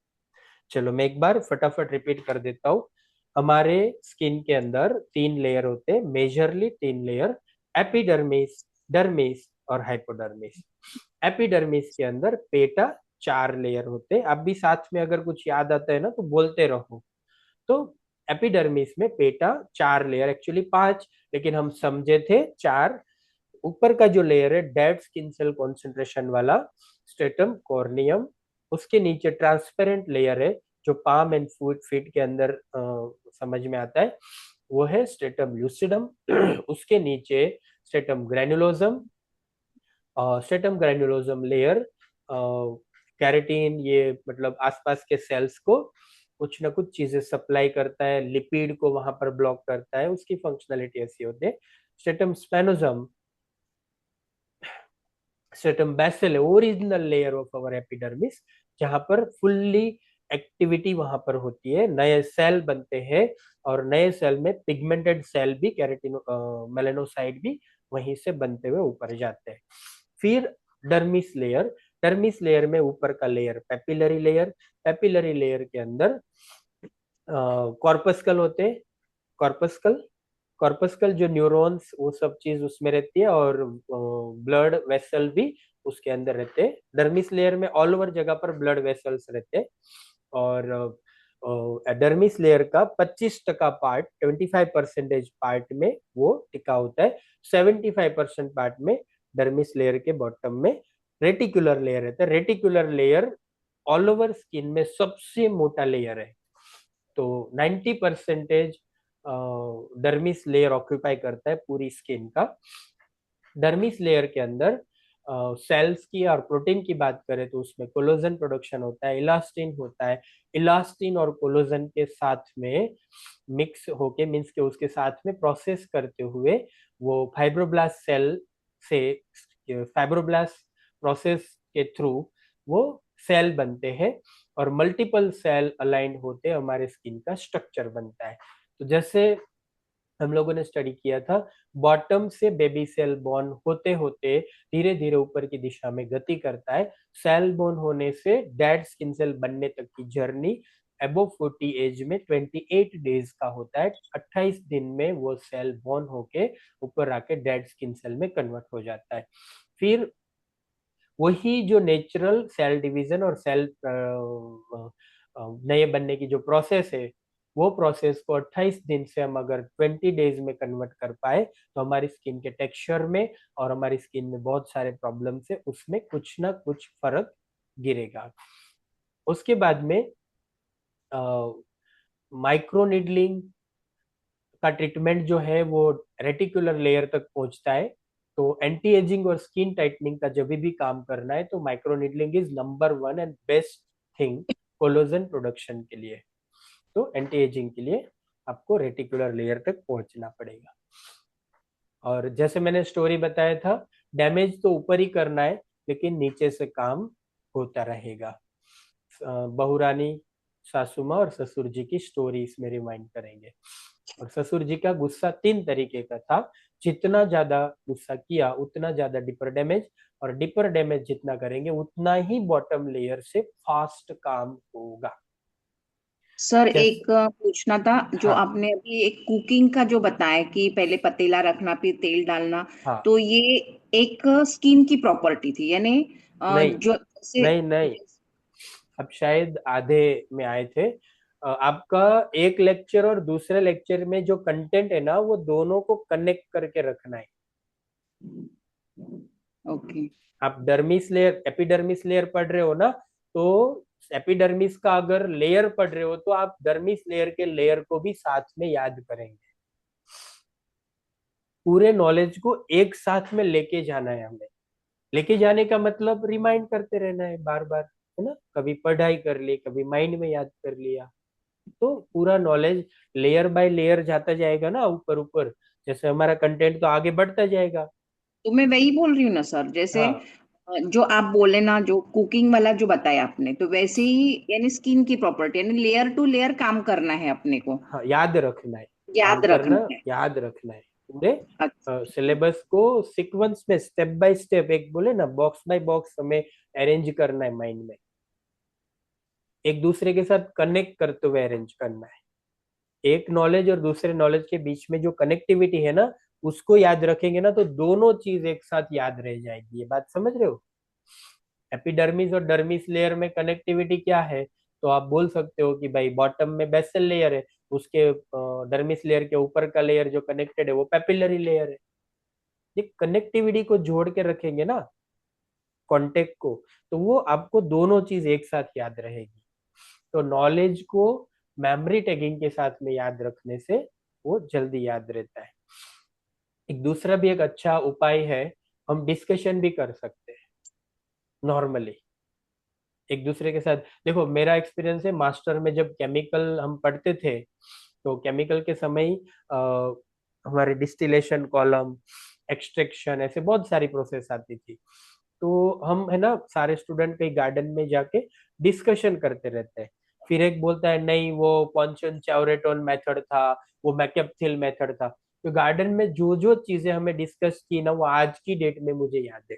चलो मैं एक बार फटाफट रिपीट कर देता हूँ। हमारे स्किन के अंदर 3 लेयर होते हैं, मेजरली 3 लेयर: एपिडर्मिस, डर्मिस और हाइपोडर्मिस। एपिडर्मिस के अंदर पेटा 4 लेयर होते हैं। आप भी साथ में अगर कुछ याद आता है ना तो बोलते रहो। तो एपिडर्मिस में पेटा 4 लेयर, एक्चुअली 5, लेकिन हम समझे थे 4। ऊपर का जो लेयर है डेड स्किन सेल कॉन्सेंट्रेशन वाला, स्ट्रेटम कॉर्नियम। उसके नीचे ट्रांसपेरेंट लेयर है, जो पाम एंड फुट फीट के अंदर समझ में आता है, वो है स्ट्रेटम ल्यूसिडम। उसके नीचे स्ट्रेटम ग्रेनुलोजम, स्ट्रेटम ग्रेनुलोजम लेयर कैरेटीन, ये मतलब आसपास के सेल्स को कुछ ना कुछ चीजें सप्लाई करता है, लिपिड को वहां पर ब्लॉक करता है, उसकी फंक्शनैलिटी ऐसी होती है। Stratum spinosum, stratum basale, original layer of our epidermis, जहां पर फुल्ली एक्टिविटी वहां पर होती है, नए सेल बनते हैं, और नए सेल में पिगमेंटेड सेल भी, कैरेटिनो मेलेनोसाइट भी वहीं से बनते हुए ऊपर जाते हैं। फिर डर्मिस लेयर, डर्मिस लेयर में ऊपर का layer papillary layer, papillary layer के अंदर कॉर्पस्कल होते हैं, कॉर्पस्कल, कॉर्पस्कल जो न्यूरॉन्स वो सब चीज उसमें रहती है, और ब्लड वेसल भी उसके अंदर रहते हैं। डर्मिस लेयर में ऑल ओवर जगह पर ब्लड वेसल्स रहते हैं, और डर्मिस लेयर का 25% पार्ट, 25% पार्ट में वो टिका होता है। 75% पार्ट में डर्मिस लेयर के बॉटम में रेटिकुलर लेयर रहता है। Reticular layer all over skin में सबसे मोटा लेयर है। तो 90% डर्मिस लेयर ऑक्यूपाई करता है पूरी स्किन का। डर्मिस लेयर के अंदर सेल्स की और प्रोटीन की बात करें तो उसमें कोलोजन प्रोडक्शन होता है, इलास्टिन होता है। इलास्टिन और कोलोजन के साथ में मिक्स होके, मीन्स के उसके साथ में प्रोसेस करते हुए वो फाइब्रोब्लास्ट सेल से, फाइब्रोब्लास्ट प्रोसेस के थ्रू वो सेल बनते हैं, और मल्टीपल सेल अलाइन होते हमारे स्किन का स्ट्रक्चर बनता है। तो जैसे हम लोगों ने स्टडी किया था, बॉटम से बेबी सेल बॉर्न होते होते धीरे धीरे ऊपर की दिशा में गति करता है। सेल बॉर्न होने से डेड स्किन सेल बनने तक की जर्नी अबव 40 एज में 28 डेज का होता है। 28 दिन में वो सेल बॉर्न होके ऊपर आके डेड स्किन सेल में कन्वर्ट हो जाता है। फिर वही जो नेचुरल सेल डिवीजन और सेल नए बनने की जो प्रोसेस है, वो प्रोसेस को 28 दिन से हम अगर 20 डेज में कन्वर्ट कर पाए तो हमारी स्किन के टेक्सचर में और हमारी स्किन में बहुत सारे प्रॉब्लम से उसमें कुछ ना कुछ फर्क गिरेगा। उसके बाद में माइक्रो निडलिंग का ट्रीटमेंट जो है वो रेटिकुलर लेयर तक पहुंचता है। तो एंटी एजिंग और स्किन टाइटनिंग का जब भी काम करना है तो micro needling is number 1 and best thing कोलोजन production के लिए। तो एंटी एजिंग के लिए आपको रेटिकुलर लेयर तक पहुंचना पड़ेगा। और जैसे मैंने स्टोरी बताया था, डैमेज तो ऊपर ही करना है, लेकिन नीचे से काम होता रहेगा। बहुरानी, सासू माँ और ससुर जी की स्टोरी इसमें रिमाइंड करेंगे। और ससुर जी का गुस्सा 3 तरीके का था। जितना ज्यादा गुस्सा किया उतना ज्यादा डिपर डैमेज, और डिपर डैमेज जितना करेंगे उतना ही बॉटम लेयर से फास्ट काम होगा। सर जैस एक पूछना था, जो हाँ आपने अभी एक कुकिंग का जो बताया कि पहले पतीला रखना फिर तेल डालना, हाँ। तो ये एक स्किन की प्रॉपर्टी थी, यानी नहीं जो जैसे नहीं नहीं, अब शायद आधे में आए थे। आपका एक लेक्चर और दूसरे लेक्चर में जो कंटेंट है ना, वो दोनों को कनेक्ट करके रखना है। ओके। आप डर्मिस लेयर, एपिडर्मिस लेयर पढ़ रहे हो ना, तो एपिडर्मिस का अगर लेयर पढ़ रहे हो तो आप डर्मिस लेयर के लेयर को भी साथ में याद करेंगे। पूरे नॉलेज को एक साथ में लेके जाना है हमें। लेके जाने का मतलब रिमाइंड करते रहना है बार बार, है ना। कभी पढ़ाई कर ली, कभी माइंड में याद कर लिया, तो पूरा नॉलेज लेयर बाय लेयर जाता जाएगा ना, ऊपर ऊपर। जैसे हमारा कंटेंट तो आगे बढ़ता जाएगा। तो मैं वही बोल रही हूँ ना सर, जैसे हाँ जो आप बोले ना, जो कुकिंग वाला जो बताया आपने, तो वैसे ही यानी स्किन की प्रॉपर्टी, यानी लेयर टू लेयर काम करना है अपने को, हाँ, याद रखना है। काम याद करना, रखना है। याद रखना है पूरे अच्छा। सिलेबस को सीक्वेंस में, स्टेप बाय स्टेप, एक बोले ना बॉक्स बाय बॉक्स हमें अरेंज करना है माइंड में, एक दूसरे के साथ कनेक्ट करते हुए अरेंज करना है। एक नॉलेज और दूसरे नॉलेज के बीच में जो कनेक्टिविटी है ना, उसको याद रखेंगे ना तो दोनों चीज एक साथ याद रह जाएगी। ये बात समझ रहे हो। एपिडर्मिस और डर्मिस लेयर में कनेक्टिविटी क्या है, तो आप बोल सकते हो कि भाई बॉटम में बेसल लेयर है, उसके डर्मिस लेयर के ऊपर का लेयर जो कनेक्टेड है वो पेपिलरी लेयर है। ये कनेक्टिविटी को जोड़ के रखेंगे ना, कॉन्टेक्ट को, तो वो आपको दोनों चीज एक साथ याद रहेगी। तो नॉलेज को मेमोरी टैगिंग के साथ में याद रखने से वो जल्दी याद रहता है। एक दूसरा भी एक अच्छा उपाय है, हम डिस्कशन भी कर सकते हैं नॉर्मली एक दूसरे के साथ। देखो मेरा एक्सपीरियंस है, मास्टर में जब केमिकल हम पढ़ते थे, तो केमिकल के समय ही हमारे डिस्टिलेशन कॉलम, एक्सट्रैक्शन, ऐसे बहुत सारी प्रोसेस आती थी। तो हम है ना सारे स्टूडेंट कहीं गार्डन में जाके डिस्कशन करते रहते हैं। फिर एक बोलता है नहीं वो पॉन्चन चाउरेटोन मेथड था, वो मैकेपथिल मेथड था। तो गार्डन में जो जो चीजें हमें डिस्कस की ना वो आज की डेट में मुझे याद है।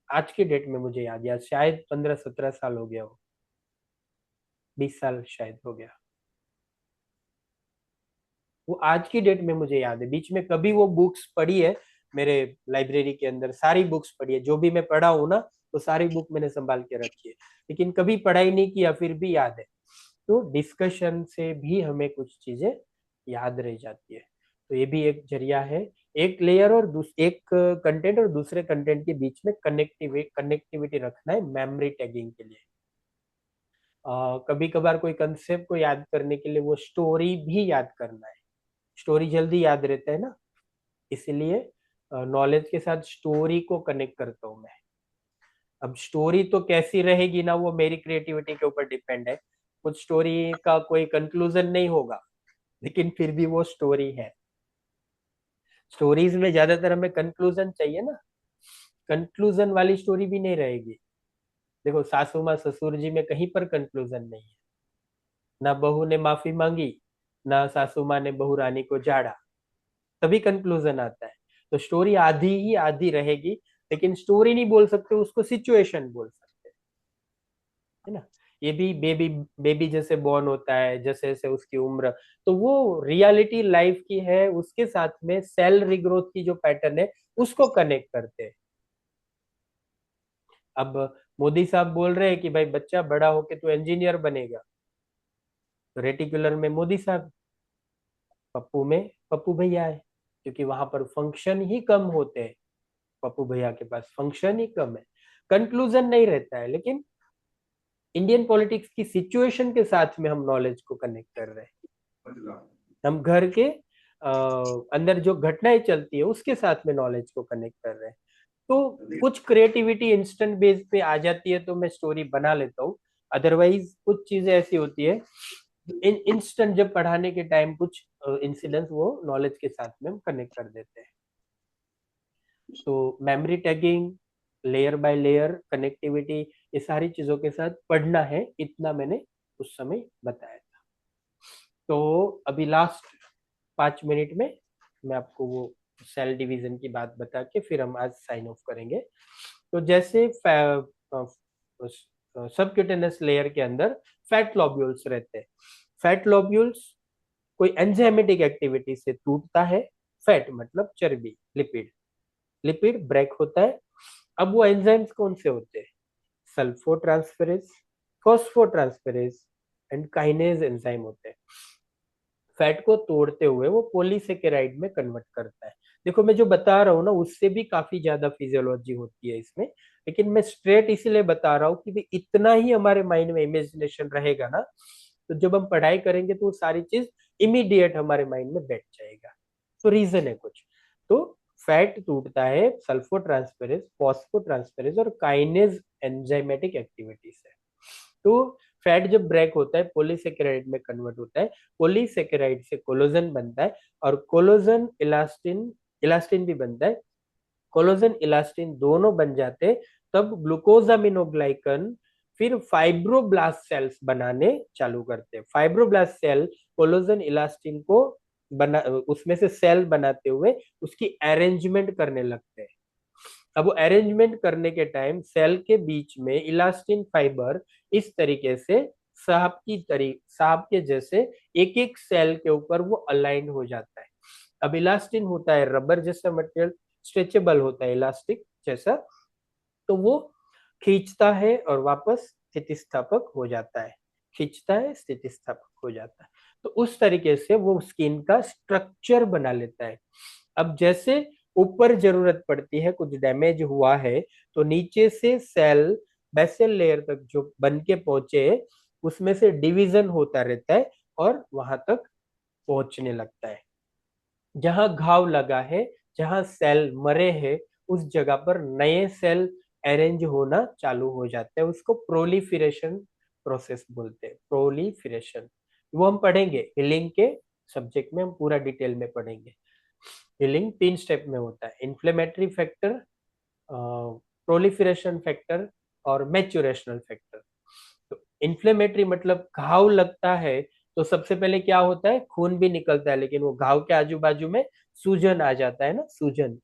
आज की डेट में मुझे याद है, शायद 15-17 साल हो गया, वो 20 साल शायद हो गया। वो आज की डेट में मुझे याद है। बीच में कभी वो बुक्स पढ़ी है मेरे लाइब्रेरी के अंदर, सारी बुक्स पढ़ी है, जो भी मैं पढ़ा हूं ना वो सारी बुक मैंने संभाल के रखी है, लेकिन कभी पढ़ाई नहीं किया, फिर भी याद है। तो डिस्कशन से भी हमें कुछ चीजें याद रह जाती है। तो ये भी एक जरिया है, एक लेयर और एक कंटेंट और दूसरे कंटेंट के बीच में कनेक्टिविटी रखना है मेमोरी टैगिंग के लिए। कभी कभार कोई कंसेप्ट को याद करने के लिए वो स्टोरी भी याद करना है। स्टोरी जल्दी याद रहता है ना, इसलिए नॉलेज के साथ स्टोरी को कनेक्ट करता हूँ मैं। अब स्टोरी तो कैसी रहेगी ना वो मेरी क्रिएटिविटी के ऊपर डिपेंड है। कुछ स्टोरी का कोई कंक्लूजन नहीं होगा, लेकिन फिर भी वो स्टोरी है। स्टोरीज में ज्यादातर हमें कंक्लूजन चाहिए ना, कंक्लूजन वाली स्टोरी भी नहीं रहेगी। देखो सासू माँ ससुर जी में कहीं पर कंक्लूजन नहीं है, ना बहू ने माफी मांगी, ना सासू माँ ने बहू रानी को झाड़ा, तभी कंक्लूजन आता है। तो स्टोरी आधी ही आधी रहेगी, लेकिन स्टोरी नहीं बोल सकते उसको, सिचुएशन बोल सकते हैं, है ना। ये भी बेबी बेबी जैसे बॉर्न होता है, जैसे जैसे उसकी उम्र, तो वो रियलिटी लाइफ की है, उसके साथ में सेल रिग्रोथ की जो पैटर्न है उसको कनेक्ट करते हैं। अब मोदी साहब बोल रहे हैं कि भाई बच्चा बड़ा होके तो इंजीनियर बनेगा, तो रेटिकुलर में मोदी साहब, पप्पू में पप्पू भैया है, क्योंकि वहां पर फंक्शन ही कम होते हैं। पप्पू भैया के पास फंक्शन ही कम है, कंक्लूजन नहीं रहता है, लेकिन इंडियन पॉलिटिक्स की सिचुएशन के साथ में हम नॉलेज को कनेक्ट कर रहे हैं। हम घर के अंदर जो घटनाएं चलती है उसके साथ में नॉलेज को कनेक्ट कर रहे हैं। तो कुछ क्रिएटिविटी इंस्टेंट बेस पे आ जाती है तो मैं स्टोरी बना लेता हूँ। अदरवाइज कुछ चीजें ऐसी होती है इंस्टेंट, जब पढ़ाने के टाइम कुछ इंसिडेंट्स वो नॉलेज के साथ में हम कनेक्ट कर देते हैं। तो memory tagging, layer by layer connectivity, ये सारी चीजों के साथ पढ़ना है, इतना मैंने उस समय बताया था। तो अभी लास्ट 5 मिनट में मैं आपको वो सेल डिवीजन की बात बता के फिर हम आज साइन ऑफ करेंगे। तो जैसे सबक्यूटेनस लेयर के अंदर फैट लॉब्यूल्स रहते हैं। फैट लॉब्यूल्स कोई एंजाइमेटिक एक्टिविटी से टूटता है। फैट मतलब चर्बी, लिपिड, लिपिड ब्रेक होता है। अब वो एंजाइम्स कौन से होते हैं? सल्फोट्रांसफेरेज, फॉस्फोट्रांसफेरेज एंड काइनेज एंजाइम होते हैं। फैट को तोड़ते हुए वो पॉलीसेकेराइड में कन्वर्ट करता है। देखो मैं जो बता रहा हूँ ना उससे भी काफी ज्यादा फिजियोलॉजी होती है इसमें, लेकिन मैं स्ट्रेट इसीलिए बता रहा हूँ कि भी इतना ही हमारे माइंड में इमेजिनेशन रहेगा ना, तो जब हम पढ़ाई करेंगे तो वो सारी चीज इमीडिएट हमारे माइंड में बैठ जाएगा। तो रीजन है कुछ। तो फैट टूटता है सल्फोट्रांसफेरेज, फॉस्फोट्रांसफेरेज और काइनेज एंजाइमेटिक एक्टिविटी से। तो फैट जब ब्रेक होता है पॉलीसेकेराइड में कन्वर्ट होता है, पॉलीसेकेराइड से कोलोजन बनता है, और कोलोजन इलास्टिन, इलास्टिन भी बनता है। कोलोजन इलास्टिन दोनों बन जाते हैं, तब ग्लूकोजामिनोग्लाइकन फिर फाइब्रोब्लास्ट सेल्स बनाने चालू करते हैं। फाइब्रोब्लास्ट सेल कोलोजन इलास्टिन को बना, उसमें से सेल बनाते हुए उसकी अरेंजमेंट करने लगते हैं। अब वो अरेंजमेंट करने के टाइम सेल के बीच में इलास्टिन फाइबर इस तरीके से सांप के जैसे एक एक सेल के ऊपर वो अलाइन हो जाता है। अब इलास्टिन होता है रबर जैसा मटेरियल, स्ट्रेचेबल होता है इलास्टिक जैसा, तो वो खींचता है और वापस स्थितिस्थापक हो जाता है, खींचता है स्थितिस्थापक हो जाता है। तो उस तरीके से वो स्किन का स्ट्रक्चर बना लेता है। अब जैसे ऊपर जरूरत पड़ती है, कुछ डैमेज हुआ है, तो नीचे से सेल बेसल लेयर तक जो बन के पहुंचे उसमें से डिवीजन होता रहता है और वहां तक पहुंचने लगता है। जहां घाव लगा है, जहां सेल मरे हैं, उस जगह पर नए सेल अरेंज होना चालू हो जाते हैं। उसको प्रोलिफरेशन प्रोसेस बोलते हैं, प्रोलिफरेशन। वो हम पढ़ेंगे हीलिंग के सब्जेक्ट में, हम पूरा डिटेल में पढ़ेंगे। हीलिंग 3 स्टेप में होता है। इन्फ्लेमेटरी फैक्टर प्रोलिफरेशन फैक्टर और मैच्योरेशनल फैक्टर। तो इन्फ्लेमेटरी मतलब घाव लगता है तो सबसे पहले क्या होता है, खून भी निकलता है, लेकिन वो घाव के आजू बाजू में सूजन आ जाता है ना, सूजन,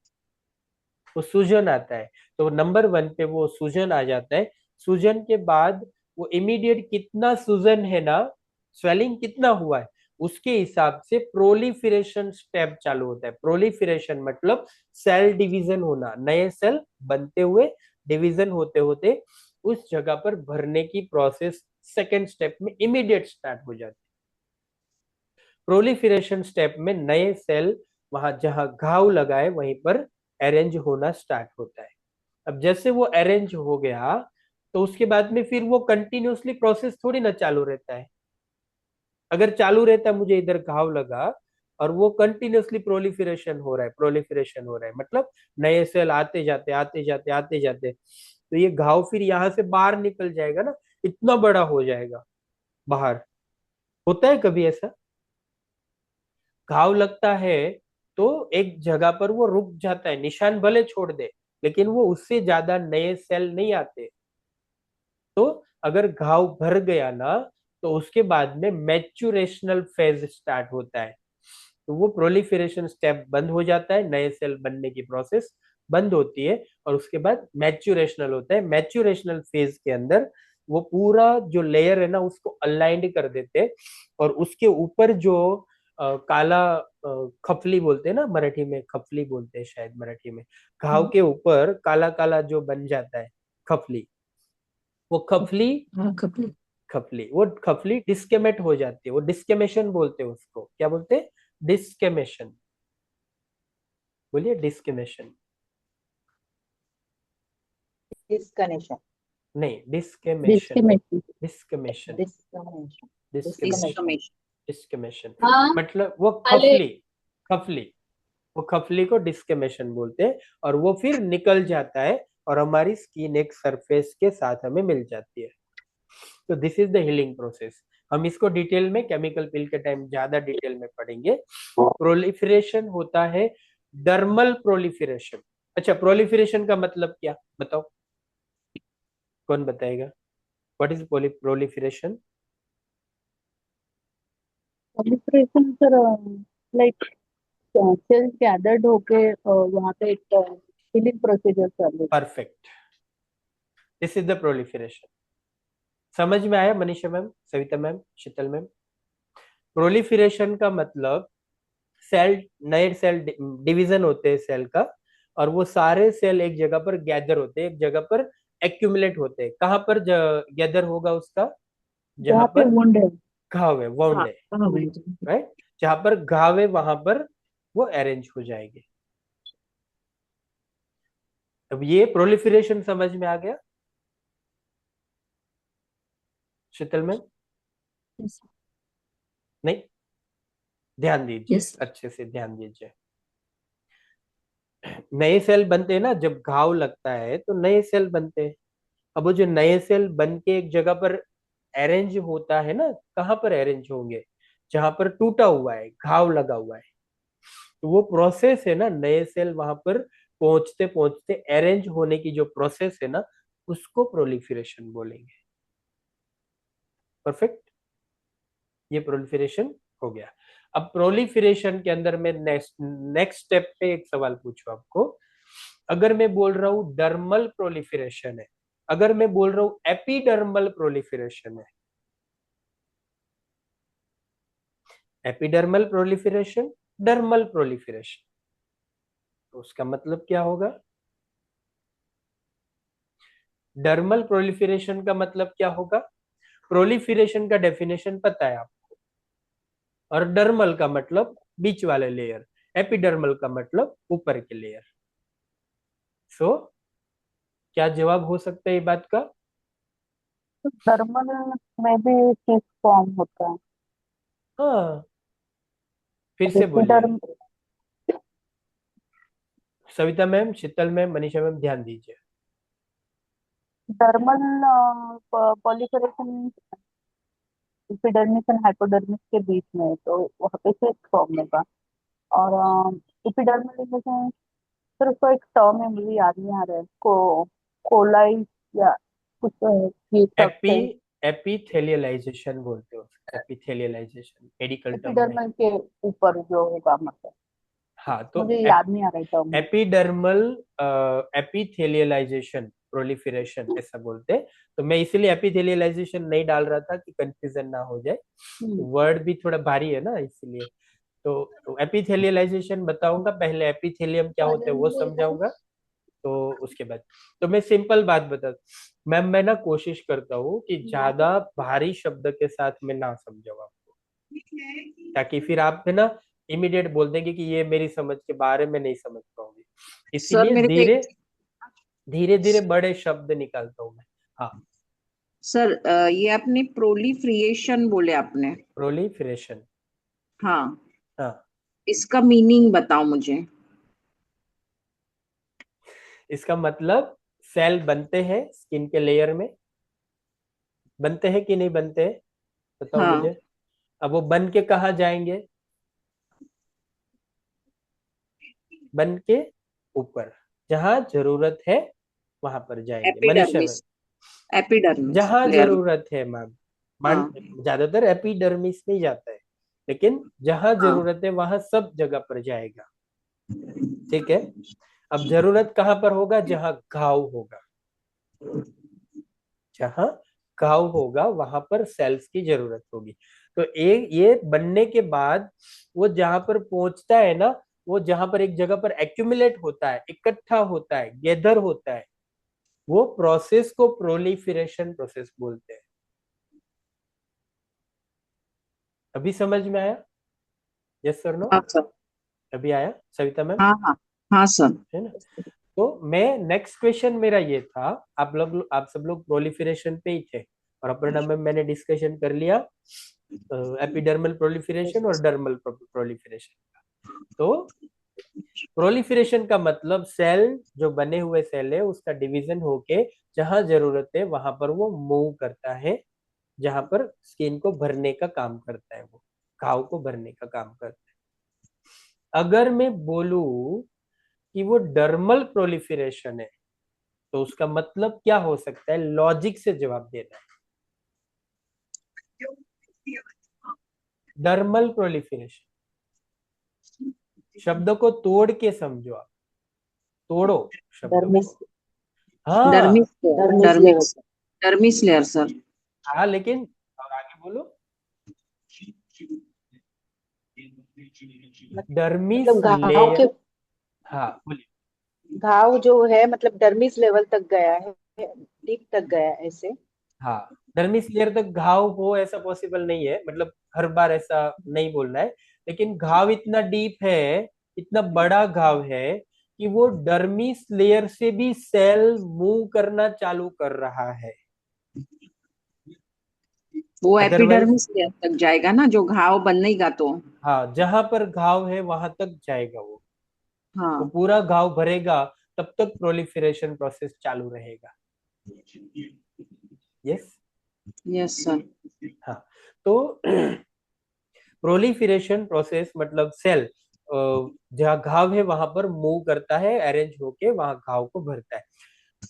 वो सूजन आता है। तो नंबर वन पे वो सूजन आ जाता है। सूजन के बाद वो इमीडिएट कितना सूजन है ना, स्वेलिंग कितना हुआ है, उसके हिसाब से प्रोलिफरेशन स्टेप चालू होता है। प्रोलिफरेशन मतलब सेल डिवीजन होना, नए सेल बनते हुए डिवीजन होते होते उस जगह पर भरने की प्रोसेस सेकेंड स्टेप में इमीडिएट स्टार्ट हो जाती है। प्रोलिफरेशन स्टेप में नए सेल वहां जहां घाव लगा है वहीं पर अरेंज होना स्टार्ट होता है। अब जैसे वो अरेंज हो गया तो उसके बाद में फिर वो कंटिन्यूअसली प्रोसेस थोड़ी ना चालू रहता है। अगर चालू रहता है, मुझे इधर घाव लगा और वो कंटिन्यूअसली प्रोलिफरेशन हो रहा है, प्रोलिफरेशन हो रहा है मतलब नए सेल आते जाते आते जाते आते जाते, तो ये घाव फिर यहाँ से बाहर निकल जाएगा ना, इतना बड़ा हो जाएगा बाहर। होता है कभी ऐसा, घाव लगता है तो एक जगह पर वो रुक जाता है, निशान भले छोड़ दे लेकिन वो उससे ज्यादा नए सेल नहीं आते। तो अगर घाव भर गया ना तो उसके बाद में मैच्यूरेशनल फेज स्टार्ट होता है। तो वो प्रोलिफरेशन स्टेप बंद हो जाता है, नए सेल बनने की प्रोसेस बंद होती है और उसके बाद मैच्यूरेशनल होता है। मैच्यूरेशनल फेज के अंदर वो पूरा जो लेयर है ना उसको अलाइंड कर देते हैं और उसके ऊपर जो काला खपली बोलते हैं ना, मराठी में खपली बोलते हैं शायद मराठी में, घाव के ऊपर काला काला जो बन जाता है खपली, वो खपली, हाँ कपड़े। खपली वो खपली डिस्केमेट हो जाती है। वो डिस्केमेशन बोलते हैं उसको, क्या बोलते हैं, डिस्केमेशन। बोलिए डिस्केमेशन। डिस्कनेक्शन। नहीं, डिस्केमेशन, डिस्क्रिमिनेशन। डिस्केमेशन, डिस्कनेक्शन। डिस्केमेशन, डिस्कनेक्शन। डिस्केमेशन हाँ मतलब वो पहले खपली, खपली, वो खपली को डिस्केमेशन बोलते हैं और वो फिर निकल जाता है और हमारी स्किन एक सरफेस के साथ हमें मिल जाती है। तो this is the healing process. हम इसको डिटेल में केमिकल पिल के टाइम ज्यादा डिटेल में पढ़ेंगे। प्रोलिफरेशन होता है डर्मल प्रोलिफरेशन। अच्छा, प्रोलिफरेशन का मतलब क्या बताओ, कौन बताएगा, what is proliferation? Proliferation sir like cells gathered होके वहाँ पे एक फिलिंग प्रोसीजर चालू। Perfect, this is the proliferation. समझ में आया Manisha ma'am, Savita ma'am, Sheetal ma'am? Proliferation का मतलब सेल, नए सेल डिवीजन होते हैं सेल का और वो सारे सेल एक जगह पर गैदर होते हैं, एक जगह पर एक्यूमुलेट होते हैं। कहाँ पर गैदर होगा उसका, जहां जहाँ पे पर वुंड है। घाव है, वाउंड हाँ है, हाँ भाई। राइट, जहां पर घाव है वहां पर वो अरेंज हो जाएंगे। अब ये प्रोलिफरेशन समझ में आ गया शीतल मैम? यस। नहीं, ध्यान दीजिए, यस। अच्छे से ध्यान दीजिए। नए सेल बनते हैं ना, जब घाव लगता है तो नए सेल बनते हैं। अब वो जो नए सेल बन के एक जगह पर अरेंज होता है ना, कहाँ पर अरेंज होंगे, जहां पर टूटा हुआ है, घाव लगा हुआ है। तो वो प्रोसेस है ना, नए सेल वहां पर पहुंचते पहुंचते अरेंज होने की जो प्रोसेस है ना, उसको प्रोलिफरेशन बोलेंगे। परफेक्ट, ये प्रोलिफरेशन हो गया। अब प्रोलिफरेशन के अंदर मैं नेक्स्ट नेक्स्ट स्टेप पे एक सवाल पूछूं आपको। अगर मैं बोल रहा हूं डर्मल प्रोलिफरेशन है, अगर मैं बोल रहा हूं एपिडर्मल प्रोलिफरेशन है, एपिडर्मल प्रोलिफरेशन, डर्मल प्रोलिफरेशन, तो उसका मतलब क्या होगा? डर्मल प्रोलिफरेशन का मतलब क्या होगा? प्रोलिफरेशन का डेफिनेशन पता है आपको, और डर्मल का मतलब बीच वाले लेयर, एपिडर्मल का मतलब ऊपर के लेयर। सो क्या जवाब हो सकता है ये बात का? थर्मल में भी हीट फॉर्म होता है। हाँ, फिर से बोलिए, epiderm Savita ma'am, Sheetal ma'am, Manisha ma'am, ध्यान दीजिए। Thermal proliferation epidermis and hypodermis के बीच में है, तो वहाँ पे से फॉर्म होगा। और एपिडर्मल सर उसका एक टर्म है, मुझे याद नहीं आ रहा है, कोलाई या कुछ ये एपी सकते हैं। एपिथेलियलाइजेशन बोलते हो, एपिथेलियलाइजेशन मेडिकल टर्म में। एपिडर्मल के ऊपर जो होगा, मतलब हाँ, तो मुझे याद नहीं आ रहा है टर्म। एपिडर्मल एपिथेलियलाइजेशन प्रोलिफरेशन ऐसा बोलते हैं। तो मैं इसीलिए एपिथेलियलाइजेशन नहीं डाल रहा था कि कंफ्यूजन ना हो जाए, वर्ड भी थोड़ा भारी है ना इसलिए। तो एपिथेलियलाइजेशन बताऊंगा, पहले एपिथेलियम क्या होता है वो समझाऊंगा, तो उसके बाद तो मैं सिंपल बात बता। मैम मैं ना कोशिश करता हूँ कि ज्यादा भारी शब्द के साथ मैं ना समझाऊँ आपको, ताकि फिर आप है ना इमीडिएट बोल देंगे कि ये मेरी समझ के बारे में नहीं समझ पाऊंगी, सर इसीलिए मेरे को धीरे धीरे धीरे बड़े शब्द निकालता हूँ मैं। हाँ, सर ये आपने प्रोलिफ्रिएशन बोले आपने। प्रोलिफरेशन। हाँ, हाँ, इसका मीनिंग बताओ मुझे। इसका मतलब सेल बनते हैं स्किन के लेयर में, बनते हैं कि नहीं बनते हैं बताओ हाँ, मुझे। अब वो बन के कहाँ जाएंगे, बन के ऊपर, जहां जरूरत है वहां पर जाएंगे मनीषा एपिडर्मिस, मैम। एपिडर्मिस जहां लेयर। जरूरत है मैम, मान हाँ, ज्यादातर एपिडर्मिस में जाता है, लेकिन जहां हाँ, जरूरत है वहां सब जगह पर जाएगा। ठीक है, अब जरूरत कहां पर होगा, जहां घाव होगा, जहां घाव होगा वहां पर सेल्स की जरूरत होगी। तो एक ये बनने के बाद वो जहां पर पहुंचता है ना, वो जहां पर एक जगह पर एक्यूमुलेट होता है, इकट्ठा होता है, गैदर होता है, वो प्रोसेस को प्रोलिफरेशन प्रोसेस बोलते हैं। अभी समझ में आया? Yes sir no? हाँ सर। अभी आया सविता मैम? हाँ, हाँ, हाँ सर। है ना? तो मैं नेक्स्ट क्वेश्चन मेरा ये था, आप सब लोग प्रोलिफरेशन पे ही थे, और अपर्णा मैम मैंने डिस्कशन कर लिया एपिडर्मल प्रोलिफरेशन और डर्मल प्रोलिफरेशन। तो प्रोलिफरेशन का मतलब सेल, जो बने हुए सेल है उसका डिवीजन होके जहां जरूरत है वहां पर वो मूव करता है, जहां पर स्किन को भरने का काम करता है, वो घाव को भरने का काम करता है। अगर मैं बोलूं कि वो डर्मल प्रोलिफरेशन है, तो उसका मतलब क्या हो सकता है, लॉजिक से जवाब देना है। डर्मल प्रोलिफरेशन, शब्द को तोड़ के समझो आप, तोड़ो शब्दों डर्मिस, को। हाँ, dermis layer, dermis level. Dermis, dermis layer sir. हाँ, लेकिन और आगे बोलो, डर्मिस मतलब घाव के, लेयर। हाँ बोलिए। घाव जो है मतलब डर्मिस लेवल तक गया है, डीप तक गया है ऐसे। हाँ, डर्मिस लेयर तक घाव हो ऐसा पॉसिबल नहीं है, मतलब हर बार ऐसा नहीं बोलना है, लेकिन घाव इतना डीप है, इतना बड़ा घाव है कि वो डर्मिस लेयर से भी सेल मूव करना चालू कर रहा है। वो अदरवाइज, एपिडर्मिस लेयर तक जाएगा ना, जो घाव बनेगा तो। हाँ, जहां पर घाव है वहां तक जाएगा वो हाँ। पूरा घाव भरेगा, तब तक प्रोलिफरेशन प्रोसेस चालू रहेगा। यस। Yes sir. हाँ, तो प्रोलिफरेशन प्रोसेस मतलब सेल जहाँ घाव है वहां पर मूव करता है, अरेंज होके वहां घाव को भरता है।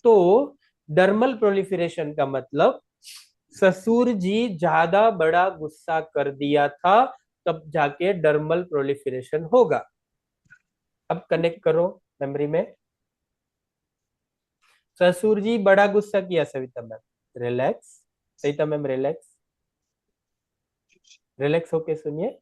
तो डर्मल प्रोलिफरेशन का मतलब ससुर जी ज्यादा बड़ा गुस्सा कर दिया था, तब जाके डर्मल प्रोलिफरेशन होगा। अब कनेक्ट करो मेमोरी में। ससुर जी बड़ा गुस्सा किया, Savita ma'am relax, Savita ma'am relax, relax होके सुनिए।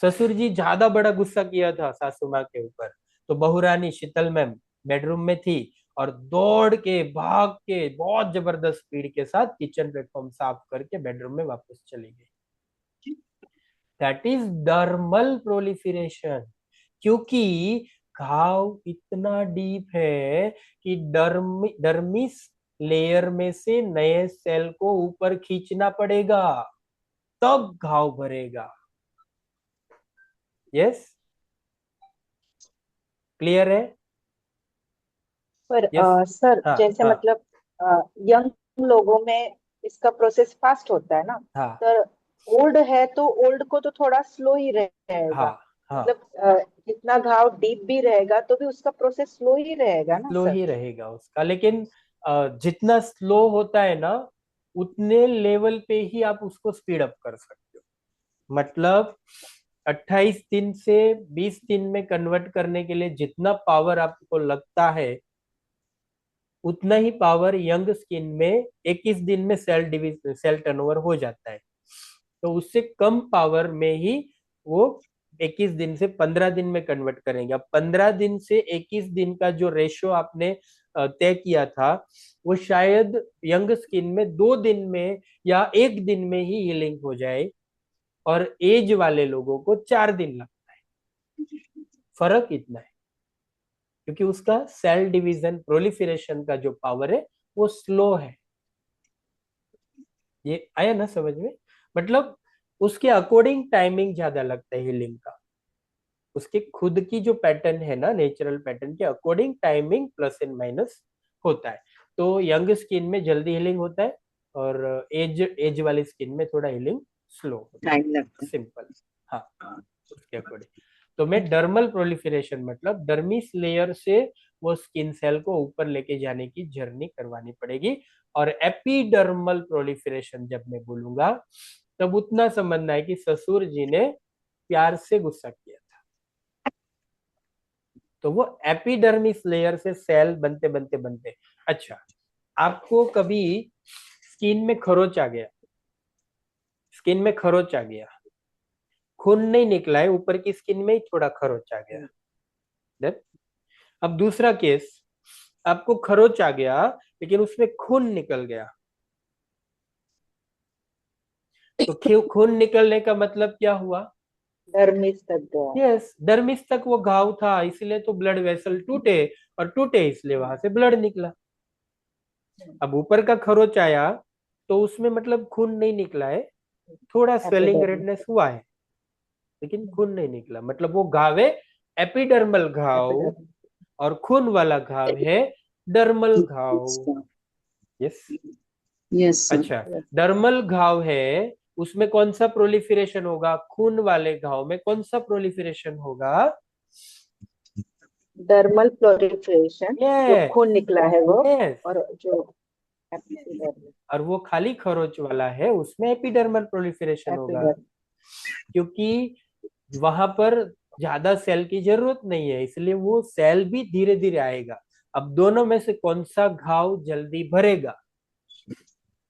ससुर जी ज्यादा बड़ा गुस्सा किया था सासू माँ के ऊपर, तो बहुरानी शीतल मैम बेडरूम में थी और दौड़ के भाग के बहुत जबरदस्त स्पीड के साथ किचन प्लेटफॉर्म साफ करके बेडरूम में वापस चली गई। दैट इज डर्मल प्रोलिफरेशन, क्योंकि घाव इतना डीप है कि डर्मिस लेयर में से नए सेल को ऊपर खींचना पड़ेगा, तब घाव भरेगा। यस, क्लियर है? पर यस। सर हाँ, जैसे हाँ, मतलब यंग लोगों में इसका प्रोसेस फास्ट होता है ना, हाँ, सर ओल्ड है तो ओल्ड को तो थोड़ा स्लो ही हाँ, रहेगा। हाँ, मतलब जितना घाव डीप भी रहेगा तो भी उसका प्रोसेस स्लो ही रहेगा ना स्लो सर। ही रहेगा उसका, लेकिन जितना स्लो होता है ना उतने लेवल पे ही आप उसको स्पीड अप कर सकते हो। मतलब 28 दिन से 20 दिन में कन्वर्ट करने के लिए जितना पावर आपको लगता है उतना ही पावर यंग स्किन में 21 दिन में सेल टर्नओवर हो जाता है। तो उससे कम पावर में ही वो 21 दिन से 15 दिन में कन्वर्ट करेंगे। अब 15 दिन से 21 दिन का जो रेशो आपने तय किया था वो शायद यंग स्किन में 2 दिन में या 1 दिन में ही हीलिंग हो जाए, और एज वाले लोगों को 4 दिन लगता है। फर्क इतना है क्योंकि उसका सेल डिवीजन प्रोलिफरेशन का जो पावर है वो स्लो है। ये आया ना समझ में? मतलब उसके अकॉर्डिंग टाइमिंग ज्यादा लगता है हीलिंग का। उसके खुद की जो पैटर्न है ना नेचुरल पैटर्न के according timing plus and minus होता है। तो यंग स्किन में जल्दी हीलिंग होता है और एज एज वाली स्किन में थोड़ा हीलिंग स्लो होता है। टाइम लगता सिंपल। हाँ, उसके अकॉर्डिंग। तो मैं डर्मल प्रोलिफरेशन मतलब डर्मिस लेयर से वो स्किन सेल को ऊपर लेके जाने की जर्नी करवानी पड़ेगी। और एपिडर्मल प्रोलिफरेशन जब मैं बोलूंगा तब उतना समझना है कि ससुर जी ने प्यार से गुस्सा किया था। तो वो एपिडर्मिस लेयर से सेल बनते बनते बनते। अच्छा, आपको कभी स्किन में खरोच आ गया, स्किन में खरोच आ गया, खून नहीं निकला है, ऊपर की स्किन में ही थोड़ा खरोच आ गया। Then, अब दूसरा केस, आपको खरोच आ गया लेकिन उसमें खून निकल गया। तो खून निकलने का मतलब क्या हुआ? डर्मिस तक गया। यस, डर्मिस तक वो घाव था इसलिए तो ब्लड वेसल टूटे, और टूटे इसलिए वहां से ब्लड निकला। अब ऊपर का खरोच आया तो उसमें मतलब खून नहीं निकला है, थोड़ा स्वेलिंग एपिडर्मिस। रेडनेस हुआ है लेकिन खून नहीं निकला। मतलब वो घाव है एपिडर्मल घाव, एपिडर्मिस। और खून वाला घाव है डर्मल घाव। है। यस। Yes sir. अच्छा, डर्मल घाव है उसमें कौन सा प्रोलिफरेशन होगा? खून वाले घाव में कौन सा प्रोलिफरेशन होगा? डर्मल प्लोरिफरेशन, जो ये खून निकला है वो। यस। और जो एपिडर्मिस। और वो खाली खरोच वाला है उसमें एपिडर्मल प्रोलिफरेशन होगा, एपिडर्मिस। क्योंकि वहां पर ज्यादा सेल की जरूरत नहीं है इसलिए वो सेल भी धीरे धीरे आएगा। अब दोनों में से कौन सा घाव जल्दी भरेगा?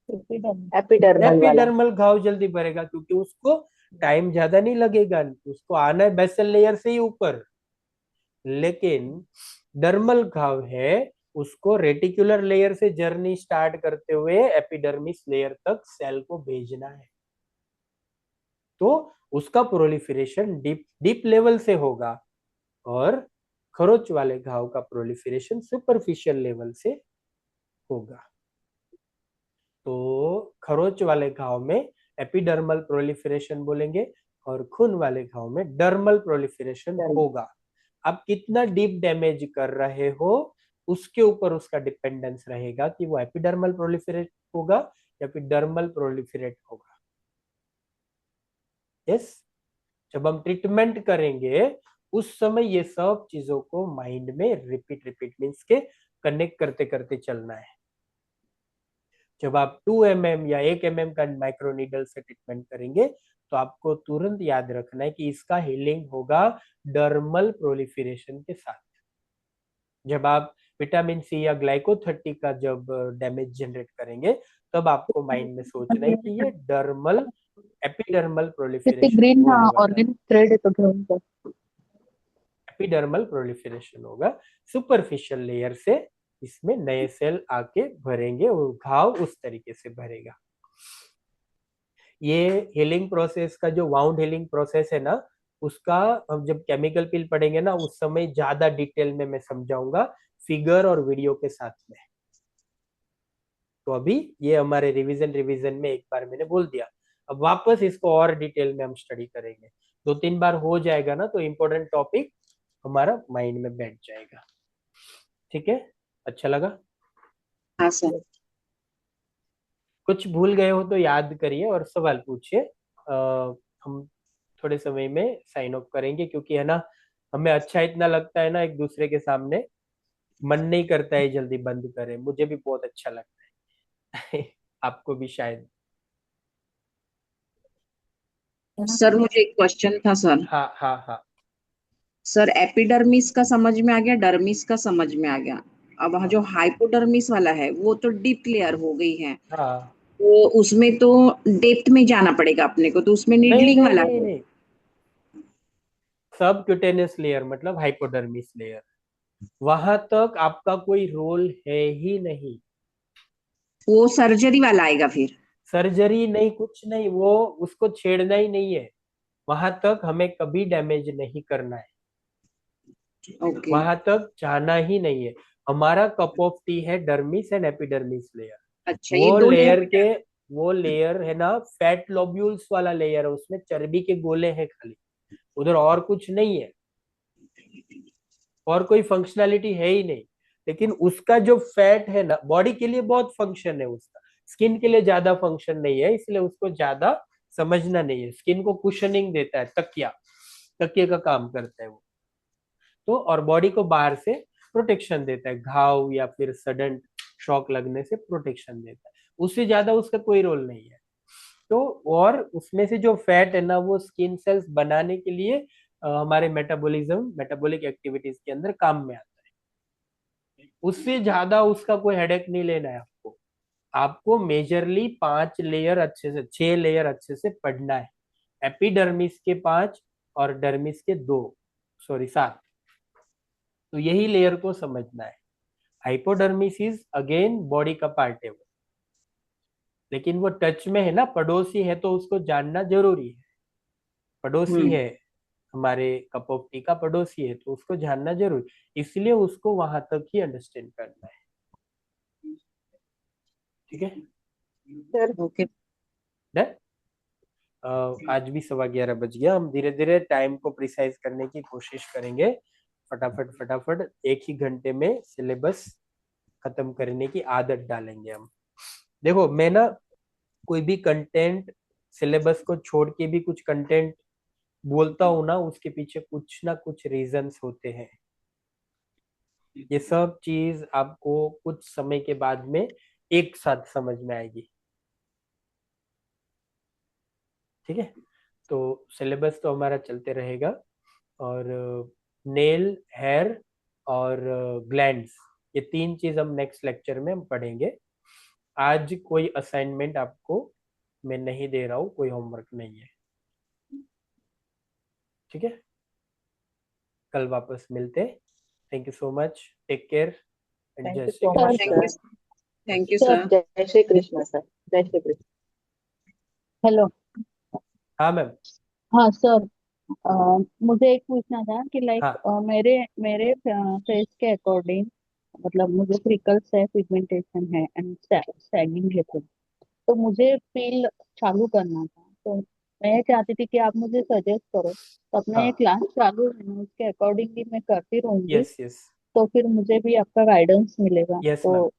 एपिडर्मल वाला। एपिडर्मल घाव जल्दी भरेगा क्योंकि उसको टाइम ज्यादा नहीं लगेगा, उसको आना है बेसल लेयर से ही ऊपर। लेकिन डर्मल घाव है उसको रेटिकुलर लेयर से जर्नी स्टार्ट करते हुए एपिडर्मिस लेयर तक सेल को भेजना है। तो उसका प्रोलिफरेशन डीप डीप लेवल से होगा, और खरोच वाले घाव का प्रोलिफरेशन सुपरफिशियल लेवल से होगा। तो खरोच वाले घाव में एपिडर्मल प्रोलिफरेशन बोलेंगे और खून वाले घाव में डर्मल प्रोलिफरेशन डर्मिस। होगा। आप कितना डीप डैमेज कर रहे हो उसके ऊपर उसका डिपेंडेंस रहेगा कि वो एपिडर्मल प्रोलिफरेट होगा या फिर डर्मल प्रोलिफरेट होगा। यस। जब हम ट्रीटमेंट करेंगे उस समय ये सब चीजों को माइंड में रिपीट रिपीट मीन्स के कनेक्ट करते करते चलना है। जब आप 2 mm या 1 mm का माइक्रो नीडल से ट्रीटमेंट करेंगे तो आपको तुरंत याद रखना है कि इसका हीलिंग होगा डर्मल प्रोलिफरेशन के साथ। जब आप विटामिन सी या ग्लाइकोथर्टी का जब डैमेज जनरेट करेंगे तब आपको माइंड में सोचना है कि ये डर्मल एपिडर्मल किती प्रोलिफरेशन ग्रीन होने वाला है। ऑर्गेनिक थ्रेड येतो घेऊन जा. एपिडर्मल प्रोलिफरेशन होगा, सुपरफिशियल लेयर से इसमें नए सेल आके भरेंगे और घाव उस तरीके से भरेगा। ये हीलिंग प्रोसेस का जो वाउंड हीलिंग प्रोसेस है ना उसका हम जब केमिकल पिल पढ़ेंगे ना उस समय ज्यादा डिटेल में मैं समझाऊंगा फिगर और वीडियो के साथ में। तो अभी ये हमारे रिवीजन रिवीजन में एक बार मैंने बोल दिया, अब वापस इसको और डिटेल में हम स्टडी करेंगे। 2-3 बार हो जाएगा ना तो इम्पोर्टेंट टॉपिक हमारा माइंड में बैठ जाएगा। ठीक है, अच्छा लगा? हाँ सर। कुछ भूल गए हो तो याद करिए और सवाल पूछिए। हम थोड़े समय में साइन ऑफ करेंगे क्योंकि है ना हमें अच्छा इतना लगता है ना एक दूसरे के सामने, मन नहीं करता है जल्दी बंद करें। मुझे भी बहुत अच्छा लगता है आपको भी शायद। है ना। सर मुझे एक क्वेश्चन था सर। हाँ हाँ हाँ सर एपिडर्मिस का समझ में आ गया, डर्मिस का समझ में आ गया। अब वहाँ हाँ जो हाइपोडर्मिस वाला है वो तो डीप लेयर हो गई है, हाँ। तो उसमें तो डेप्थ में जाना पड़ेगा अपने को, तो उसमें नहीं नीडलिंग नहीं वाला नहीं है। नहीं, सब क्यूटेनियस लेयर मतलब हाइपोडर्मिस लेयर, वहां तक आपका कोई रोल है ही नहीं। वो सर्जरी वाला आएगा फिर। सर्जरी नहीं, कुछ नहीं, वो उसको छेड़ना ही नहीं है। वहां तक हमें कभी डैमेज नहीं करना है, ओके। वहां तक जाना ही नहीं है। हमारा कप ऑफ टी है डर्मिस एंड एपिडर्मिस लेयर। अच्छा, ये वो दो लेयर लेयर में के, जाना वो लेयर है ना फैट लोब्यूल्स वाला लेयर है, उसमें चर्बी के गोले हैं खाली, उधर और कुछ नहीं है, और कोई फंक्शनैलिटी है ही नहीं। लेकिन उसका जो फैट है ना, बॉडी के लिए बहुत फंक्शन है उसका, स्किन के लिए ज्यादा फंक्शन नहीं है, इसलिए उसको ज्यादा समझना नहीं है। स्किन को कुशनिंग देता है, तकिया, तकिए का काम करता है वो। तो और बॉडी को बाहर से प्रोटेक्शन देता है, घाव या फिर सडन शॉक लगने से प्रोटेक्शन देता है, उससे ज्यादा उसका कोई रोल नहीं है। तो और उसमें से जो फैट है ना, वो स्किन सेल्स बनाने के लिए हमारे मेटाबॉलिज्म, मेटाबॉलिक एक्टिविटीज के अंदर काम में आता है। उससे ज्यादा उसका कोई हेडेक नहीं लेना है आपको। आपको मेजरली 5 लेयर अच्छे से, 6 लेयर अच्छे से पढ़ना है। एपिडर्मिस के 5 और डर्मिस के 2, सॉरी 7, तो यही लेयर को समझना है। हाइपोडर्मिस इज अगेन बॉडी का पार्ट है वो, लेकिन वो टच में है ना, पड़ोसी है, तो उसको जानना जरूरी है। पड़ोसी हम्म। है, हमारे कप ऑफ टी का पड़ोसी है, तो उसको जानना जरूरी, इसलिए उसको वहां तक ही अंडरस्टैंड करना है। ठीक है, सर ओके। डन। आज भी 11:15 बज गया, हम धीरे धीरे टाइम को प्रिसाइज करने की कोशिश करेंगे। फटाफट फटाफट 1 ही घंटे में सिलेबस खत्म करने की आदत डालेंगे हम। देखो मैं ना, कोई भी कंटेंट, सिलेबस को छोड़ के भी कुछ कंटेंट बोलता हूँ ना, उसके पीछे कुछ ना कुछ रीजंस होते हैं। ये सब चीज आपको कुछ समय के बाद में एक साथ समझ में आएगी। ठीक है, तो सिलेबस तो हमारा चलते रहेगा, और नेल, हेयर और ग्लैंड्स, ये 3 चीज हम नेक्स्ट लेक्चर में हम पढ़ेंगे। आज कोई असाइनमेंट आपको मैं नहीं दे रहा हूँ, कोई होमवर्क नहीं है। ठीक है, कल वापस मिलते। Thank you so much, take care and thank जय you Shri so sir, much Krishna. Thank you. Sir. Thank you sir, sir. जय श्री कृष्ण सर। जय श्री कृष्ण। हेलो। हाँ मैम। हाँ सर, मुझे एक पूछना था कि लाइक हाँ मेरे मेरे फेस के अकॉर्डिंग, मतलब मुझे फ्रिकल्स है, पिगमेंटेशन है एंड सैगिंग है, तो मुझे पील चालू करना था। तो मैं चाहती थी कि आप मुझे सजेस्ट करो, तो अपना ये हाँ, क्लास चालू है ना, उसके अकॉर्डिंगली मैं करती रहूंगी, यस यस, तो फिर मुझे भी आपका गाइडेंस मिलेगा यस मैम। तो।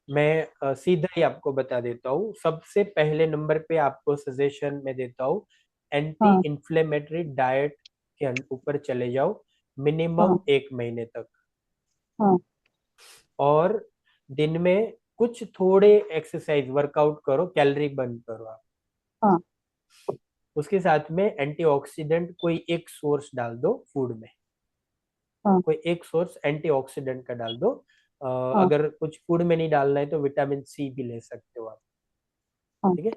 मैं सीधा ही आपको बता देता हूँ, सबसे पहले नंबर पे आपको सजेशन में देता हूँ, एंटी हाँ इन्फ्लेमेटरी डाइट के ऊपर चले जाओ, मिनिमम हाँ 1 महीने तक। हाँ और दिन में कुछ थोड़े एक्सरसाइज वर्कआउट करो, कैलोरी बर्न करो आप। हाँ उसके साथ में एंटीऑक्सीडेंट कोई एक सोर्स डाल दो फूड में, हाँ कोई एक सोर्स एंटीऑक्सीडेंट का डाल दो। हाँ अगर कुछ फूड में नहीं डालना है तो विटामिन सी भी ले सकते हो आप। हाँ ठीक है,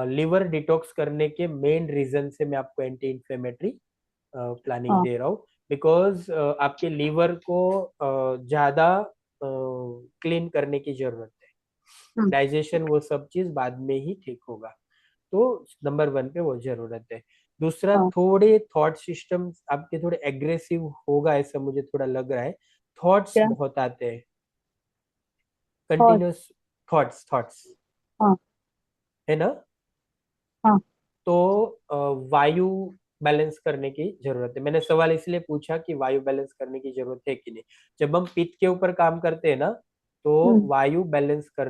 लिवर डिटॉक्स करने के मेन रीजन से मैं आपको एंटी इन्फ्लेमेटरी प्लानिंग हाँ दे रहा हूँ, बिकॉज आपके लीवर को ज्यादा क्लीन करने की जरूरत है। हाँ डाइजेशन वो सब चीज बाद में ही ठीक होगा, तो नंबर 1 पे वो जरूरत है। दूसरा, हाँ थोड़े थॉट सिस्टम आपके थोड़े एग्रेसिव होगा ऐसा मुझे थोड़ा लग रहा है, थॉट्स क्या बहुत आते हैं, थॉट। कंटिन्यूस थॉट्स थॉट्स, हाँ है ना। हाँ तो वायु बैलेंस करने की जरूरत है। मैंने सवाल इसलिए पूछा कि वायु बैलेंस करने की जरूरत है कि नहीं। जब हम पित्त के ऊपर काम करते हैं ना, तो हम्म वायु बैलेंस कर